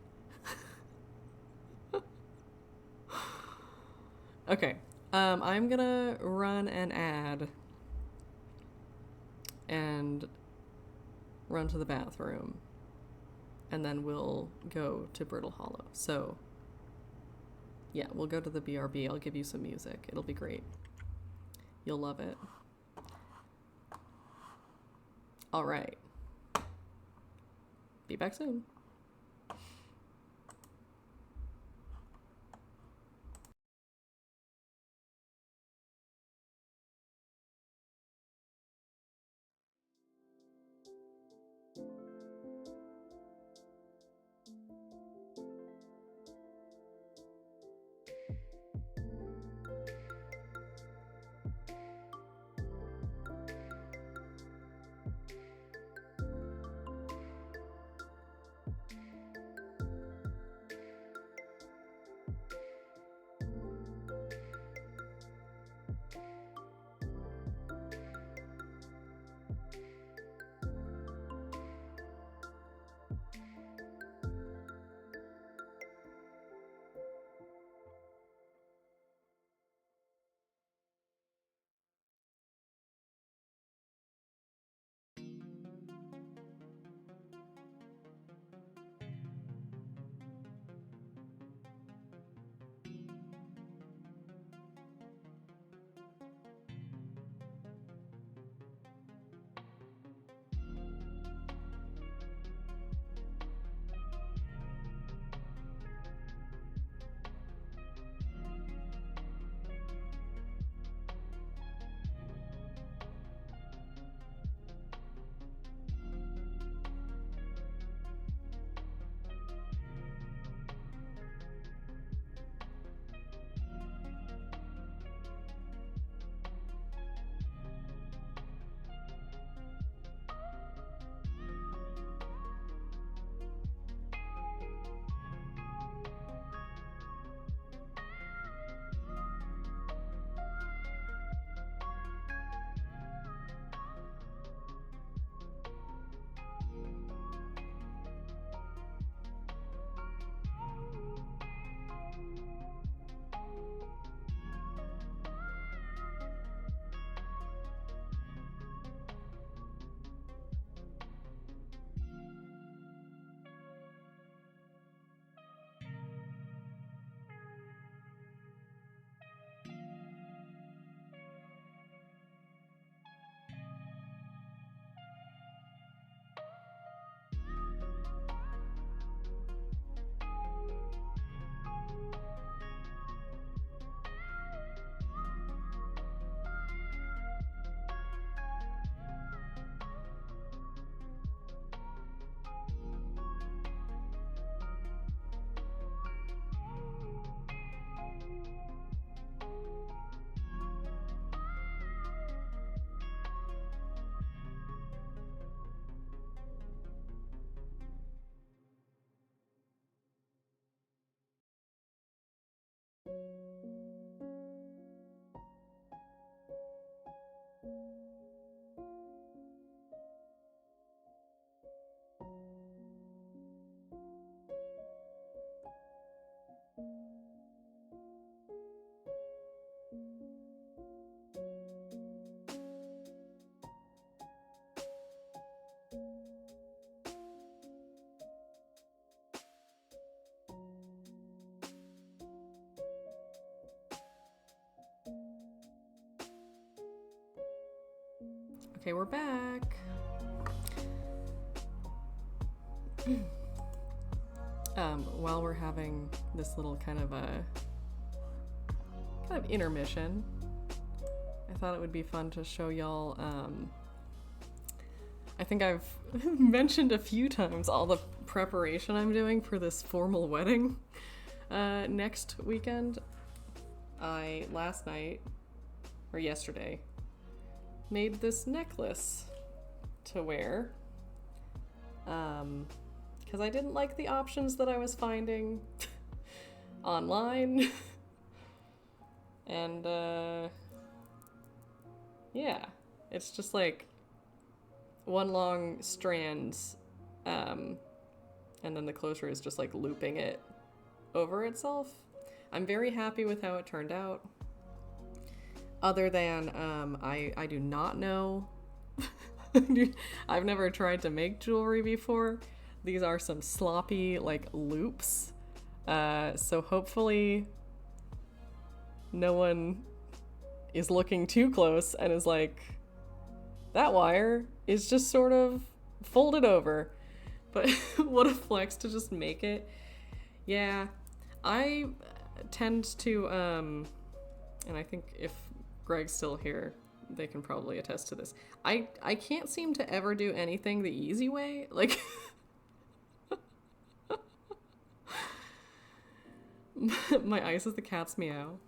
Okay. I'm gonna run an ad and run to the bathroom. And then we'll go to Brittle Hollow. So, yeah, we'll go to the BRB. I'll give you some music. It'll be great. You'll love it. All right. Be back soon. Okay, we're back. While we're having this little kind of intermission, I thought it would be fun to show y'all, I think I've mentioned a few times all the preparation I'm doing for this formal wedding next weekend. I, last night, or yesterday, made this necklace to wear, because I didn't like the options that I was finding online. And, yeah, it's just like one long strand, and then the closure is just like looping it over itself. I'm very happy with how it turned out. Other than, I do not know. I've never tried to make jewelry before. These are some sloppy, like, loops. So hopefully no one is looking too close and is like, that wire is just sort of folded over. But what a flex to just make it. Yeah, I tend to, and I think if Greg's still here, they can probably attest to this. I can't seem to ever do anything the easy way. Like, my ice is the cat's meow.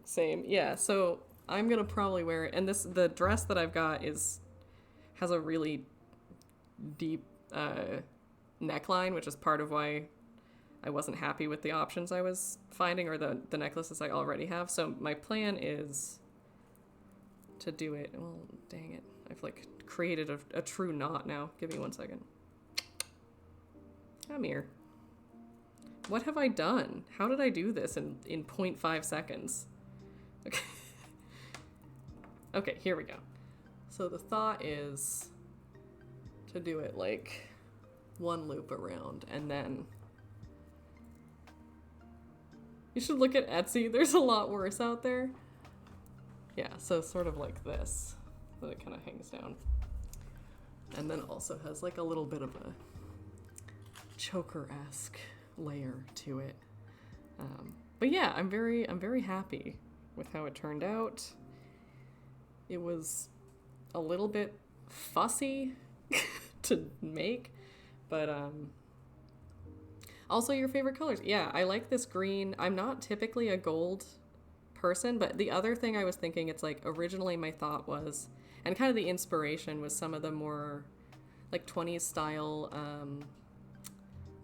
Same, yeah. So I'm gonna probably wear it, and the dress that I've got has a really deep neckline, which is part of why I wasn't happy with the options I was finding, or the necklaces I already have. So my plan is to do it. Well, dang it. I've like created a true knot now. Give me 1 second. Come here. What have I done? How did I do this in 0.5 seconds? Okay. Okay, here we go. So the thought is to do it like one loop around, and then you should look at Etsy. There's a lot worse out there. Yeah, so sort of like this. So it kind of hangs down. And then also has like a little bit of a choker-esque layer to it. But yeah, I'm very happy with how it turned out. It was a little bit fussy to make, but also your favorite colors. Yeah, I like this green. I'm not typically a gold person, but the other thing I was thinking, it's like originally my thought was, and kind of the inspiration was some of the more like 20s style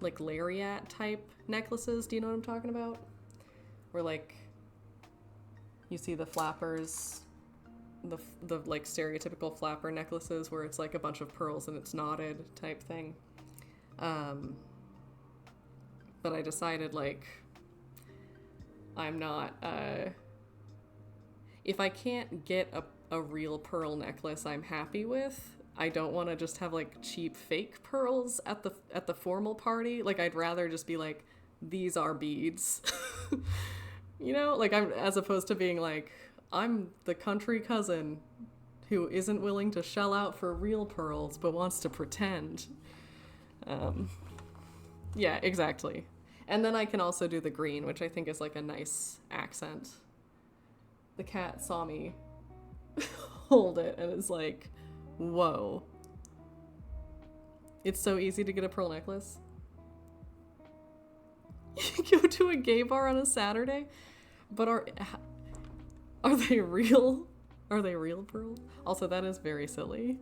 like lariat type necklaces. Do you know what I'm talking about? Where like you see the flappers, the like stereotypical flapper necklaces where it's like a bunch of pearls and it's knotted type thing. But I decided like I'm not if I can't get a real pearl necklace I'm happy with, I don't want to just have like cheap fake pearls at the formal party. Like I'd rather just be like, these are beads. You know, like I'm, as opposed to being like, I'm the country cousin who isn't willing to shell out for real pearls but wants to pretend. Yeah, exactly. And then I can also do the green, which I think is like a nice accent. The cat saw me hold it and is like, whoa. It's so easy to get a pearl necklace. You go to a gay bar on a Saturday, but are they real? Are they real pearls? Also, that is very silly.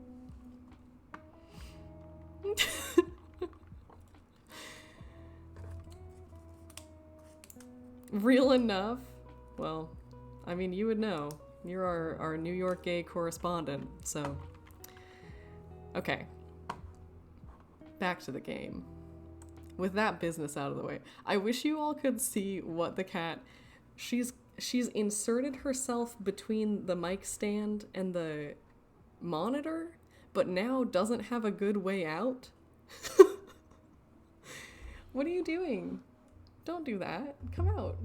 Real enough? Well, I mean, you would know. You're our New York gay correspondent, so. Okay. Back to the game. With that business out of the way, I wish you all could see what the cat... She's inserted herself between the mic stand and the monitor, but now doesn't have a good way out. What are you doing? Don't do that. Come out.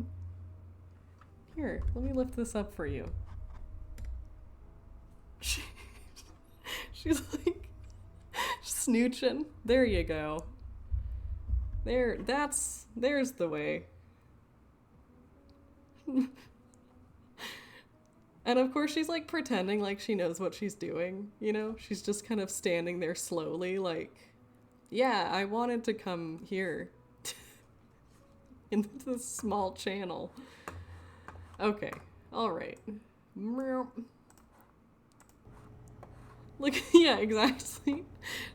Here, let me lift this up for you. She's like snooching. There you go. There's the way. And of course she's like pretending like she knows what she's doing, you know? She's just kind of standing there slowly like, yeah, I wanted to come here into this small channel. Okay, all right. Like, yeah, exactly.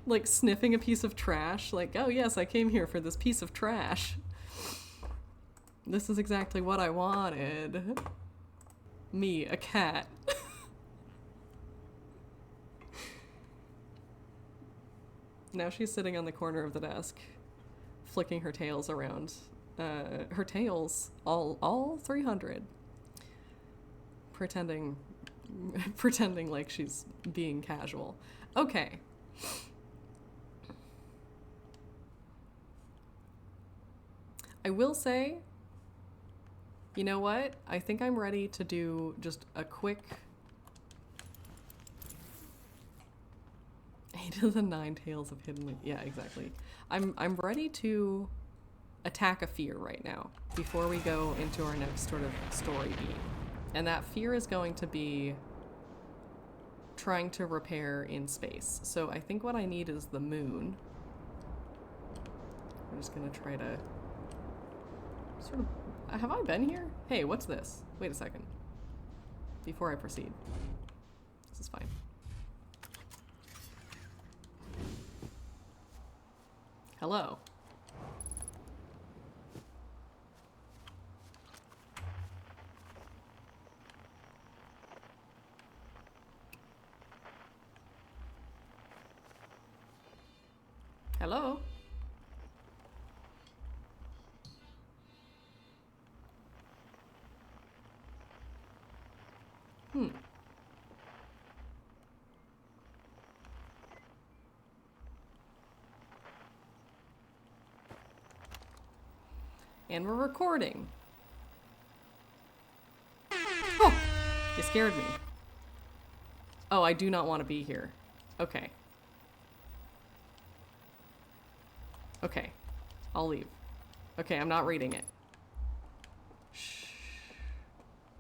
Like sniffing a piece of trash. Like, oh yes, I came here for this piece of trash. This is exactly what I wanted. Me, a cat. Now she's sitting on the corner of the desk, flicking her tails around. Her tails, all 300. Pretending like she's being casual. Okay. I will say, you know what? I think I'm ready to do just a quick 8 of the 9 tails of hidden leaf. Yeah, exactly. I'm ready to attack a fear right now before we go into our next sort of story beat. And that fear is going to be trying to repair in space. So I think what I need is the moon. I'm just gonna try to sort of... Have I been here? Hey, what's this? Wait a second. Before I proceed. This is fine. Hello. Hello? And we're recording. Oh! You scared me. Oh, I do not want to be here. Okay. Okay. I'll leave. Okay, I'm not reading it. Shh.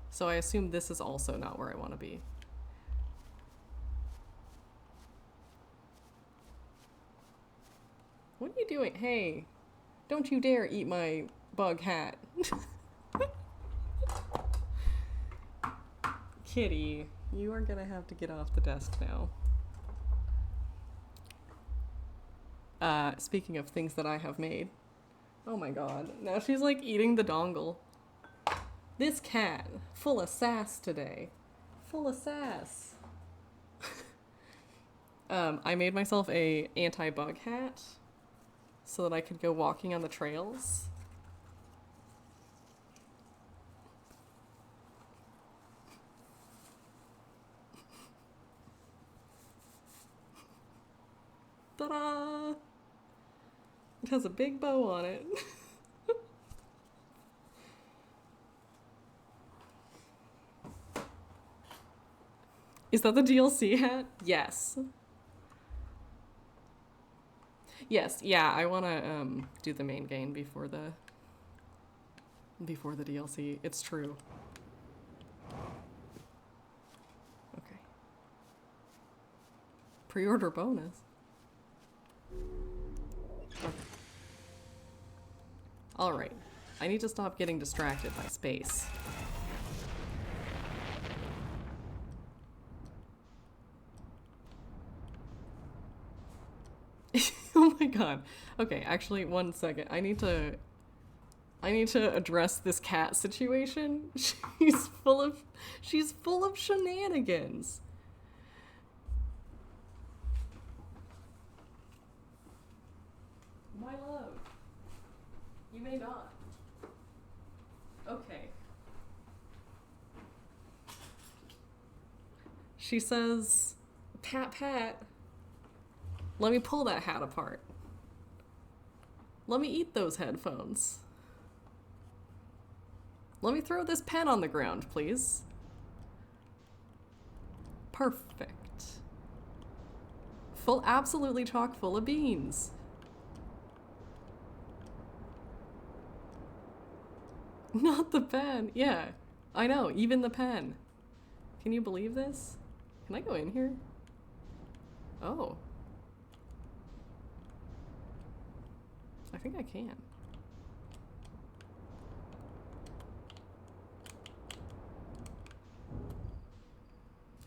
So I assume this is also not where I want to be. What are you doing? Hey, don't you dare eat my bug hat. Kitty, you are gonna have to get off the desk now. Speaking of things that I have made. Oh my god, now she's like eating the dongle. This cat, full of sass today. Full of sass. I made myself a anti-bug hat so that I could go walking on the trails. Ta-da! It has a big bow on it. Is that the DLC hat? Yes. Yes, yeah, I want to do the main game before the DLC. It's true. Okay. Pre-order bonus. Okay. All right. I need to stop getting distracted by space. Oh my god. Okay, actually, one second. I need to address this cat situation. She's full of shenanigans. My love. You may not. Okay. She says, "Pat, Pat, let me pull that hat apart. Let me eat those headphones. Let me throw this pen on the ground, please." Perfect. Absolutely chock full of beans. Not the pen. Yeah, I know, even the pen. Can you believe this? Can I go in here? Oh. I think I can.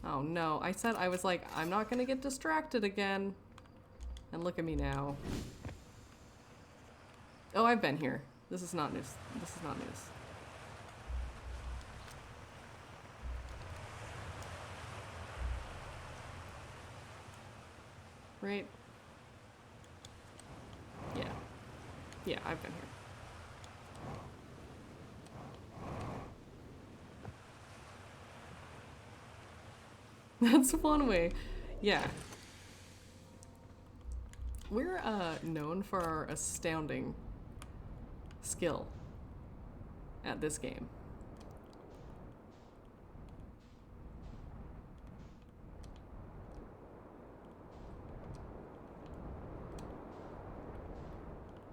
Oh no, I was like, I'm not gonna get distracted again. And look at me now. Oh, I've been here. This is not news. This is not news. Right? Yeah. Yeah, I've been here. That's one way. Yeah. We're known for our astounding skill at this game.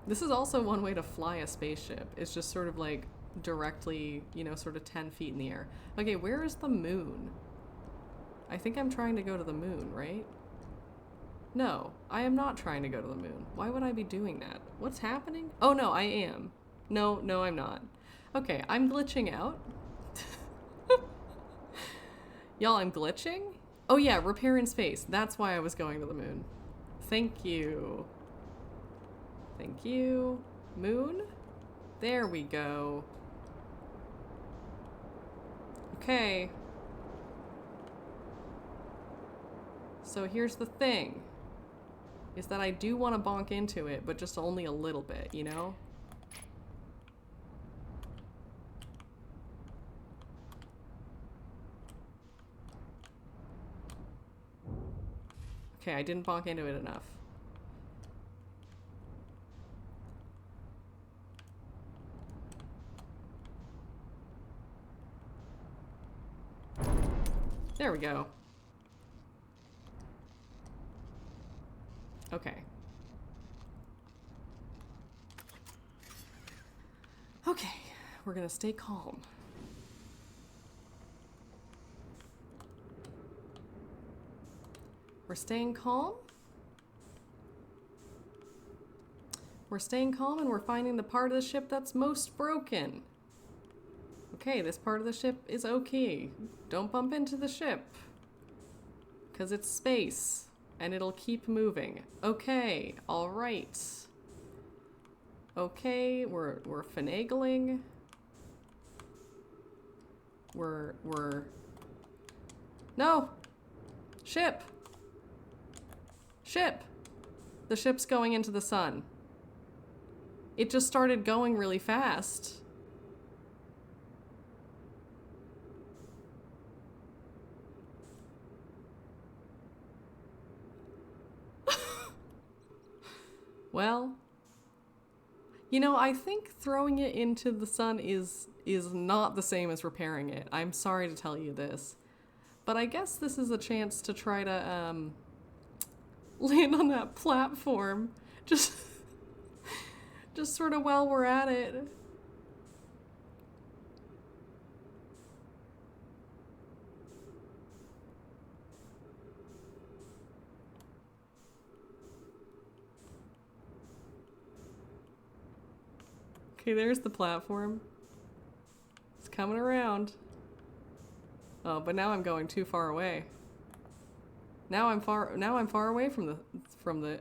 This is also one way to fly a spaceship. It's just sort of like directly, you know, sort of 10 feet in the air. Okay, where is the moon? I think I'm trying to go to the moon, right? No, I am not trying to go to the moon. Why would I be doing that? What's happening? Oh no, I am. No, I'm not. Okay, I'm glitching out. Y'all, I'm glitching? Oh yeah, repair in space. That's why I was going to the moon. Thank you. Thank you. Moon? There we go. Okay. So here's the thing. Is that I do want to bonk into it, but just only a little bit, you know? Okay, I didn't bonk into it enough. There we go. Okay. Okay, we're gonna stay calm. We're staying calm. We're staying calm and we're finding the part of the ship that's most broken. Okay, this part of the ship is okay. Don't bump into the ship. Because it's space. And it'll keep moving. Okay, alright. Okay, we're finagling. We're... No! Ship! Ship! The ship's going into the sun. It just started going really fast. Well, you know, I think throwing it into the sun is not the same as repairing it. I'm sorry to tell you this. But I guess this is a chance to try to land on that platform. Just sort of while we're at it. Okay, there's the platform. It's coming around. Oh, but now I'm going too far away. Now I'm far away from the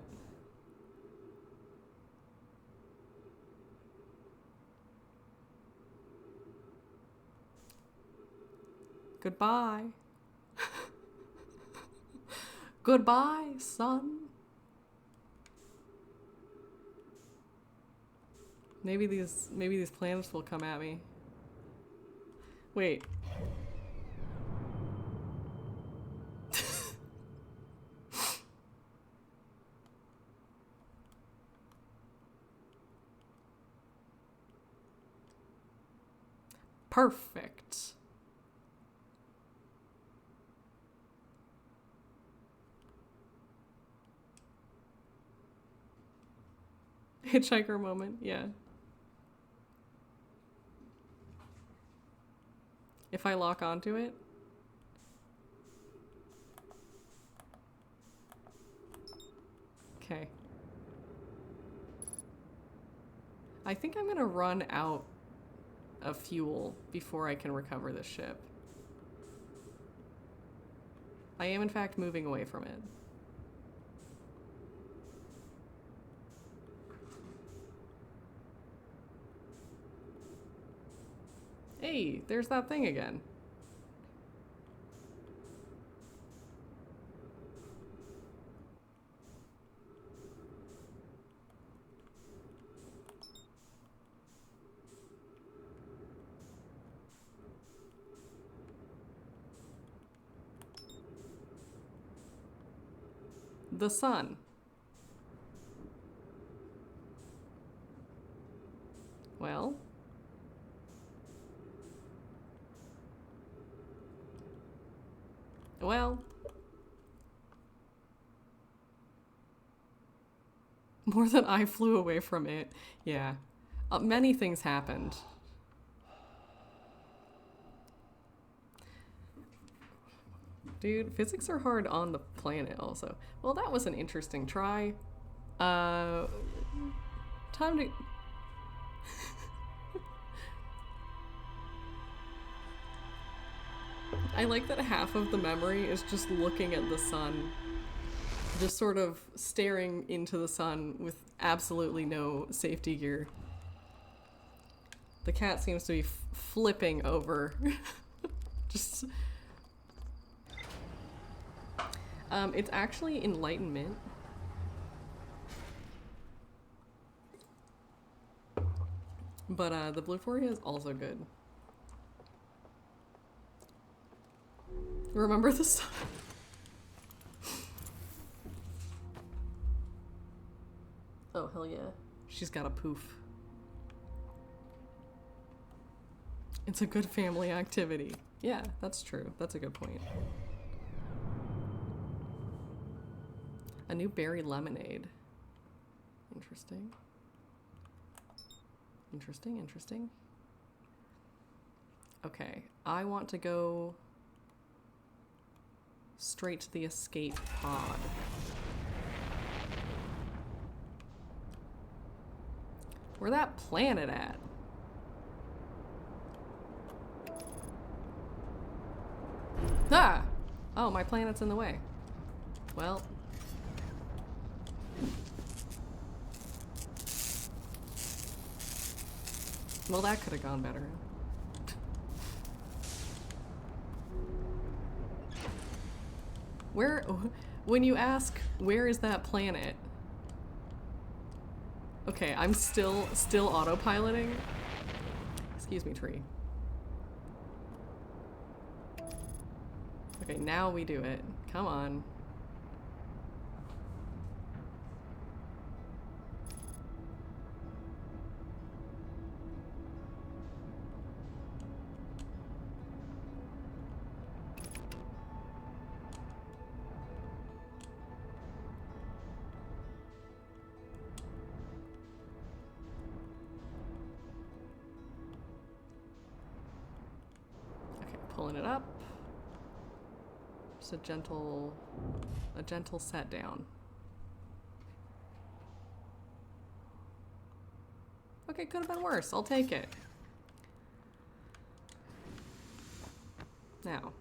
Goodbye. Goodbye, son. Maybe these planets will come at me. Wait. Perfect. Hitchhiker moment, yeah. If I lock onto it. Okay. I think I'm gonna run out of fuel before I can recover this ship. I am in fact moving away from it. Hey, there's that thing again. The sun. Well. Well. More than I flew away from it. Yeah. Many things happened. Dude, physics are hard on the planet also. Well, that was an interesting try. Time to... I like that half of the memory is just looking at the sun. Just sort of staring into the sun with absolutely no safety gear. The cat seems to be flipping over. Just... it's actually enlightenment. But the Bluephoria is also good. Remember the sun? Oh, hell yeah. She's got a poof. It's a good family activity. Yeah, that's true. That's a good point. A new berry lemonade. Interesting. Interesting, interesting. Okay, I want to go straight to the escape pod. Where that planet at? Ah! Oh, my planet's in the way. Well. Well, that could have gone better. Where, when you ask, where is that planet? Okay, I'm still autopiloting. Excuse me, tree. Okay, now we do it. Come on. Pulling it up. Just a gentle set down. Okay, could have been worse. I'll take it. Now.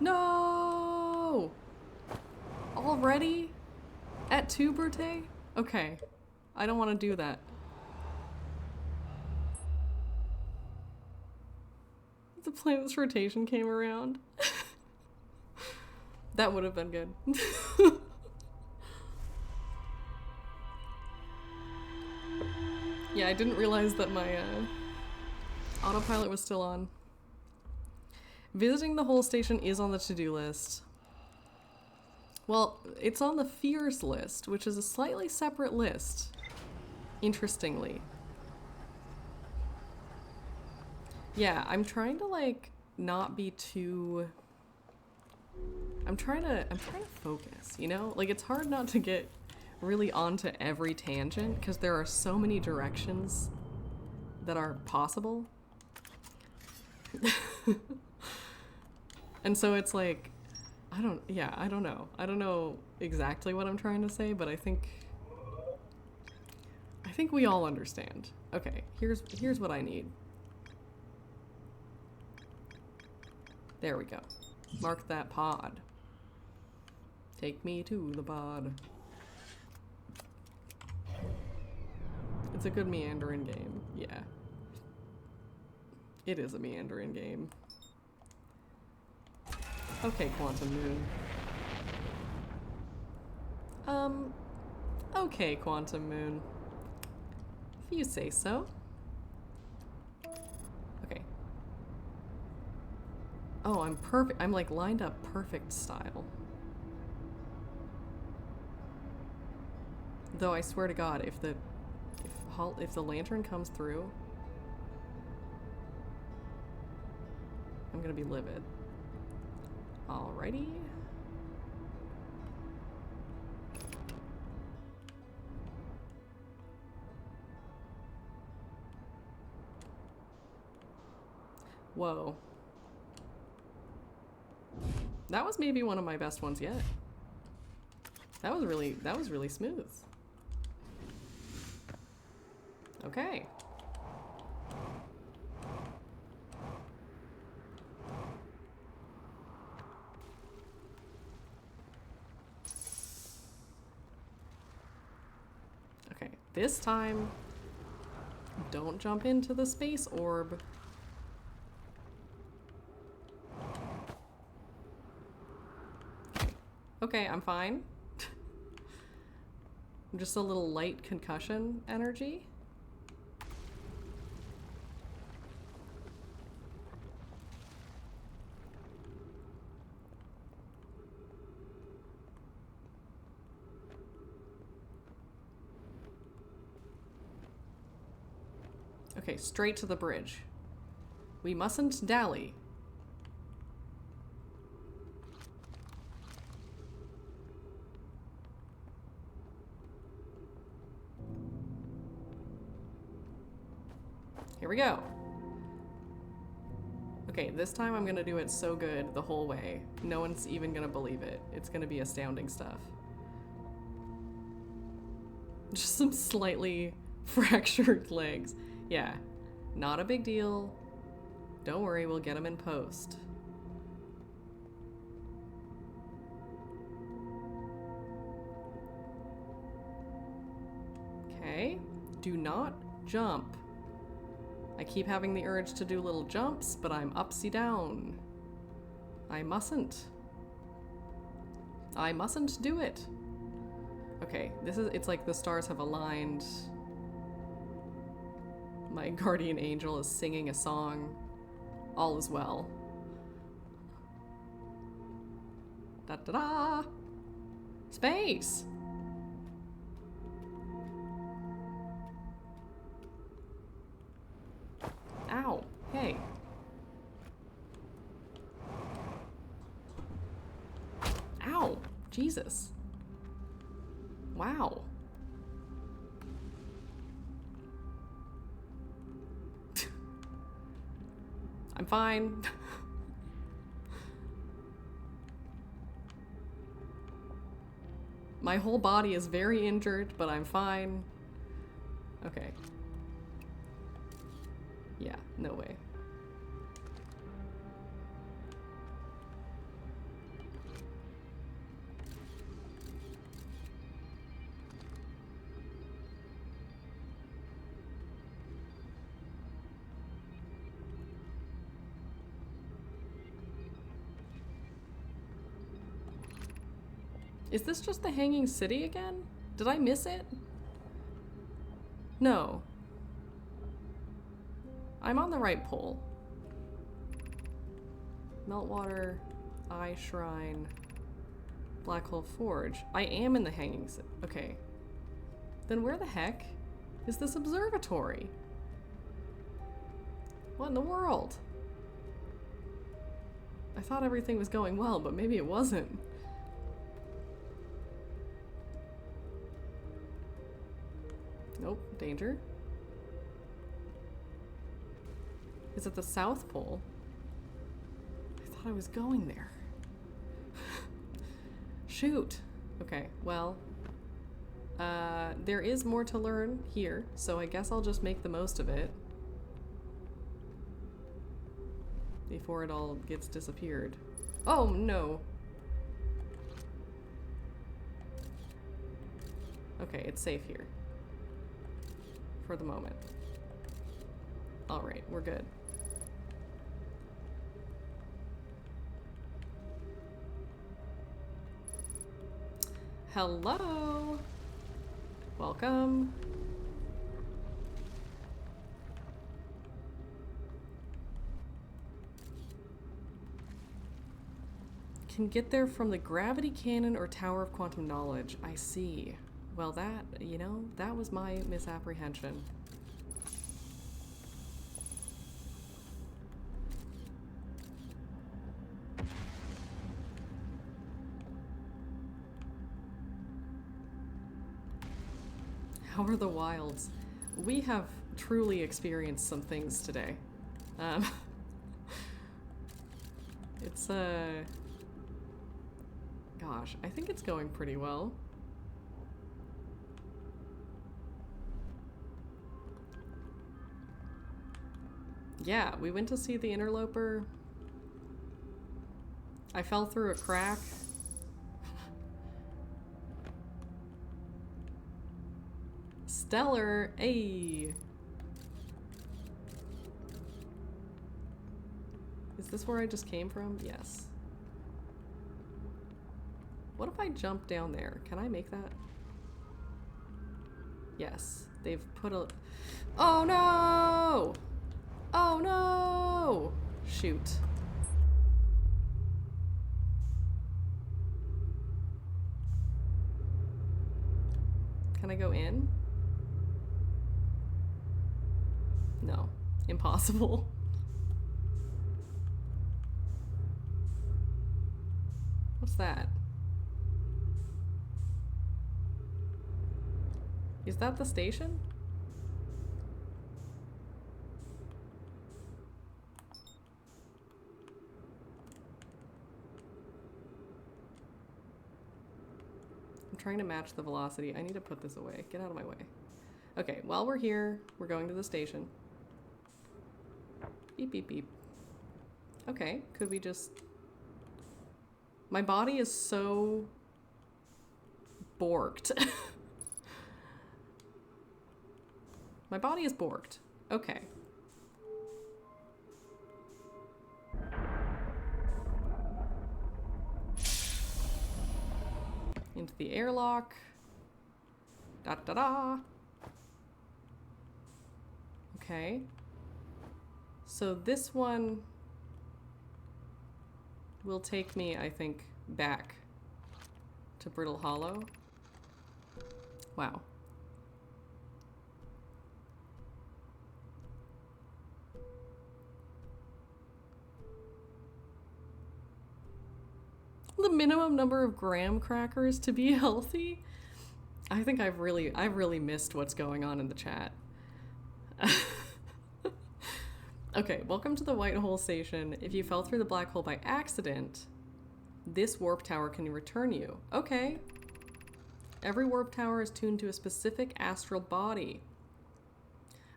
No! Already? At 2, Brute? Okay. I don't want to do that. The planet's rotation came around. That would have been good. Yeah, I didn't realize that my autopilot was still on. Visiting the whole station is on the to-do list. Well, it's on the fears list, which is a slightly separate list. Interestingly. Yeah, I'm trying to like not be too... I'm trying to focus, you know? Like it's hard not to get really onto every tangent because there are so many directions that are possible. And so it's like, I don't know. I don't know exactly what I'm trying to say, but I think we all understand. Okay, here's what I need. There we go. Mark that pod. Take me to the pod. It's a good meandering game, yeah. It is a meandering game. Okay, Quantum Moon. Okay, Quantum Moon. If you say so. Okay. Oh, I'm perfect. I'm like lined up perfect style. Though I swear to God, if the lantern comes through, I'm gonna be livid. Alrighty. Whoa. That was maybe one of my best ones yet. That was really smooth. Okay. Okay, this time, don't jump into the space orb. Okay, I'm fine. Just a little light concussion energy. Okay, straight to the bridge. We mustn't dally. Here we go. Okay, this time I'm gonna do it so good the whole way. No one's even gonna believe it. It's gonna be astounding stuff. Just some slightly fractured legs. Yeah, not a big deal. Don't worry, we'll get them in post. Okay, do not jump. I keep having the urge to do little jumps, but I'm upsy down. I mustn't. I mustn't do it. Okay, it's like the stars have aligned. My guardian angel is singing a song. All is well. Da da da! Space! Ow! Hey. Ow! Jesus. Wow. I'm fine. My whole body is very injured, but I'm fine. Okay. Yeah, no way. Is this just the Hanging City again? Did I miss it? No. I'm on the right pole. Meltwater, Eye Shrine, Black Hole Forge. I am in the Hanging City. Okay. Then where the heck is this observatory? What in the world? I thought everything was going well, but maybe it wasn't. Nope, danger. Is it the South Pole? I thought I was going there. Shoot. Okay, well, there is more to learn here, so I guess I'll just make the most of it before it all gets disappeared. Oh, no. Okay, it's safe here. For the moment. Alright, we're good. Hello! Welcome. Can get there from the gravity cannon or tower of quantum knowledge. I see. Well, that, you know, that was my misapprehension. How are the wilds? We have truly experienced some things today. It's, gosh, I think it's going pretty well. Yeah, we went to see the interloper. I fell through a crack. Stellar, ayy. Is this where I just came from? Yes. What if I jump down there? Can I make that? Yes. They've put a... Oh no! Oh no! Shoot. Can I go in? No. Impossible. What's that? Is that the station? I'm trying to match the velocity. I need to put this away. Get out of my way. Okay, while we're here, we're going to the station. Beep, beep, beep. Okay, could we just... My body is so... borked. My body is borked. Okay. Into the airlock. Da da da. Okay. So this one will take me, I think, back to Brittle Hollow. Wow. The minimum number of graham crackers to be healthy? I think I've really missed what's going on in the chat. Okay, welcome to the White Hole Station. If you fell through the black hole by accident, this warp tower can return you. Okay. Every warp tower is tuned to a specific astral body.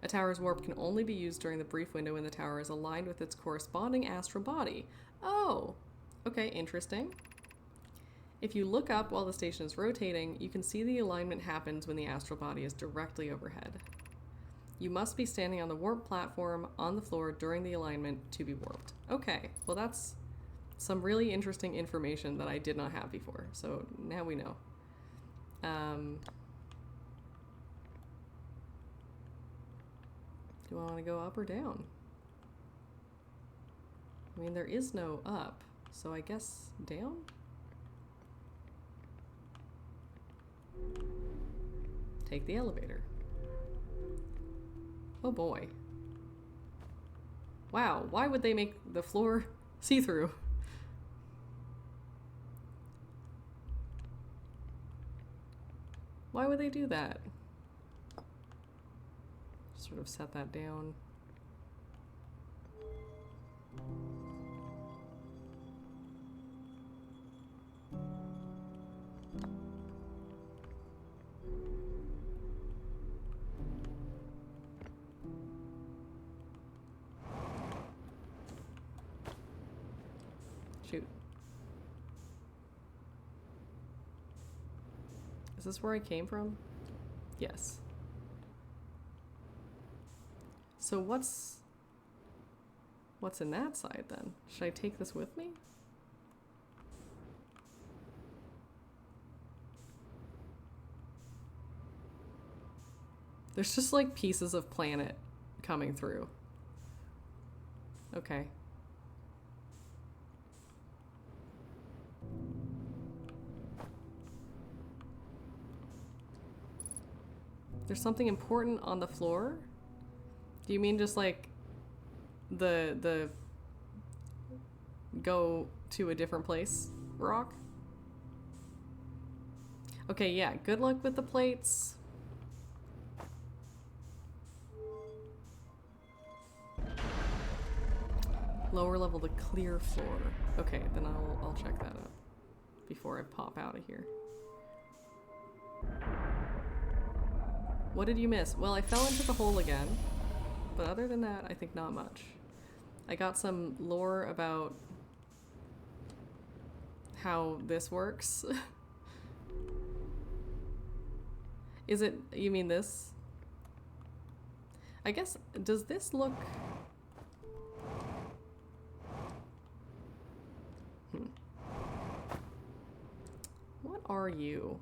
A tower's warp can only be used during the brief window when the tower is aligned with its corresponding astral body. Oh, okay, interesting. If you look up while the station is rotating, you can see the alignment happens when the astral body is directly overhead. You must be standing on the warp platform on the floor during the alignment to be warped. Okay, well that's some really interesting information that I did not have before, so now we know. Do I want to go up or down? I mean, there is no up, so I guess down? Take the elevator. Oh boy. Wow, why would they make the floor see-through? Why would they do that? Sort of set that down. Shoot. Is this where I came from? Yes. So what's in that side then? Should I take this with me? There's just like pieces of planet coming through. Okay. There's something important on the floor? Do you mean just like the go to a different place rock? Okay, yeah, good luck with the plates. Lower level to clear floor. Okay, then I'll check that out before I pop out of here. What did you miss? Well, I fell into the hole again, but other than that, I think not much. I got some lore about how this works. Is it, you mean this? I guess, does this look... What are you?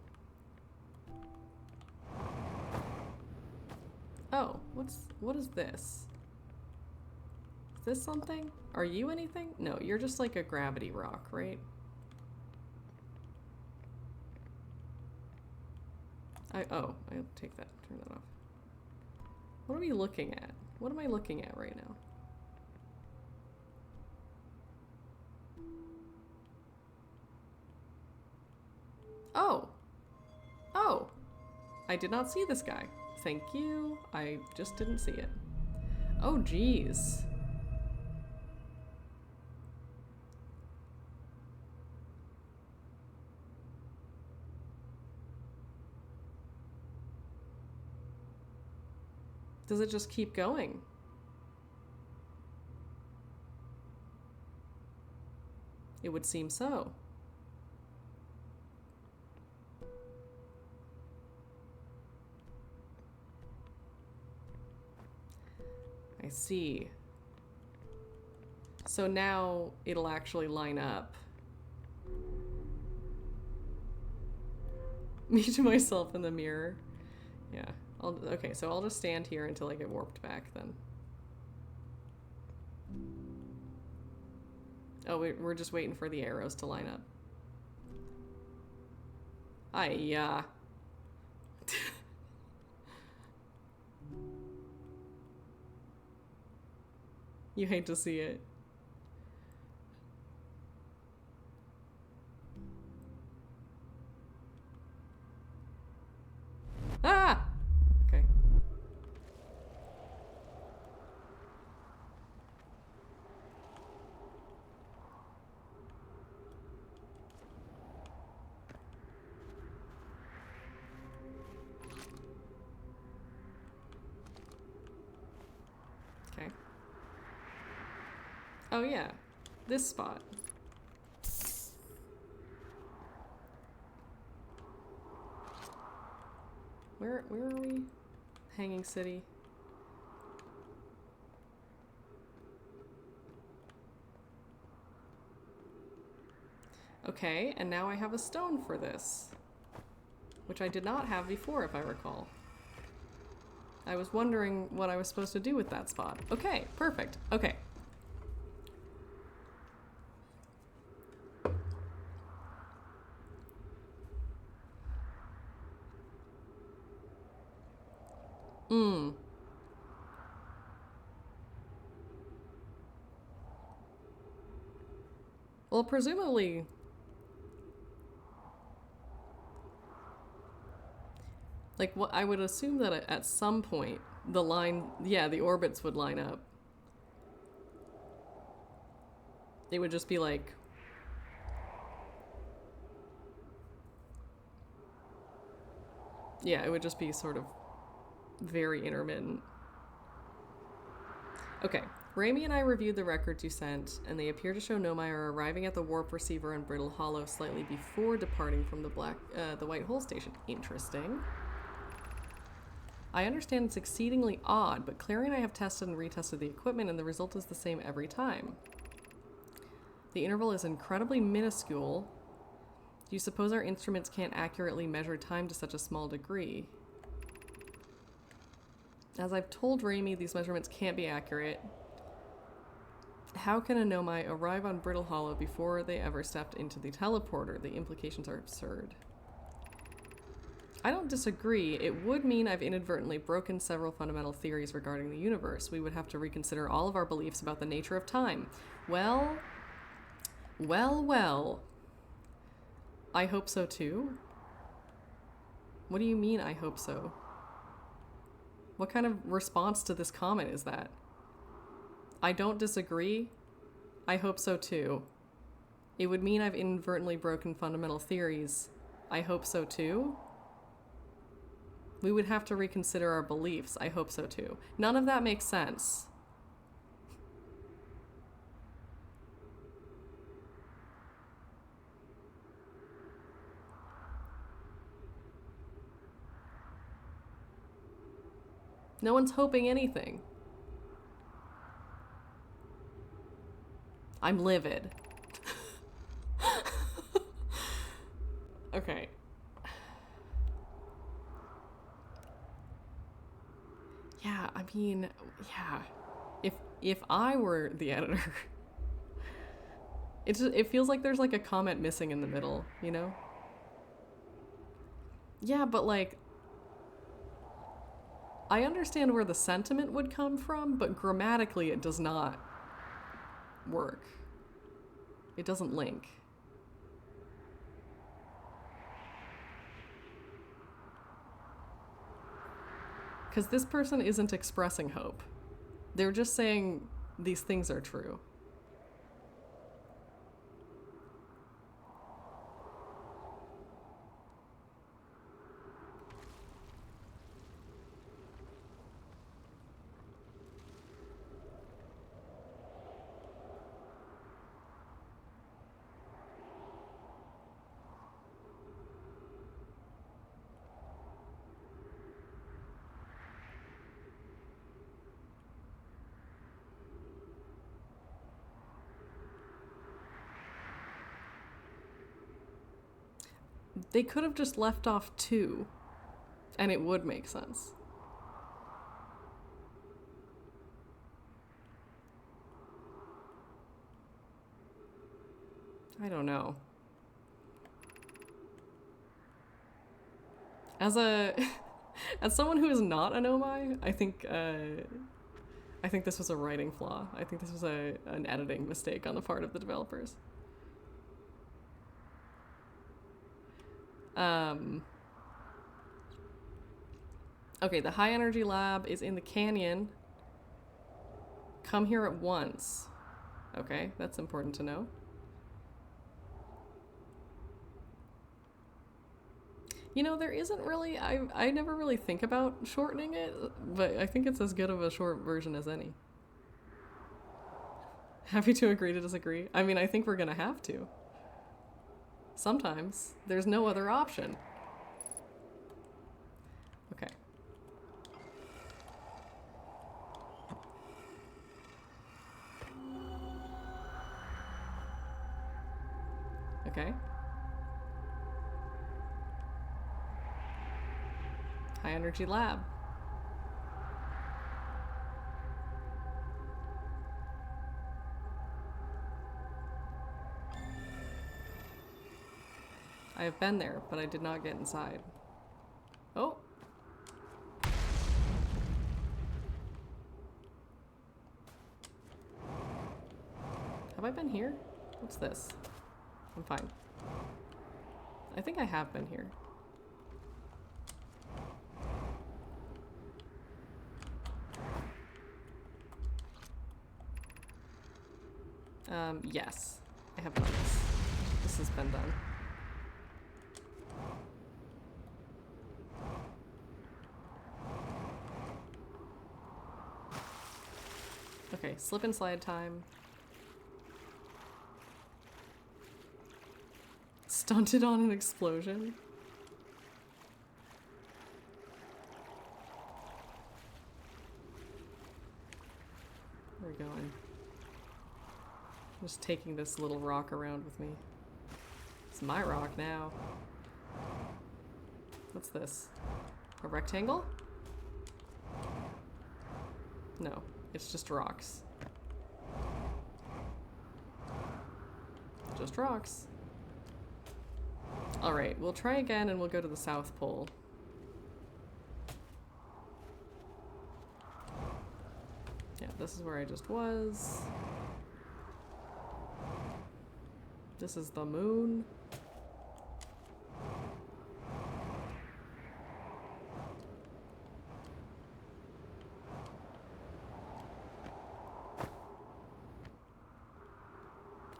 Oh, what is this? Is this something? Are you anything? No, you're just like a gravity rock, right? I'll take that, turn that off. What are we looking at? What am I looking at right now? Oh! Oh! I did not see this guy. Thank you. I just didn't see it. Oh, geez. Does it just keep going? It would seem so. I see. So now it'll actually line up. Me to myself in the mirror. Yeah. Okay, so I'll just stand here until I get warped back then. Oh, we're just waiting for the arrows to line up. Aiyah. You hate to see it. Ah! Okay. Okay. Oh yeah, this spot. Where are we? Hanging City. Okay, and now I have a stone for this, which I did not have before, if I recall. I was wondering what I was supposed to do with that spot. Okay, perfect. Okay. Well, presumably... Like, what I would assume that at some point, the line... Yeah, the orbits would line up. It would just be like... Yeah, it would just be sort of very intermittent. Okay, Raimi and I reviewed the records you sent, and they appear to show Nomai are arriving at the warp receiver in Brittle Hollow slightly before departing from the White Hole Station. Interesting. I understand it's exceedingly odd, but Clary and I have tested and retested the equipment, and the result is the same every time. The interval is incredibly minuscule. Do you suppose our instruments can't accurately measure time to such a small degree? As I've told Raimi, these measurements can't be accurate. How can a Nomai arrive on Brittle Hollow before they ever stepped into the teleporter? The implications are absurd. I don't disagree. It would mean I've inadvertently broken several fundamental theories regarding the universe. We would have to reconsider all of our beliefs about the nature of time. Well, well. I hope so too. What do you mean, I hope so? What kind of response to this comment is that? I don't disagree. I hope so too. It would mean I've inadvertently broken fundamental theories. I hope so too. We would have to reconsider our beliefs. I hope so too. None of that makes sense. No one's hoping anything. I'm livid. Okay. Yeah, I mean, yeah. If I were the editor, it feels like there's like a comment missing in the middle, you know? Yeah, but like I understand where the sentiment would come from, but grammatically it does not work. It doesn't link. Because this person isn't expressing hope. They're just saying these things are true. They could have just left off two, and it would make sense. I don't know. As someone who is not an Omai, I think this was a writing flaw. I think this was an editing mistake on the part of the developers. Okay, the high energy lab is in the canyon. Come here at once. Okay, that's important to know. You know, there isn't really, I never really think about shortening it, but I think it's as good of a short version as any. Happy to agree to disagree. I mean, I think we're gonna have to. Sometimes there's no other option. Okay. Okay. High energy lab. I have been there, but I did not get inside. Oh. Have I been here? What's this? I'm fine. I think I have been here. Yes. I have done this. This has been done. Okay, slip and slide time. Stunted on an explosion. Where are we going? I'm just taking this little rock around with me. It's my rock now. What's this? A rectangle? No, it's just rocks. Just rocks. Alright, we'll try again and we'll go to the South Pole. This is where I just was. This is the moon.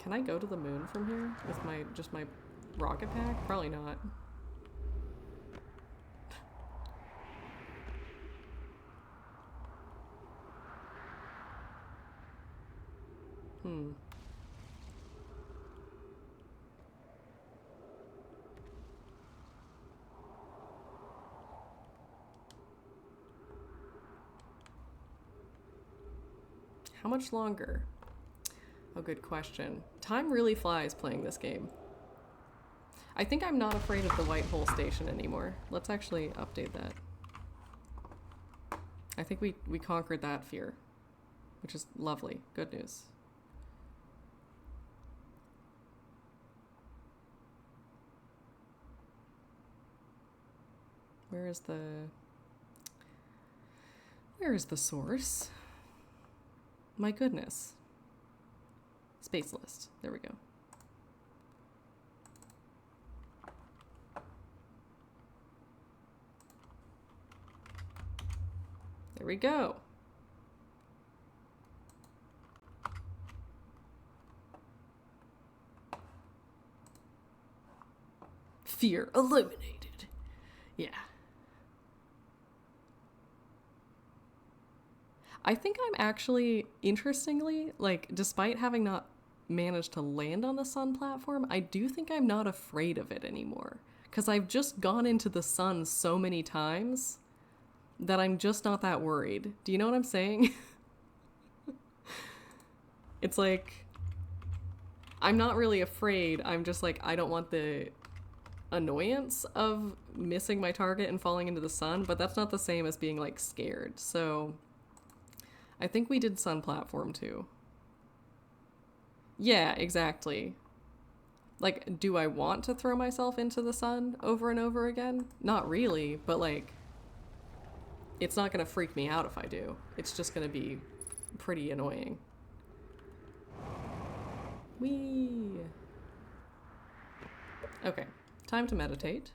Can I go to the moon from here with my rocket pack? Probably not. How much longer? Oh, good question. Time really flies playing this game. I think I'm not afraid of the white hole station anymore. Let's actually update that. I think we conquered that fear, which is lovely. Good news. Where is the source? My goodness. Space list. There we go. There we go. Fear eliminated. Yeah. I think I'm actually, interestingly, like, despite having not managed to land on the sun platform, I do think I'm not afraid of it anymore. Because I've just gone into the sun so many times that I'm just not that worried. Do you know what I'm saying? It's like, I'm not really afraid. I'm just like, I don't want the annoyance of missing my target and falling into the sun, but that's not the same as being, like, scared. So I think we did sun platform too. Yeah, exactly. Like, do I want to throw myself into the sun over and over again? Not really, but like, it's not gonna freak me out if I do. It's just gonna be pretty annoying. Whee! Okay, time to meditate.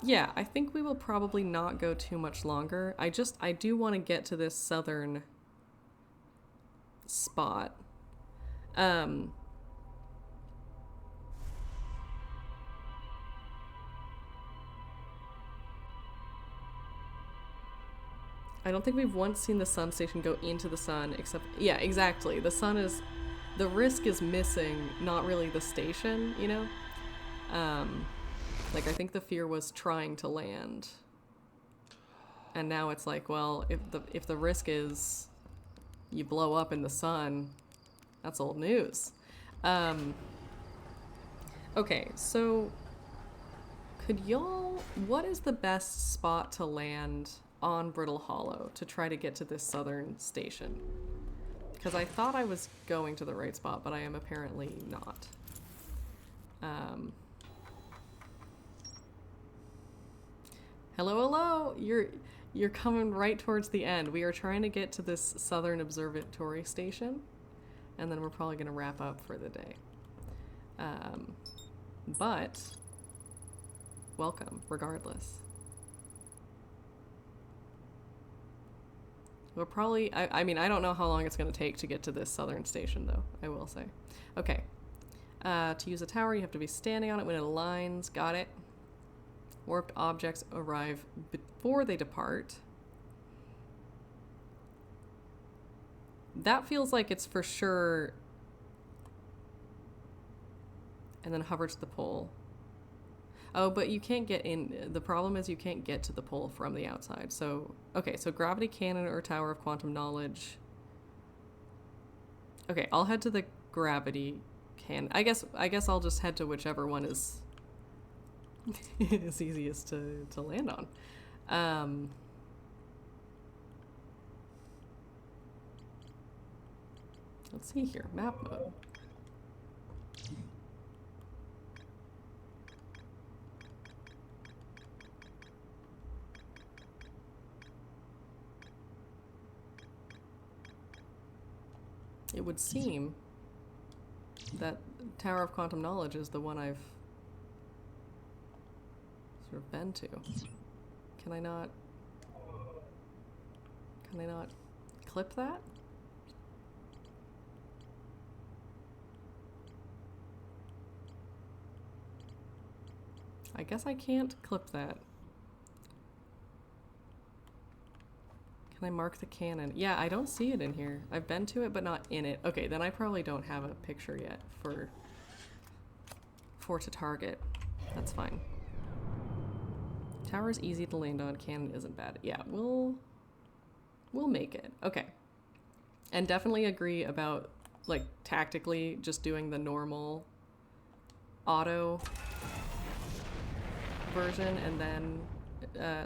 Yeah, I think we will probably not go too much longer. I do want to get to this southern spot. I don't think we've once seen the sun station go into the sun, except, yeah, exactly. The risk is missing, not really the station, you know? Like, I think the fear was trying to land. And now it's like, well, if the risk is you blow up in the sun, that's old news. Okay, so what is the best spot to land on Brittle Hollow to try to get to this southern station? Because I thought I was going to the right spot, but I am apparently not. Hello. You're coming right towards the end. We are trying to get to this southern observatory station, and then we're probably going to wrap up for the day. But welcome, regardless. We'll probably, I mean, I don't know how long it's going to take to get to this southern station, though, I will say. Okay. To use a tower, you have to be standing on it when it aligns. Got it. Warped objects arrive before they depart. That feels like it's for sure. And then hover to the pole. Oh, but you can't get in. The problem is you can't get to the pole from the outside. So, okay, so gravity cannon or tower of quantum knowledge. Okay, I'll head to the gravity cannon. I guess I'll just head to whichever one is is easiest to land on. Let's see here. Map mode. It would seem that Tower of Quantum Knowledge is the one I've sort of been to. Can I not clip that? I guess I can't clip that. Can I mark the cannon? Yeah, I don't see it in here. I've been to it, but not in it. Okay, then I probably don't have a picture yet for to target. That's fine. Tower's easy to land on. Cannon isn't bad. Yeah, we'll make it. Okay. And definitely agree about, like, tactically just doing the normal auto version and then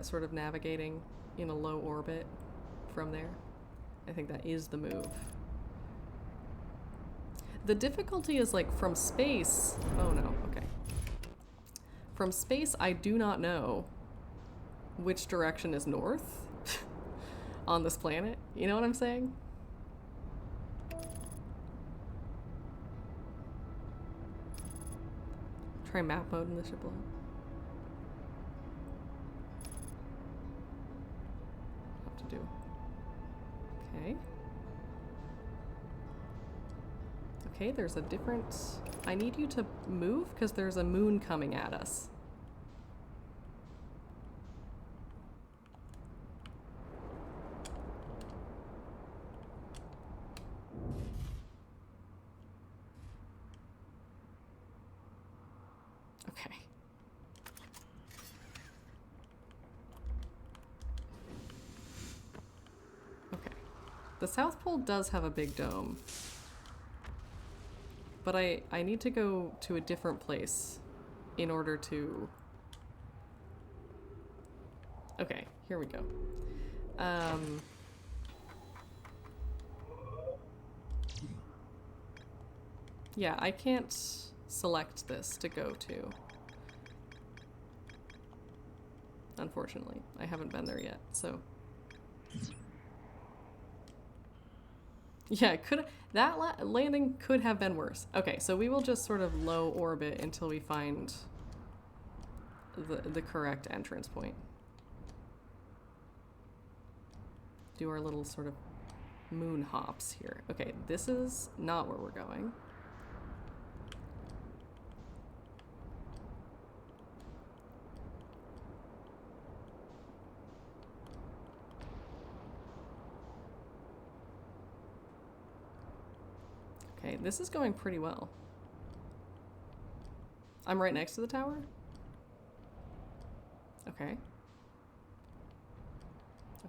sort of navigating in a low orbit from there. I think that is the move. The difficulty is, like, from space. Oh no, okay. From space, I do not know which direction is north on this planet. You know what I'm saying? Try map mode in the ship below. What to do? Okay. Okay, there's a different... I need you to move because there's a moon coming at us. Okay. Okay. The South Pole does have a big dome. But I need to go to a different place in order to... Okay, here we go. Yeah, I can't select this to go to. Unfortunately, I haven't been there yet, so... Yeah, that landing could have been worse. Okay, so we will just sort of low orbit until we find the correct entrance point. Do our little sort of moon hops here. Okay, this is not where we're going. Okay, this is going pretty well. I'm right next to the tower? Okay.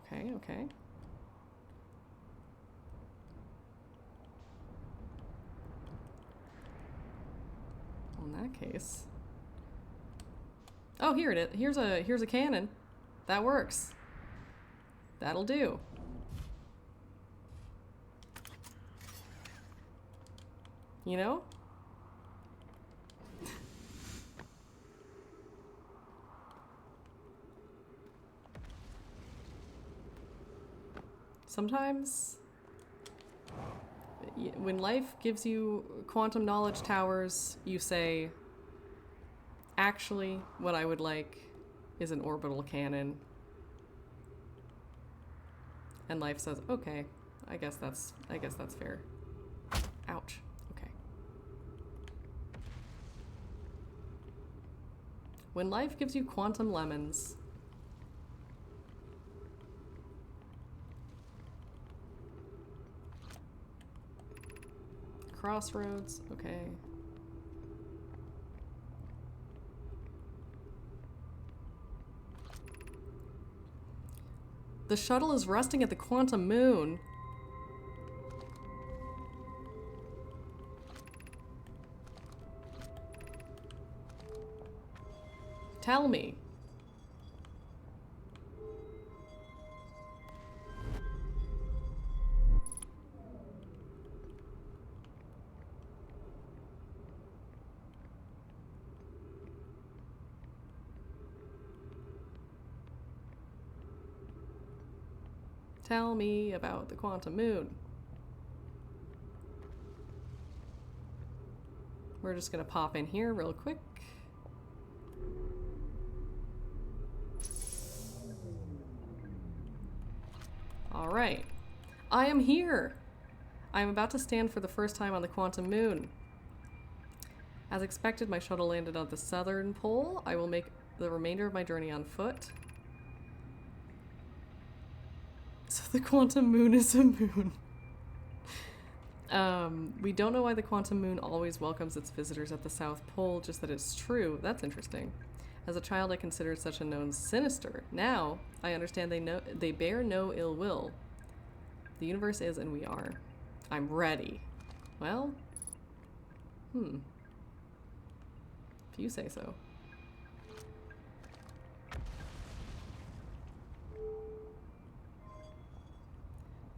Okay, okay. Well, in that case... Oh, here it is. Here's a cannon. That works. That'll do. You know? Sometimes, when life gives you quantum knowledge towers, you say, actually, what I would like is an orbital cannon. And life says, okay, I guess that's fair. Ouch. When life gives you quantum lemons, crossroads, okay. The shuttle is resting at the quantum moon. Tell me. Tell me about the quantum moon. We're just gonna pop in here real quick. All right. I am here. I am about to stand for the first time on the quantum moon. As expected, my shuttle landed on the southern pole. I will make the remainder of my journey on foot. So the quantum moon is a moon. We don't know why the quantum moon always welcomes its visitors at the South Pole, just that it's true. That's interesting. As a child, I considered such unknowns sinister. Now, I understand they bear no ill will. The universe is, and we are. I'm ready. Well, if you say so.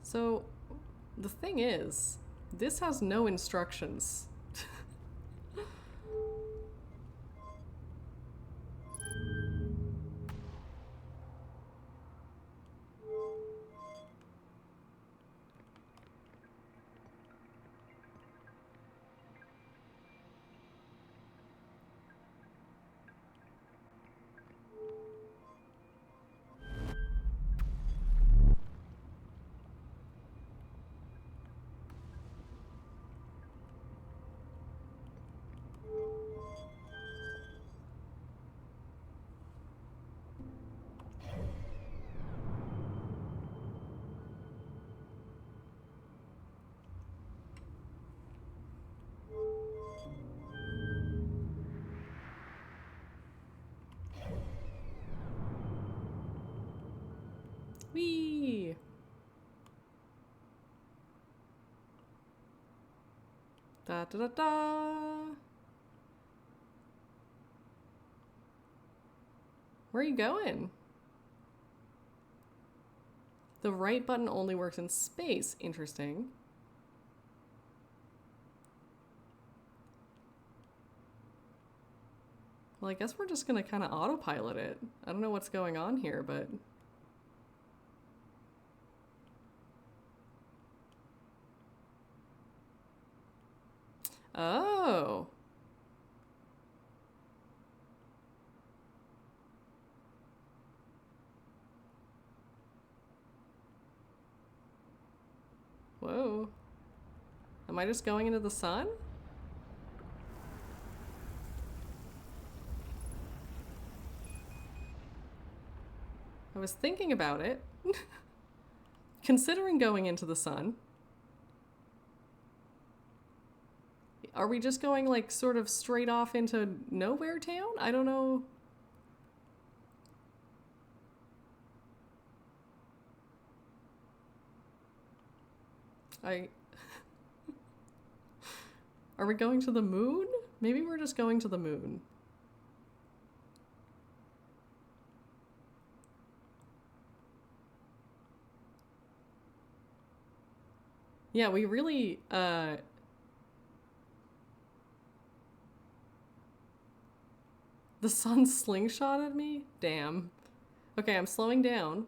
So, the thing is, this has no instructions. Whee! Da da da da! Where are you going? The right button only works in space. Interesting. Well, I guess we're just gonna kind of autopilot it. I don't know what's going on here, but... Oh. Whoa. Am I just going into the sun? I was thinking about it. Considering going into the sun. Are we just going, like, sort of straight off into nowhere town? I don't know. Are we going to the moon? Maybe we're just going to the moon. Yeah, we really, The sun slingshotted me? Damn. Okay, I'm slowing down.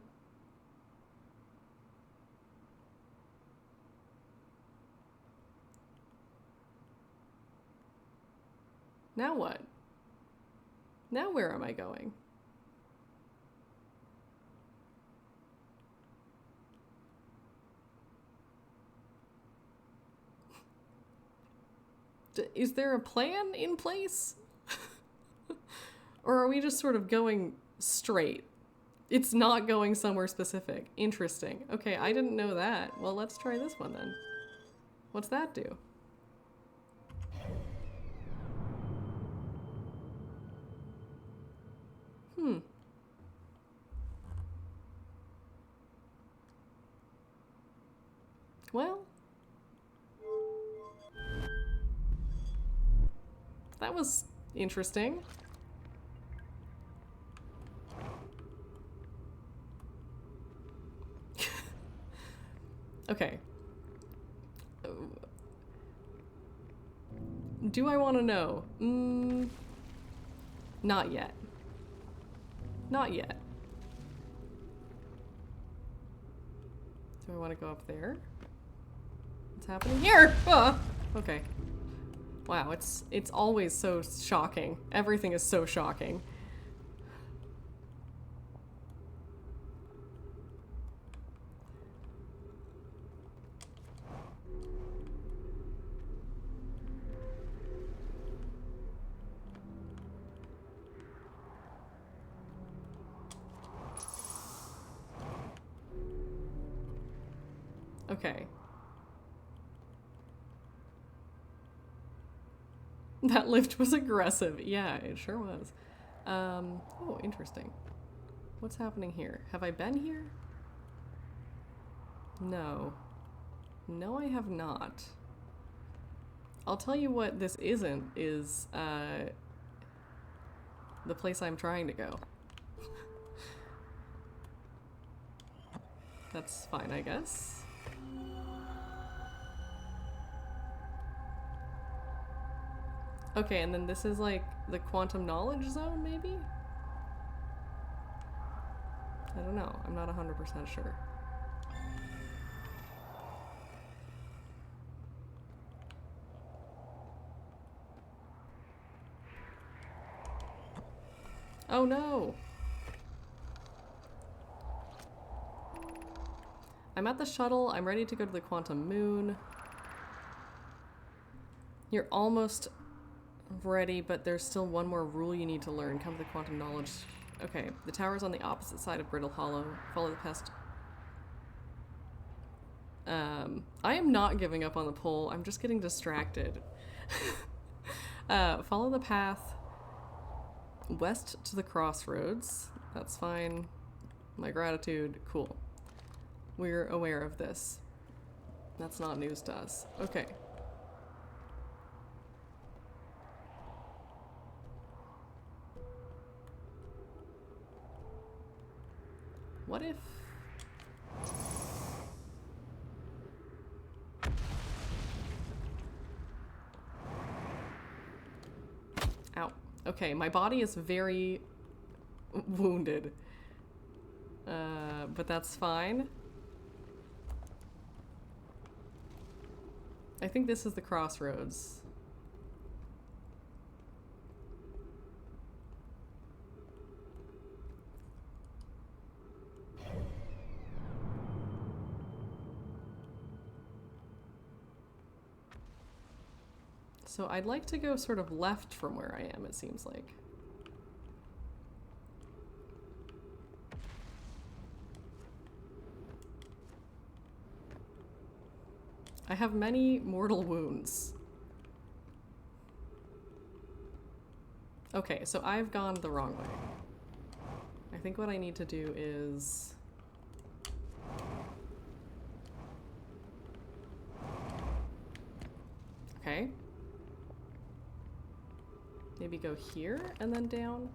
Now what? Now where am I going? Is there a plan in place? Or are we just sort of going straight? It's not going somewhere specific. Interesting. Okay, I didn't know that. Well, let's try this one then. What's that do? Well, that was interesting. Okay. Do I want to know? Not yet. Not yet. Do I want to go up there? What's happening here? Ah! Okay. Wow, it's always so shocking. Everything is so shocking. Okay. That lift was aggressive. Yeah, it sure was. Oh, interesting. What's happening here? Have I been here? No. No, I have not. I'll tell you what this isn't, is, the place I'm trying to go. That's fine, I guess. Okay, and then this is like the quantum knowledge zone, maybe? I don't know. I'm not 100% sure. Oh no! I'm at the shuttle. I'm ready to go to the quantum moon. You're almost ready, but there's still one more rule you need to learn. Come to the quantum knowledge. Okay, the tower's on the opposite side of Brittle Hollow. Follow the pest. I am not giving up on the pull. I'm just getting distracted. Follow the path west to the crossroads. That's fine. My gratitude. Cool. We're aware of this. That's not news to us. Okay. What if... Ow. Okay, my body is very wounded. But that's fine. I think this is the crossroads. So I'd like to go sort of left from where I am, it seems like. I have many mortal wounds. Okay, so I've gone the wrong way. I think what I need to do is... Okay. Maybe go here and then down.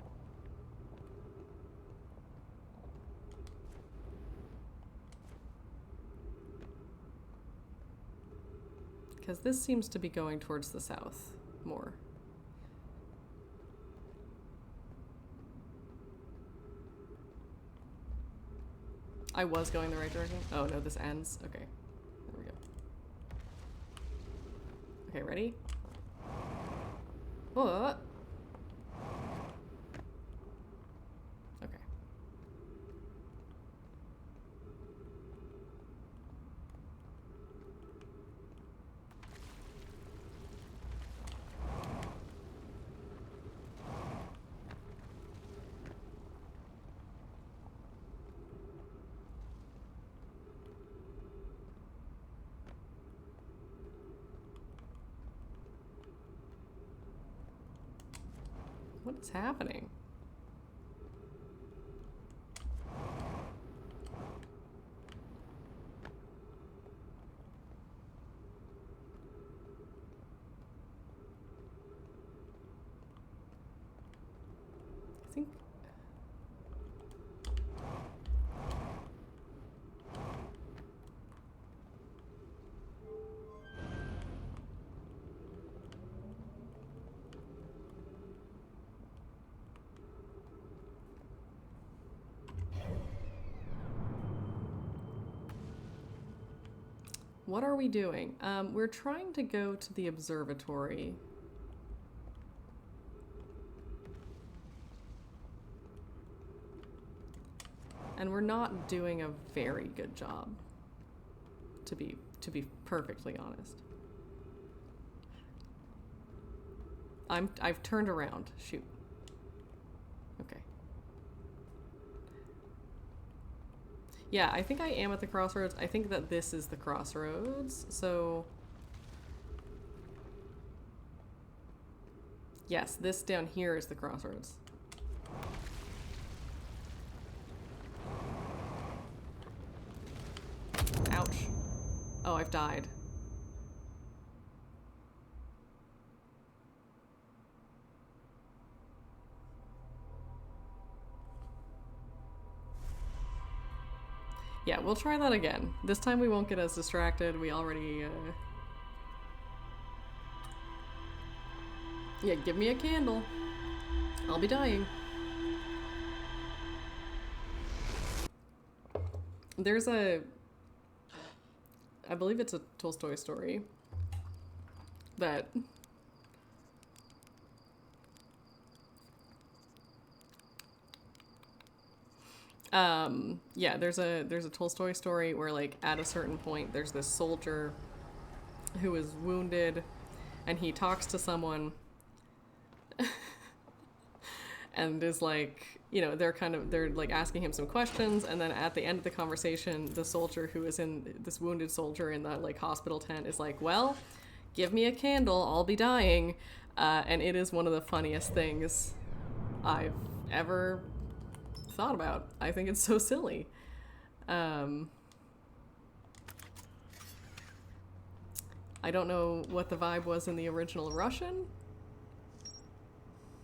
Because this seems to be going towards the south more. I was going the right direction. Oh no, this ends. Okay, there we go. Okay, ready? Whoa. Okay. What is happening? I think... What are we doing? We're trying to go to the observatory. And we're not doing a very good job, to be perfectly honest. I've turned around. Shoot. Okay. Yeah, I think I am at the crossroads. I think that this is the crossroads. So yes, this down here is the crossroads. Ouch. Oh, I've died. Yeah, we'll try that again. This time we won't get as distracted. We already, Yeah, give me a candle. I'll be dying. There's I believe it's a Tolstoy story that yeah, there's a Tolstoy story where, like, at a certain point there's this soldier who is wounded and he talks to someone and is like, you know, they're like asking him some questions, and then at the end of the conversation, the soldier who is in this wounded soldier in the like hospital tent is like, well, give me a candle, I'll be dying. And it is one of the funniest things I've ever thought about. I think it's so silly. I don't know what the vibe was in the original Russian,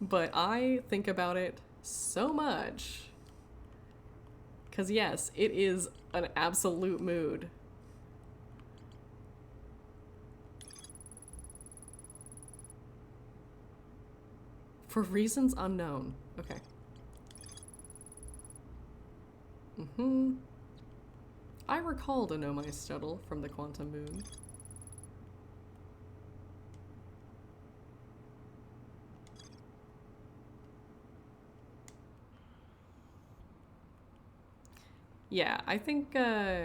but I think about it so much. 'Cause yes, it is an absolute mood. For reasons unknown. Okay. I recall to know my Stuttle from the Quantum Moon. Yeah, I think we're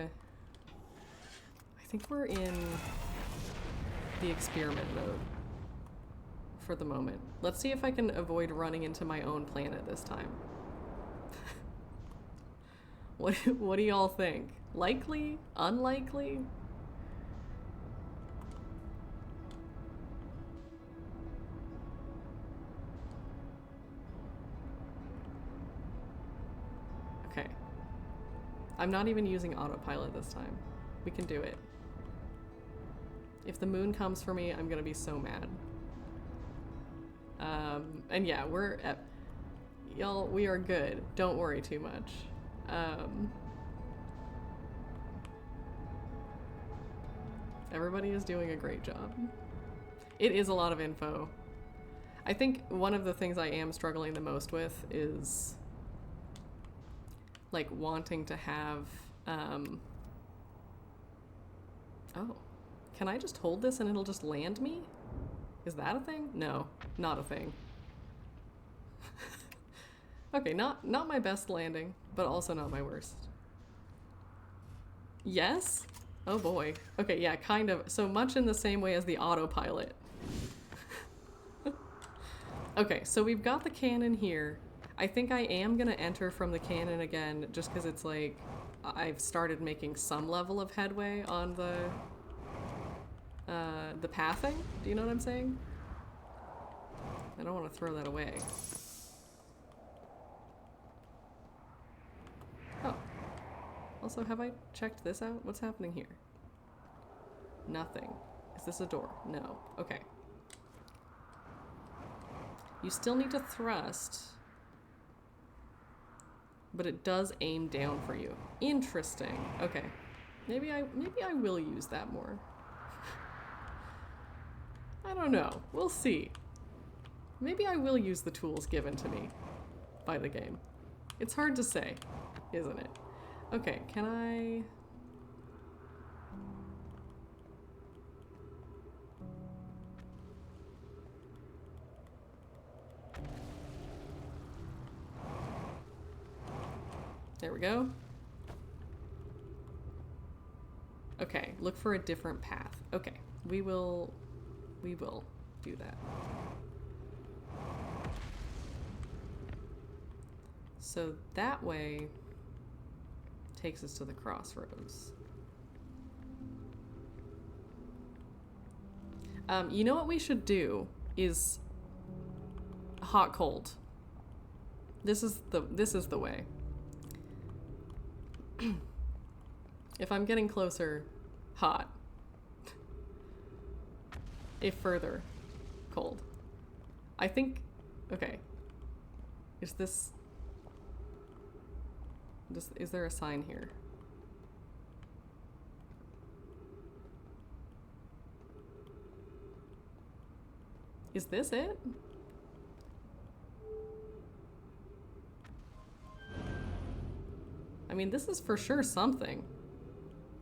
in the experiment mode for the moment. Let's see if I can avoid running into my own planet this time. What do y'all think? Likely? Unlikely? Okay. I'm not even using autopilot this time. We can do it. If the moon comes for me, I'm gonna be so mad. And yeah, y'all, we are good. Don't worry too much. Everybody is doing a great job. It is a lot of info. I think one of the things I am struggling the most with is like wanting to have, oh, can I just hold this and it'll just land me? Is that a thing? No, not a thing. Okay, not my best landing, but also not my worst. Yes? Oh boy. Okay, yeah, kind of. So much in the same way as the autopilot. Okay, so we've got the cannon here. I think I am gonna enter from the cannon again, just because it's like I've started making some level of headway on the pathing. Do you know what I'm saying? I don't want to throw that away. Oh. Also, have I checked this out? What's happening here? Nothing. Is this a door? No. Okay. You still need to thrust, but it does aim down for you. Interesting. Okay. Maybe I will use that more. I don't know. We'll see. Maybe I will use the tools given to me by the game. It's hard to say, isn't it? Okay, can I... There we go. Okay, look for a different path. Okay, we will do that. So that way takes us to the crossroads. You know what we should do is hot cold. This is the way. If I'm getting closer, hot. If further, cold. I think, okay. Is there a sign here? Is this it? I mean, this is for sure something.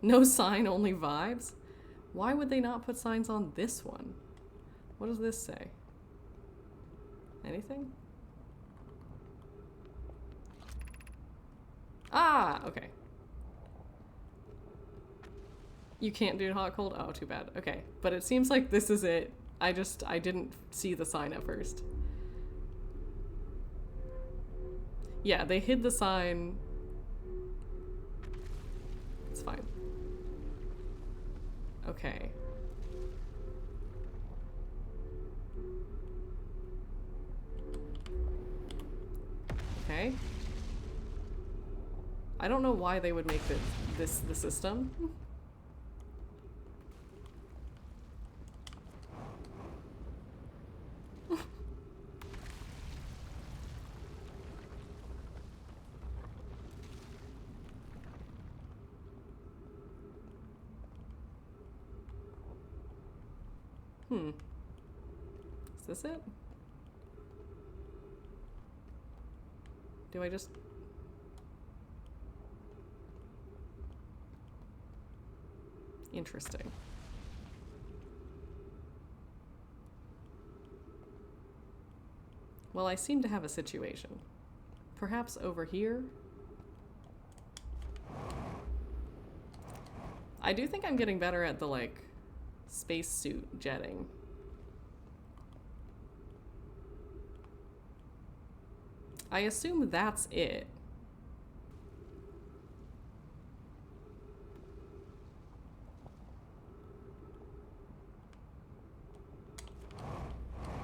No sign, only vibes? Why would they not put signs on this one? What does this say? Anything? Ah, okay. You can't do hot cold? Oh, too bad. Okay, but it seems like this is it. I didn't see the sign at first. Yeah, they hid the sign. It's fine. Okay. Okay. I don't know why they would make this the system. Is this it? Do I just... Interesting. Well, I seem to have a situation. Perhaps over here? I do think I'm getting better at the, like, spacesuit jetting. I assume that's it.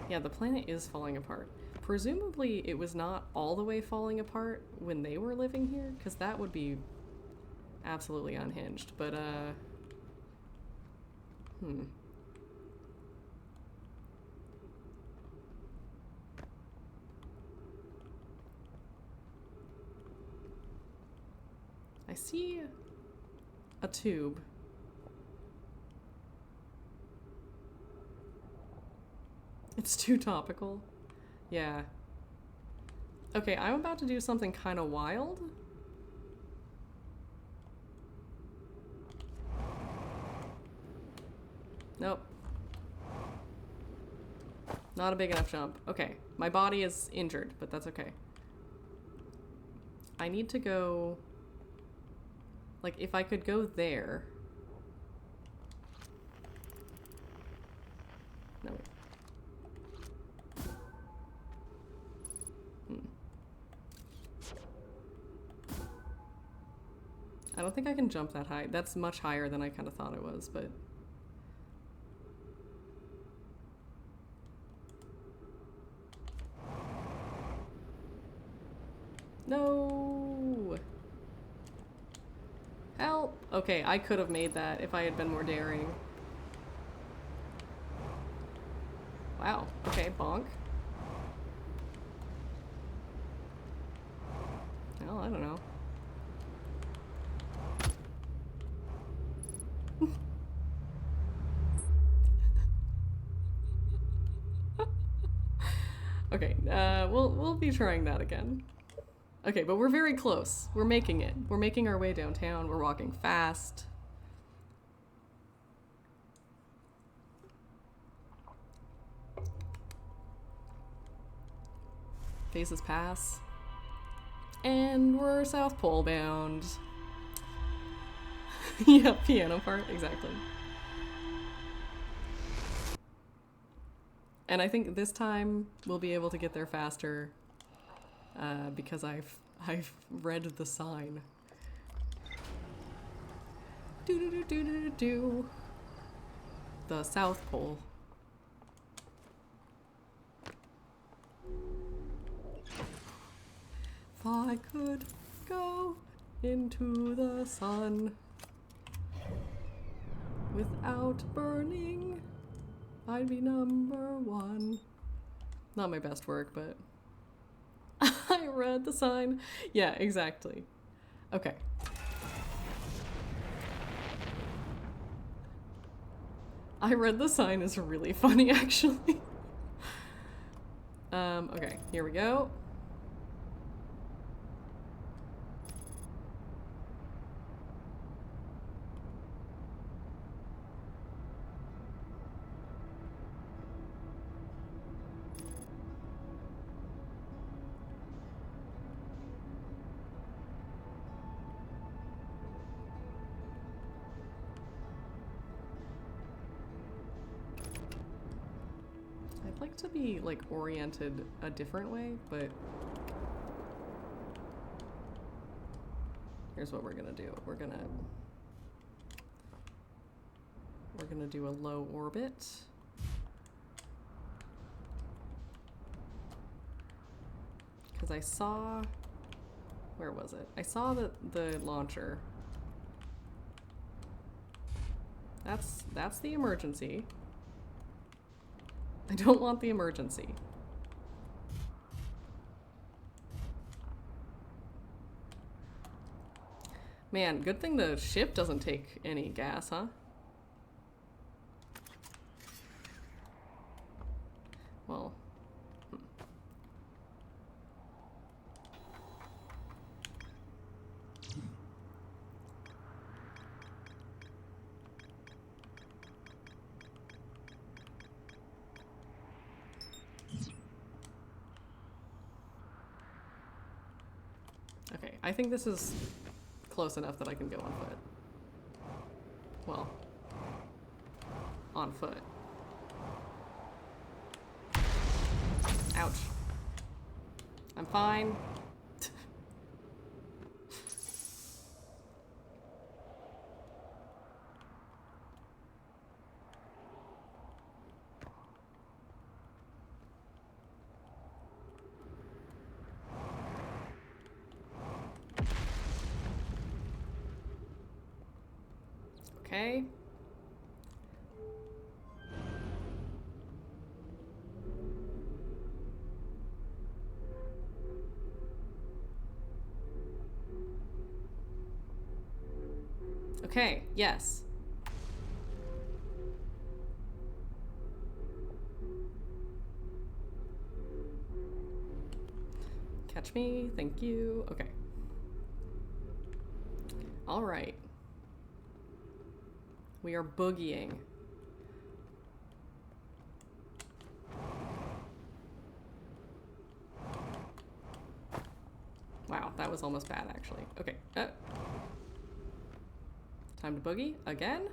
Yeah, the planet is falling apart. Presumably it was not all the way falling apart when they were living here, because that would be absolutely unhinged, but I see a tube. It's too topical. Yeah. Okay, I'm about to do something kind of wild. Nope. Not a big enough jump. Okay, my body is injured, but that's okay. I need to go... Like, if I could go there... No, wait. I don't think I can jump that high. That's much higher than I kind of thought it was, but... No! Help! Okay, I could have made that if I had been more daring. Wow. Okay, bonk. Well, I don't know. Okay, we'll be trying that again. Okay, but we're very close. We're making it. We're making our way downtown. We're walking fast. Phases pass. And we're South Pole bound. Yeah, piano part, exactly. And I think this time we'll be able to get there faster because I've read the sign. Do do do do do do. The South Pole. If I could go into the sun without burning, I'd be number one. Not my best work, but I read the sign. Yeah, exactly. Okay. I read the sign is really funny, actually. Okay, here we go. I'd like to be, like, oriented a different way, but here's what we're gonna do. We're gonna do a low orbit. Because I saw, where was it? I saw the launcher. That's the emergency. I don't want the emergency. Man, good thing the ship doesn't take any gas, huh? Well. Okay, I think this is close enough that I can go on foot. Well, on foot. Ouch. I'm fine. Okay. Okay, yes. Catch me, thank you. Okay. All right. We are boogieing. Wow, that was almost bad, actually. Okay. Time to boogie again.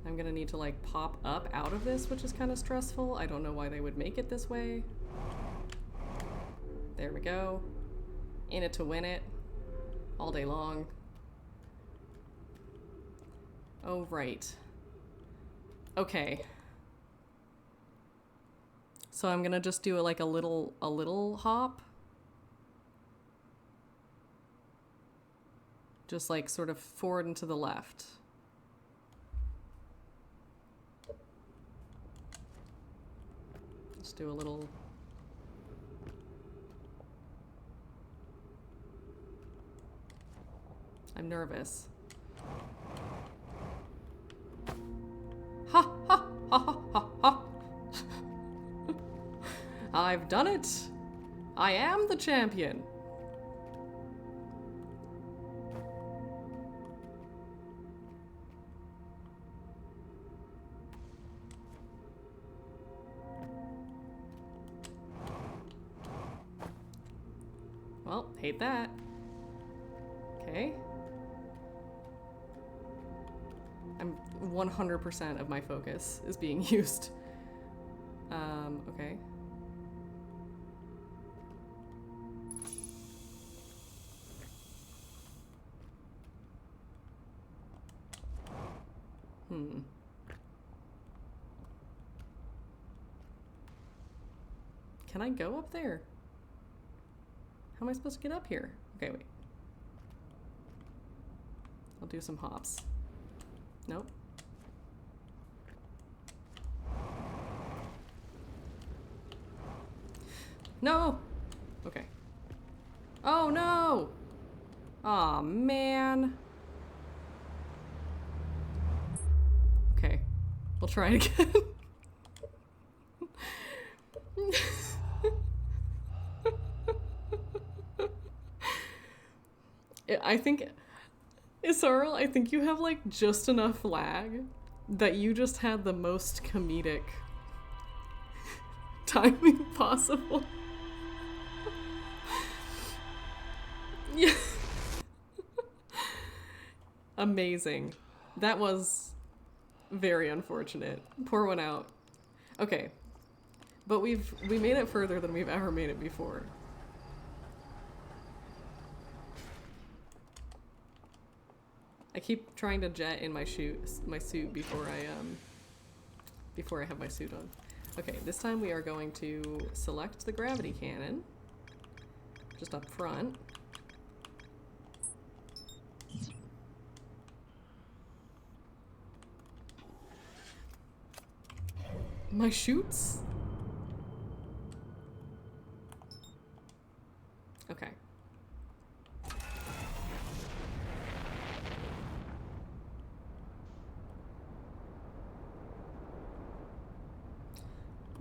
I'm gonna need to, like, pop up out of this, which is kind of stressful. I don't know why they would make it this way. There we go. In it to win it. All day long. Oh, right. Okay. So I'm gonna just do like a little hop. Just like sort of forward and to the left. Just do a little. I'm nervous. Ha ha ha ha ha ha. I've done it. I am the champion. Well, hate that. Okay. I'm 100% of my focus is being used. Okay. Can I go up there? How am I supposed to get up here? Okay, wait. I'll do some hops. Nope. No! Okay. Oh no! Aw, man. Okay. We'll try it again. I think, Isarl, I think you have like just enough lag that you just had the most comedic timing possible. Yeah. Amazing. That was very unfortunate. Pour one out. Okay. But we made it further than we've ever made it before. I keep trying to jet in my suit before I have my suit on. Okay, this time we are going to select the gravity cannon. Just up front. My chutes? Okay.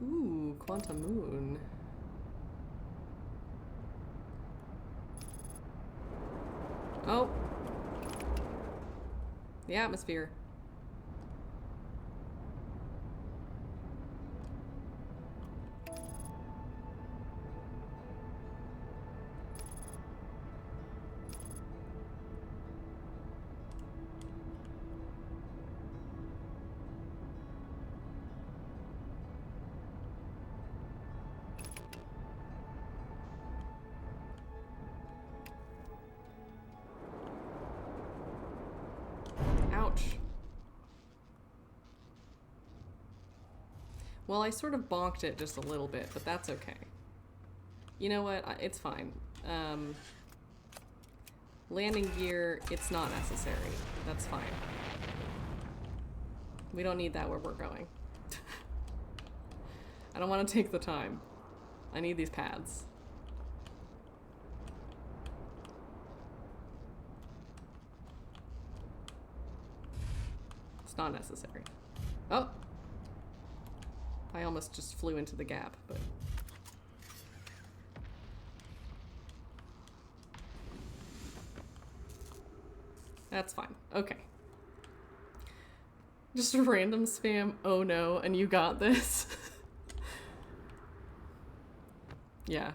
Ooh, Quantum Moon. Oh. The atmosphere. Ouch. Well, I sort of bonked it just a little bit, but that's okay. You know what? It's fine. Landing gear, it's not necessary. That's fine. We don't need that where we're going. I don't want to take the time. I need these pads. It's not necessary. Oh! I almost just flew into the gap, but... That's fine. Okay. Just random spam, oh no, and you got this. Yeah.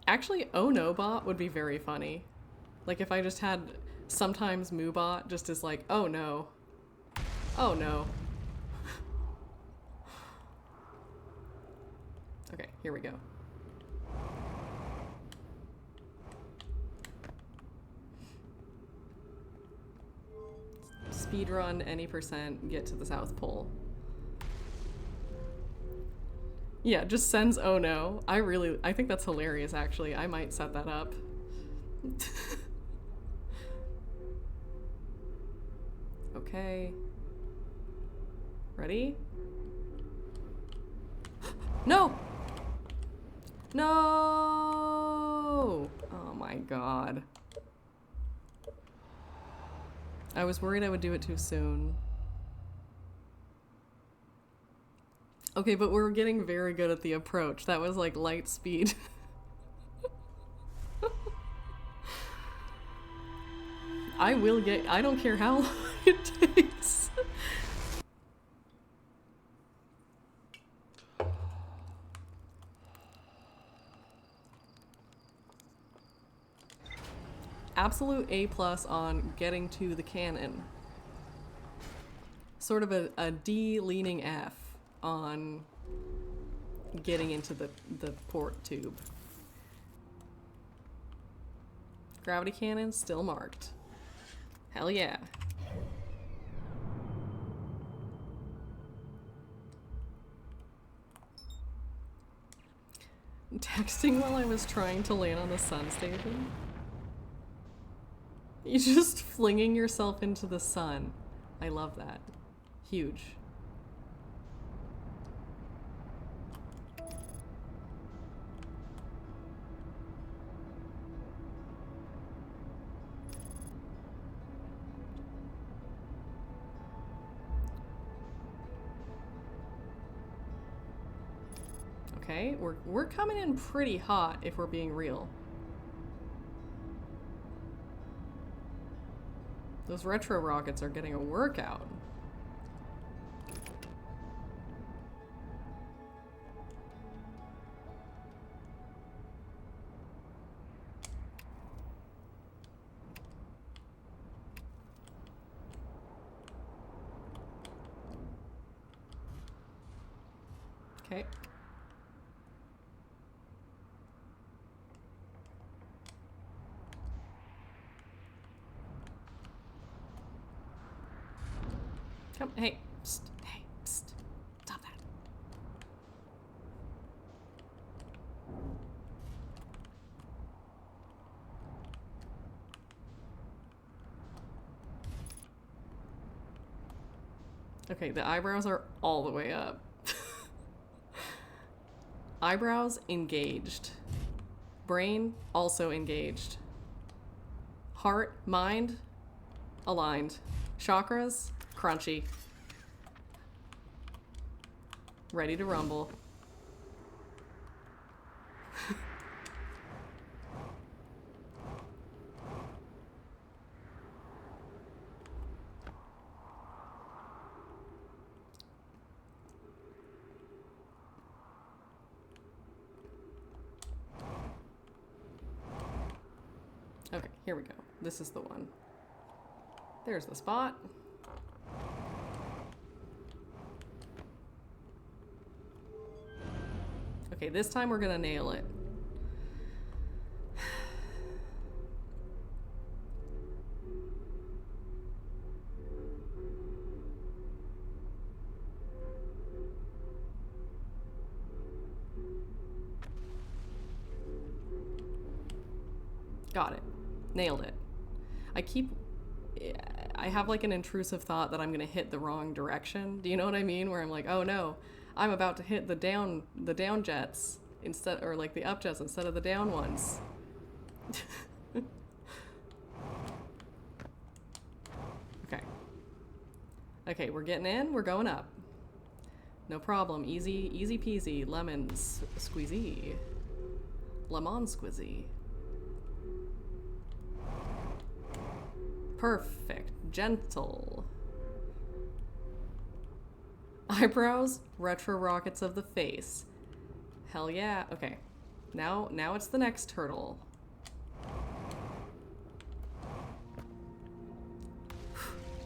Actually, oh no bot would be very funny. Like if I just had sometimes Moobot just as like, oh no. Oh no. Okay, here we go. Speedrun any percent, get to the South Pole. Yeah, just sends oh no. I think that's hilarious actually. I might set that up. Okay. Ready? No! No! Oh my god. I was worried I would do it too soon. Okay, but we're getting very good at the approach. That was like light speed. I don't care how long it takes. absolute A+ on getting to the cannon. Sort of a D leaning F on getting into the port tube. Gravity cannon still marked. Hell yeah. Texting while I was trying to land on the sun station. You're just flinging yourself into the sun. I love that. Huge. Okay, we're coming in pretty hot if we're being real. Those retro rockets are getting a workout. Okay. Come, hey, psst, hey, psst, stop that. Okay, the eyebrows are all the way up. Eyebrows engaged. Brain also engaged. Heart, mind, aligned. Chakras, crunchy. Ready to rumble. Okay, here we go. This is the one. There's the spot. Okay, this time we're gonna nail it. Got it. Nailed it. I have like an intrusive thought that I'm gonna hit the wrong direction. Do you know what I mean? Where I'm like, oh no, I'm about to hit the down jets instead, or like the up jets instead of the down ones. Okay. Okay, we're getting in, we're going up. No problem, easy peasy, lemons squeezy. Lemon squizzy. Perfect. Gentle. Eyebrows, retro rockets of the face. Hell yeah. Okay. Now it's the next hurdle.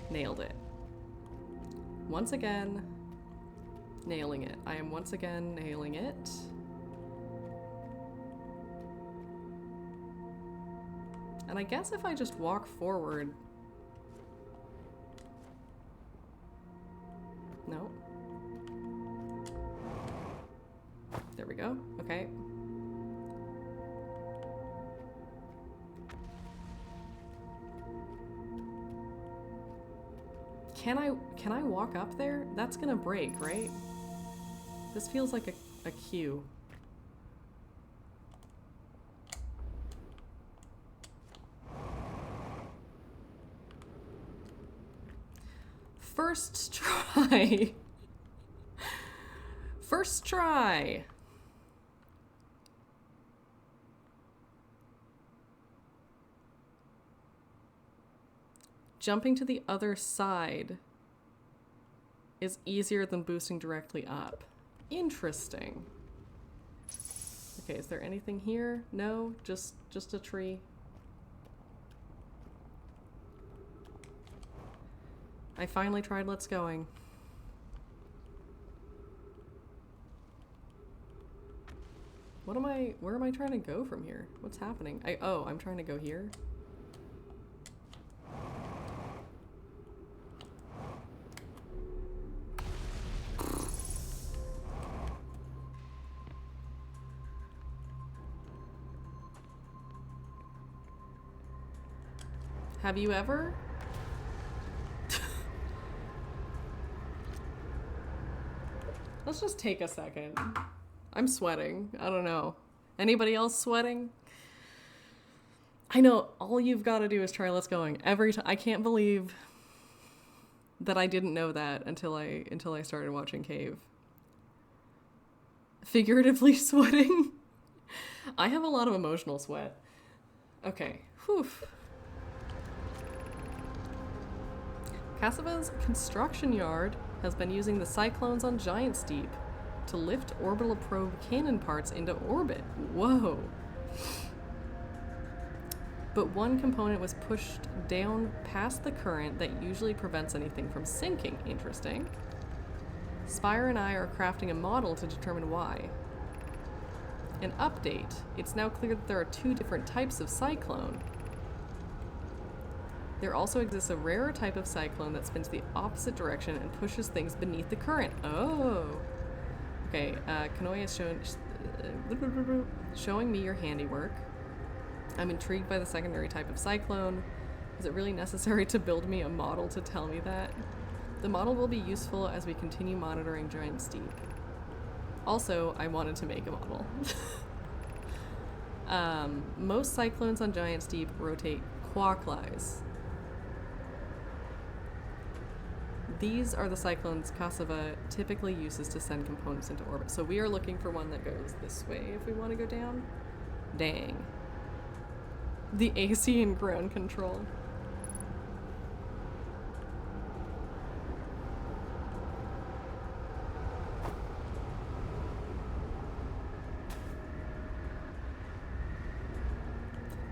Nailed it. Once again, nailing it. I am once again nailing it. And I guess if I just walk forward... No. There we go. Okay. Can I walk up there? That's gonna break, right? This feels like a queue. First try. First try. Jumping to the other side is easier than boosting directly up. Interesting. Okay, is there anything here? No, just a tree. I finally tried Let's Going. Where am I trying to go from here? What's happening? I'm trying to go here. Have you ever? Let's just take a second. I'm sweating. I don't know. Anybody else sweating? I know all you've got to do is try Let's Going every time. I can't believe that I didn't know that until I started watching Cave. Figuratively sweating. I have a lot of emotional sweat. Okay. Whew. Cassava's construction yard has been using the cyclones on Giant Steep to lift orbital probe cannon parts into orbit. Whoa. But one component was pushed down past the current that usually prevents anything from sinking. Interesting. Spire and I are crafting a model to determine why. An update. It's now clear that there are 2 different types of cyclone. There also exists a rarer type of cyclone that spins the opposite direction and pushes things beneath the current. Oh. Okay, Kanoi is showing me your handiwork. I'm intrigued by the secondary type of cyclone. Is it really necessary to build me a model to tell me that? The model will be useful as we continue monitoring Giant Steep. Also, I wanted to make a model. Most cyclones on Giant Steep rotate clockwise. These are the cyclones Cassava typically uses to send components into orbit. So we are looking for one that goes this way if we want to go down. Dang. The AC and ground control.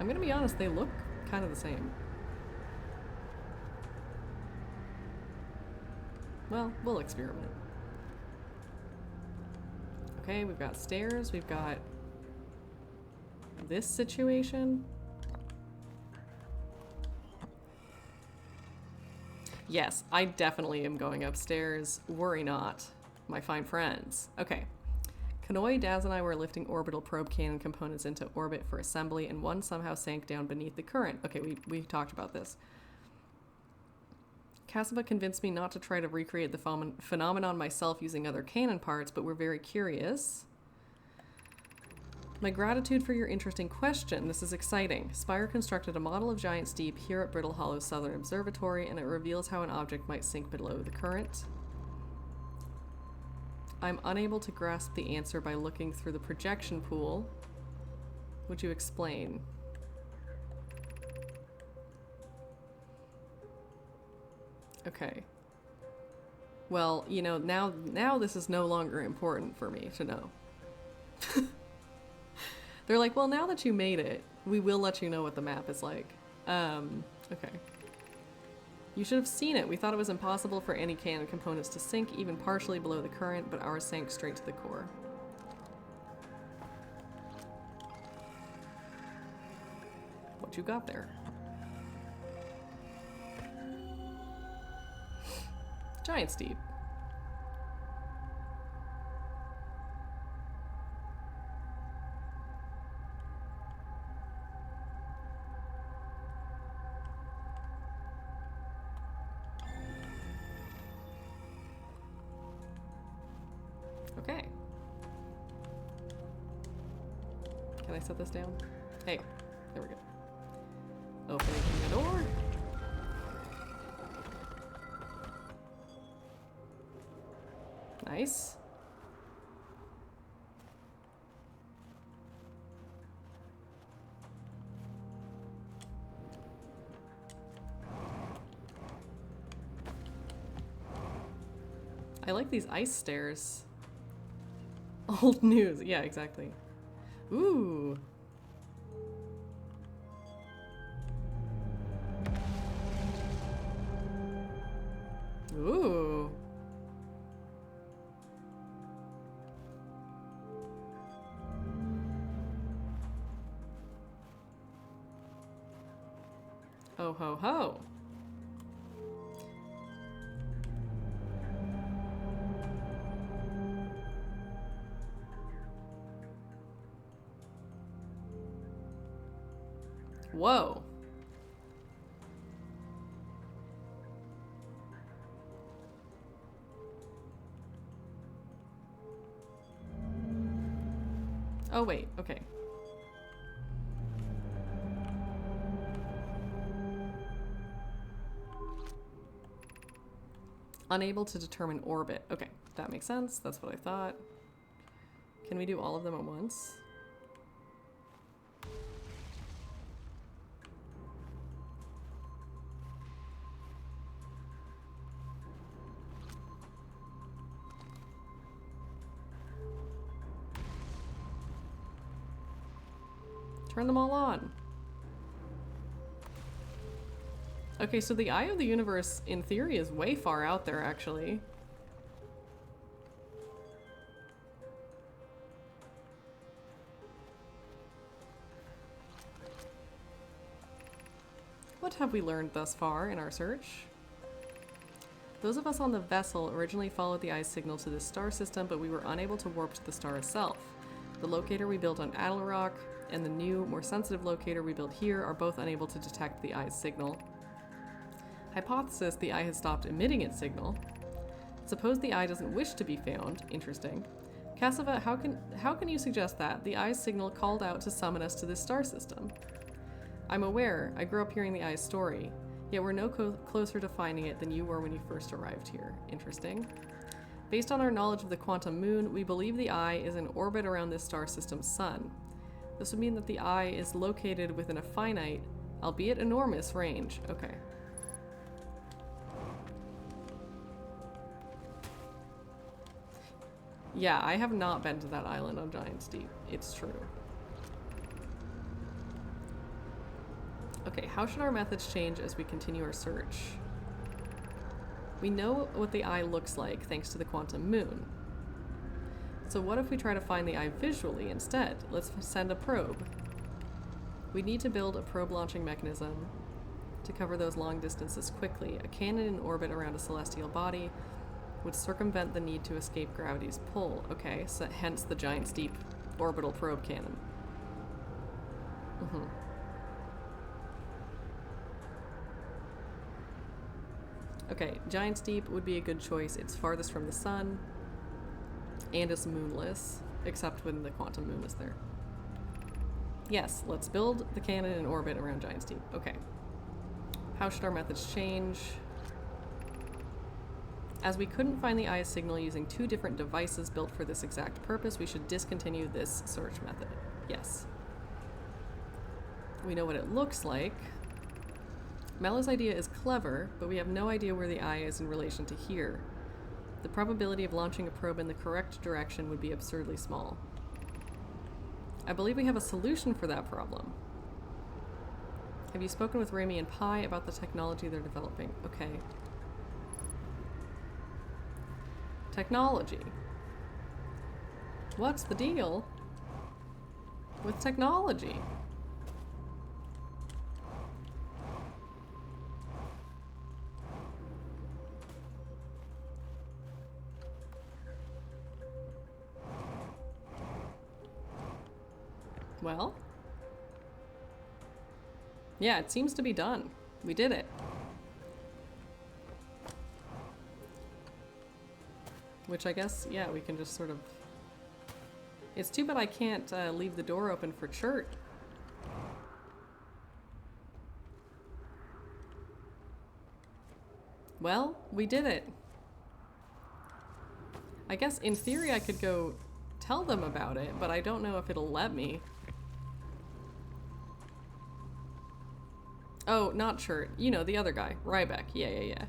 I'm gonna be honest, they look kind of the same. Well, we'll experiment. Okay, we've got stairs, we've got this situation. Yes, I definitely am going upstairs. Worry not, my fine friends. Okay. Kanoi, Daz, and I were lifting orbital probe cannon components into orbit for assembly, and one somehow sank down beneath the current. Okay, we talked about this. Cassava convinced me not to try to recreate the phenomenon myself using other cannon parts, but we're very curious. My gratitude for your interesting question. This is exciting. Spire constructed a model of Giant Steep here at Brittle Hollow Southern Observatory, and it reveals how an object might sink below the current. I'm unable to grasp the answer by looking through the projection pool. Would you explain? Okay. Well, you know, now this is no longer important for me to know. They're like, well, now that you made it, we will let you know what the map is like. Okay. You should have seen it. We thought it was impossible for any cannon components to sink even partially below the current, but ours sank straight to the core. What you got there? Giant Steep. Okay. Can I set this down? Hey, there we go. Opening the door. Nice. I like these ice stairs. Old news. Yeah, exactly. Ooh. Ooh. Oh ho ho. Whoa. Oh wait, okay. Unable to determine orbit. Okay, that makes sense. That's what I thought. Can we do all of them at once? Turn them all on. Okay, so the eye of the universe, in theory, is way far out there, actually. What have we learned thus far in our search? Those of us on the vessel originally followed the eye's signal to this star system, but we were unable to warp to the star itself. The locator we built on Adlerock and the new, more sensitive locator we built here are both unable to detect the eye's signal. Hypothesis: the eye has stopped emitting its signal. Suppose the eye doesn't wish to be found. Interesting. Cassava, how can you suggest that? The eye's signal called out to summon us to this star system. I'm aware. I grew up hearing the eye's story. Yet we're no closer to finding it than you were when you first arrived here. Interesting. Based on our knowledge of the quantum moon, we believe the eye is in orbit around this star system's sun. This would mean that the eye is located within a finite, albeit enormous, range. Okay. Yeah, I have not been to that island on Giant's Deep. It's true. Okay, how should our methods change as we continue our search? We know what the eye looks like thanks to the quantum moon. So what if we try to find the eye visually instead? Let's send a probe. We need to build a probe launching mechanism to cover those long distances quickly. A cannon in orbit around a celestial body would circumvent the need to escape gravity's pull. Okay, so hence the Giant's Deep orbital probe cannon. Okay, Giant's Deep would be a good choice. It's farthest from the sun, and it's moonless, except when the quantum moon is there. Yes, let's build the cannon in orbit around Giant's Deep. Okay. How should our methods change? As we couldn't find the eye's signal using two different devices built for this exact purpose, we should discontinue this search method. Yes. We know what it looks like. Mellow's idea is clever, but we have no idea where the eye is in relation to here. The probability of launching a probe in the correct direction would be absurdly small. I believe we have a solution for that problem. Have you spoken with Rami and Pi about the technology they're developing? Okay. Technology. What's the deal with technology? Well, yeah, it seems to be done. We did it. Which I guess, yeah, we can just sort of... It's too bad I can't leave the door open for Chert. Well, we did it. I guess in theory I could go tell them about it, but I don't know if it'll let me. Oh, not Chert. You know, the other guy. Ryback. Yeah.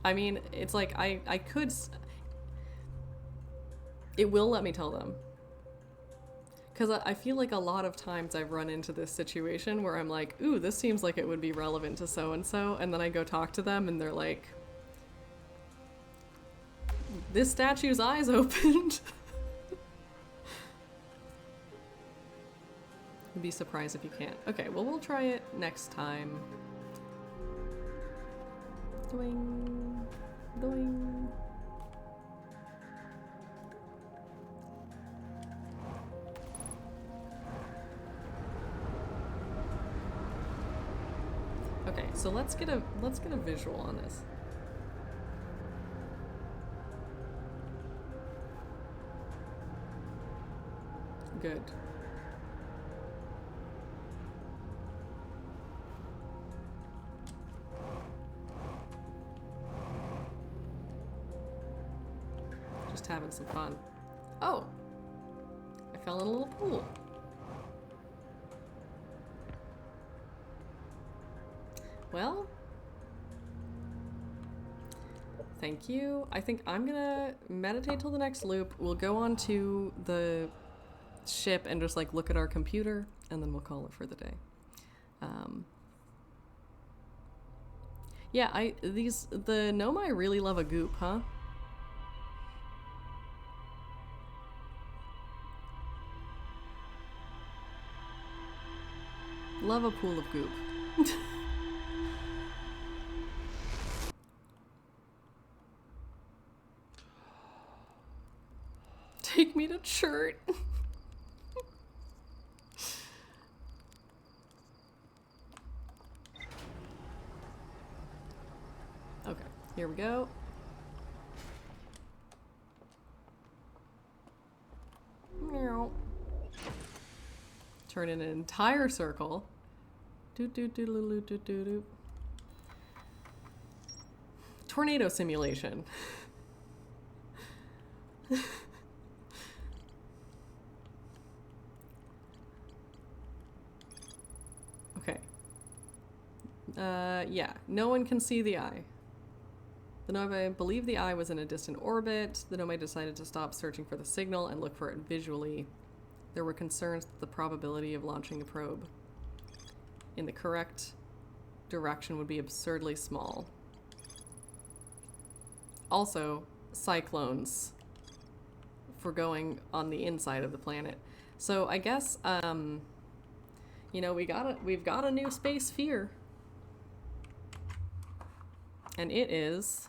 I mean, it's like, I could... It will let me tell them. Because I feel like a lot of times I've run into this situation where I'm like, ooh, this seems like it would be relevant to so-and-so, and then I go talk to them and they're like, this statue's eyes opened. I'd be surprised if you can't. Okay, well, we'll try it next time. Doing, doing. Okay, so let's get a visual on this. Good. Just having some fun. Oh! I fell in a little pool. Well, thank you. I think I'm gonna meditate till the next loop. We'll go on to the ship and just like look at our computer, and then we'll call it for the day. Yeah, the Nomai really love a goop, huh? Love a pool of goop. Take me to church. Okay, here we go. Meow. Turn in an entire circle. Doot doot doot doot doot doot doot. Tornado simulation. Okay. Yeah, no one can see the eye. The Nomai believed the eye was in a distant orbit. The Nomai decided to stop searching for the signal and look for it visually. There were concerns that the probability of launching the probe in the correct direction would be absurdly small. Also, cyclones for going on the inside of the planet. So I guess, you know, we've got a new space fear. And it is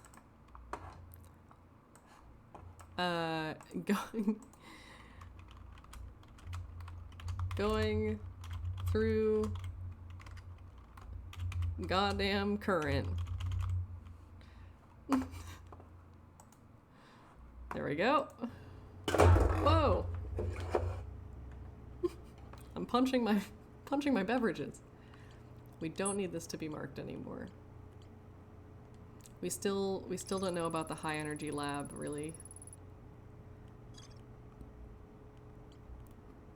going through goddamn current. There we go. Whoa. I'm punching my beverages. We don't need this to be marked anymore. We still don't know about the high energy lab, really.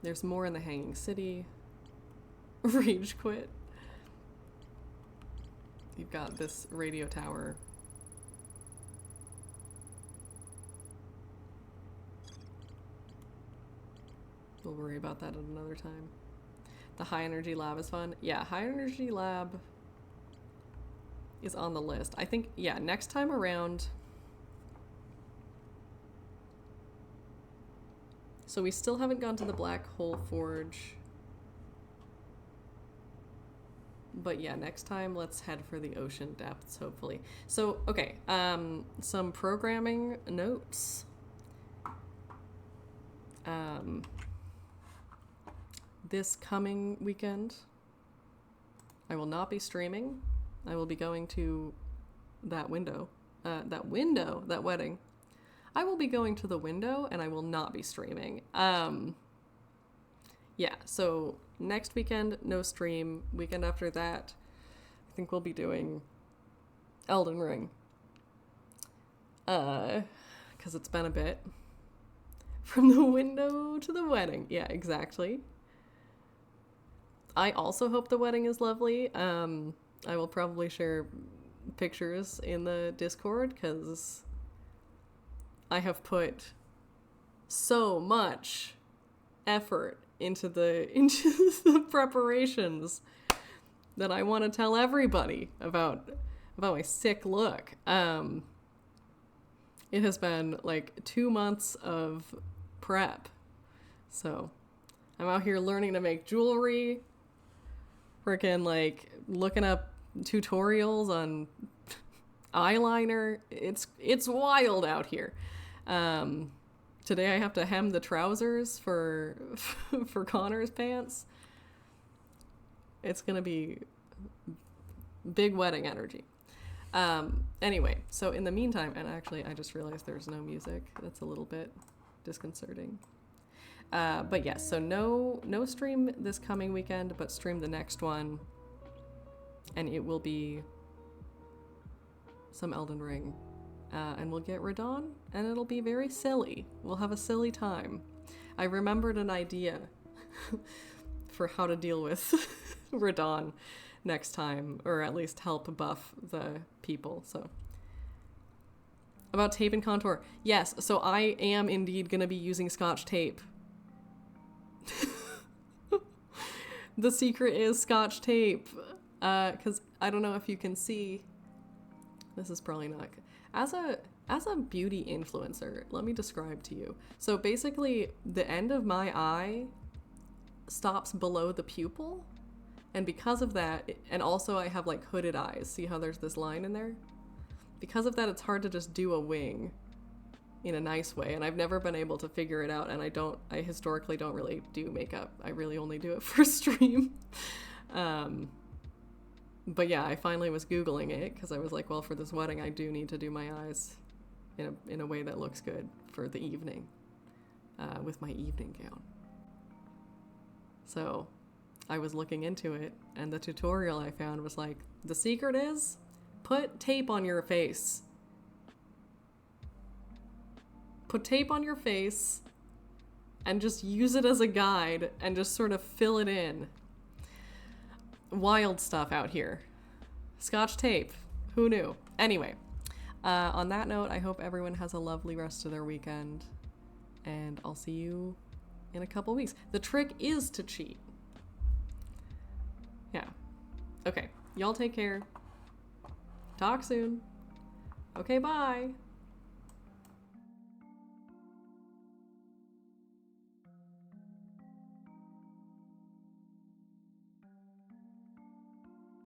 There's more in the Hanging City. Rage quit. You've got this radio tower. We'll worry about that at another time. The high energy lab is fun. Yeah, high energy lab is on the list. I think, yeah, next time around. So we still haven't gone to the Black Hole Forge. But yeah, next time let's head for the ocean depths, hopefully. So, okay, some programming notes. This coming weekend, I will not be streaming. I will be going to that wedding. I will be going to the window and I will not be streaming. Yeah, so next weekend, no stream. Weekend after that, I think we'll be doing Elden Ring. 'Cause it's been a bit. From the window to the wedding. Yeah, exactly. I also hope the wedding is lovely. I will probably share pictures in the Discord because I have put so much effort into the preparations that I want to tell everybody about my sick look. It has been like 2 months of prep. So I'm out here learning to make jewelry, freaking like looking up tutorials on eyeliner. It's wild out here. Today I have to hem the trousers for Connor's pants. It's gonna be big wedding energy. Anyway, so in the meantime, and actually I just realized there's no music. That's a little bit disconcerting. But yes, so no stream this coming weekend, but stream the next one. And it will be some Elden Ring. And we'll get Radahn, and it'll be very silly. We'll have a silly time. I remembered an idea for how to deal with Radahn next time, or at least help buff the people, so. About tape and contour. Yes, so I am indeed going to be using Scotch tape. The secret is Scotch tape. Because I don't know if you can see. This is probably not... As a beauty influencer, let me describe to you. So basically, the end of my eye stops below the pupil. And because of that, and also I have like hooded eyes. See how there's this line in there? Because of that, it's hard to just do a wing in a nice way. And I've never been able to figure it out. And I historically don't really do makeup. I really only do it for stream. But yeah, I finally was Googling it because I was like, well, for this wedding, I do need to do my eyes in a way that looks good for the evening with my evening gown. So I was looking into it, and the tutorial I found was like, the secret is put tape on your face. Put tape on your face and just use it as a guide and just sort of fill it in. Wild stuff out here. Scotch tape. Who knew? Anyway, on that note, I hope everyone has a lovely rest of their weekend, and I'll see you in a couple weeks. The trick is to cheat. Yeah. Okay. Y'all take care. Talk soon. Okay, bye.